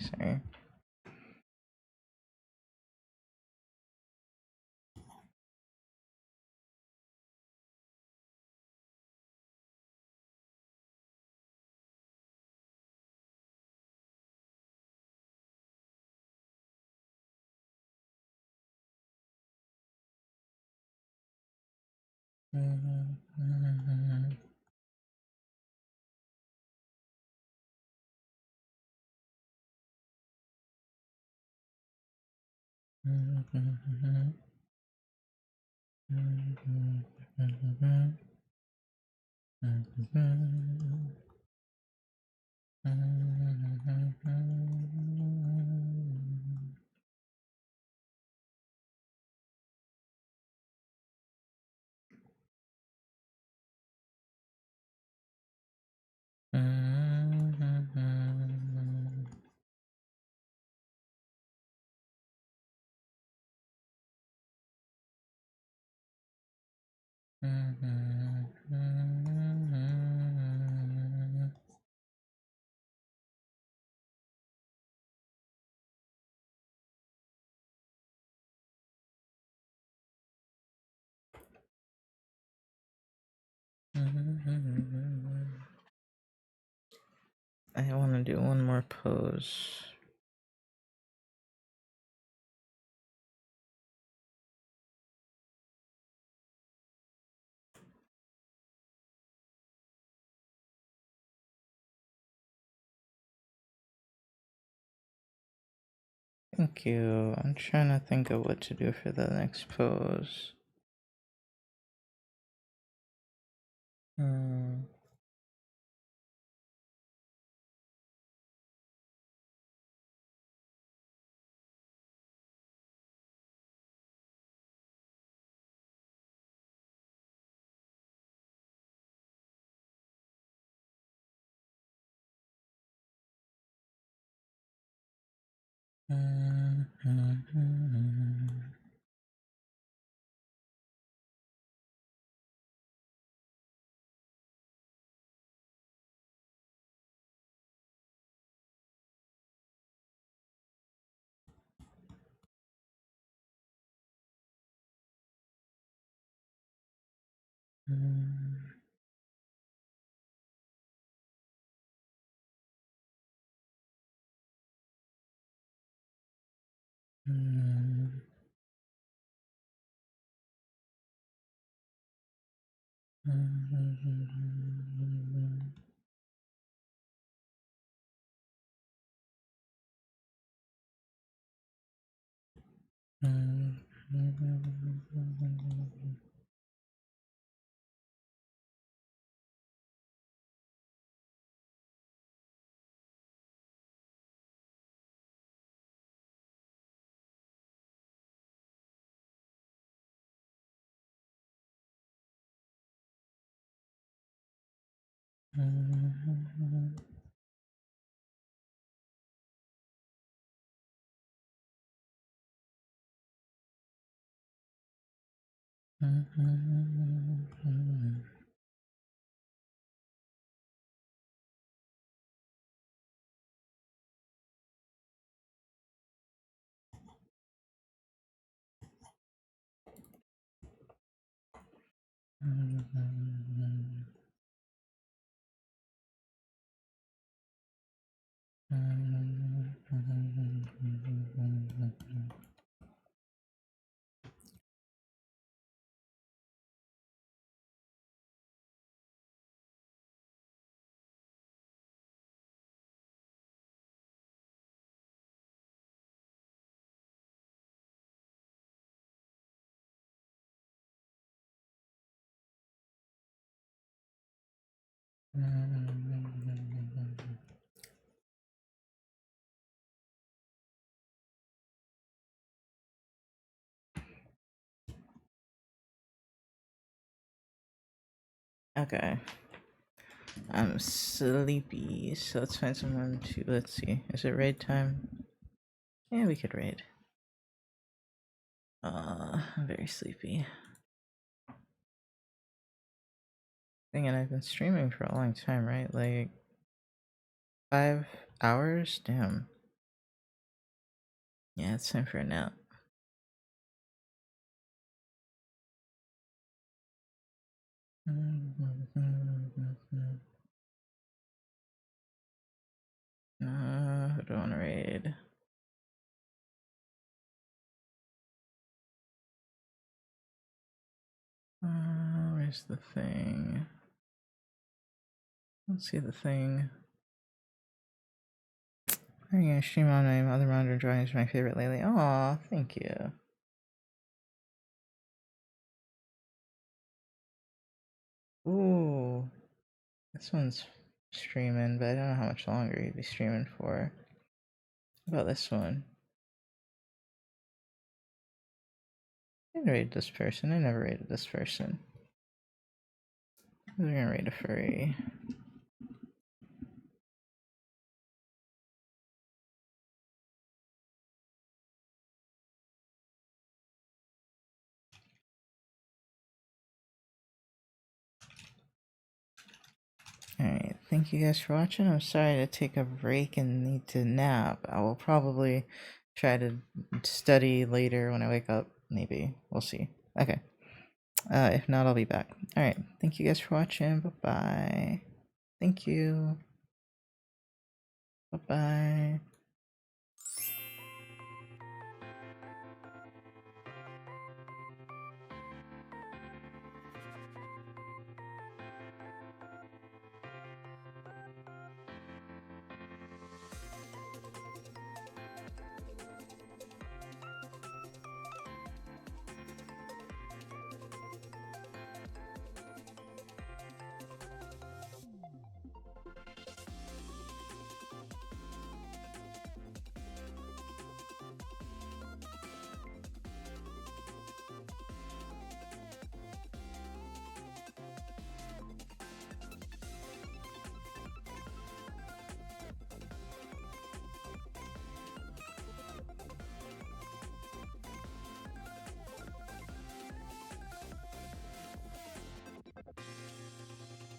I want to do one more pose. Thank you. I'm trying to think of what to do for the next pose. Hmm. Okay. I'm sleepy, so let's find someone to. Let's see. Is it raid time? Yeah, we could raid. I'm very sleepy. Thing, and I've been streaming for a long time, right? Like 5 hours? Damn. Yeah, it's time for a nap. Who do I want to raid? Where's the thing? Let's see the thing. Are you gonna stream on my other monitor? Drawing is my favorite lately. Aw, thank you. Ooh, this one's streaming, but I don't know how much longer he'd be streaming for. How about this one? I didn't raid this person. I never raided this person. We're gonna raid a furry. Alright, thank you guys for watching. I'm sorry to take a break and need to nap. I will probably try to study later when I wake up. Maybe. We'll see. Okay. If not, I'll be back. Alright, thank you guys for watching. Bye-bye. Thank you. Bye bye.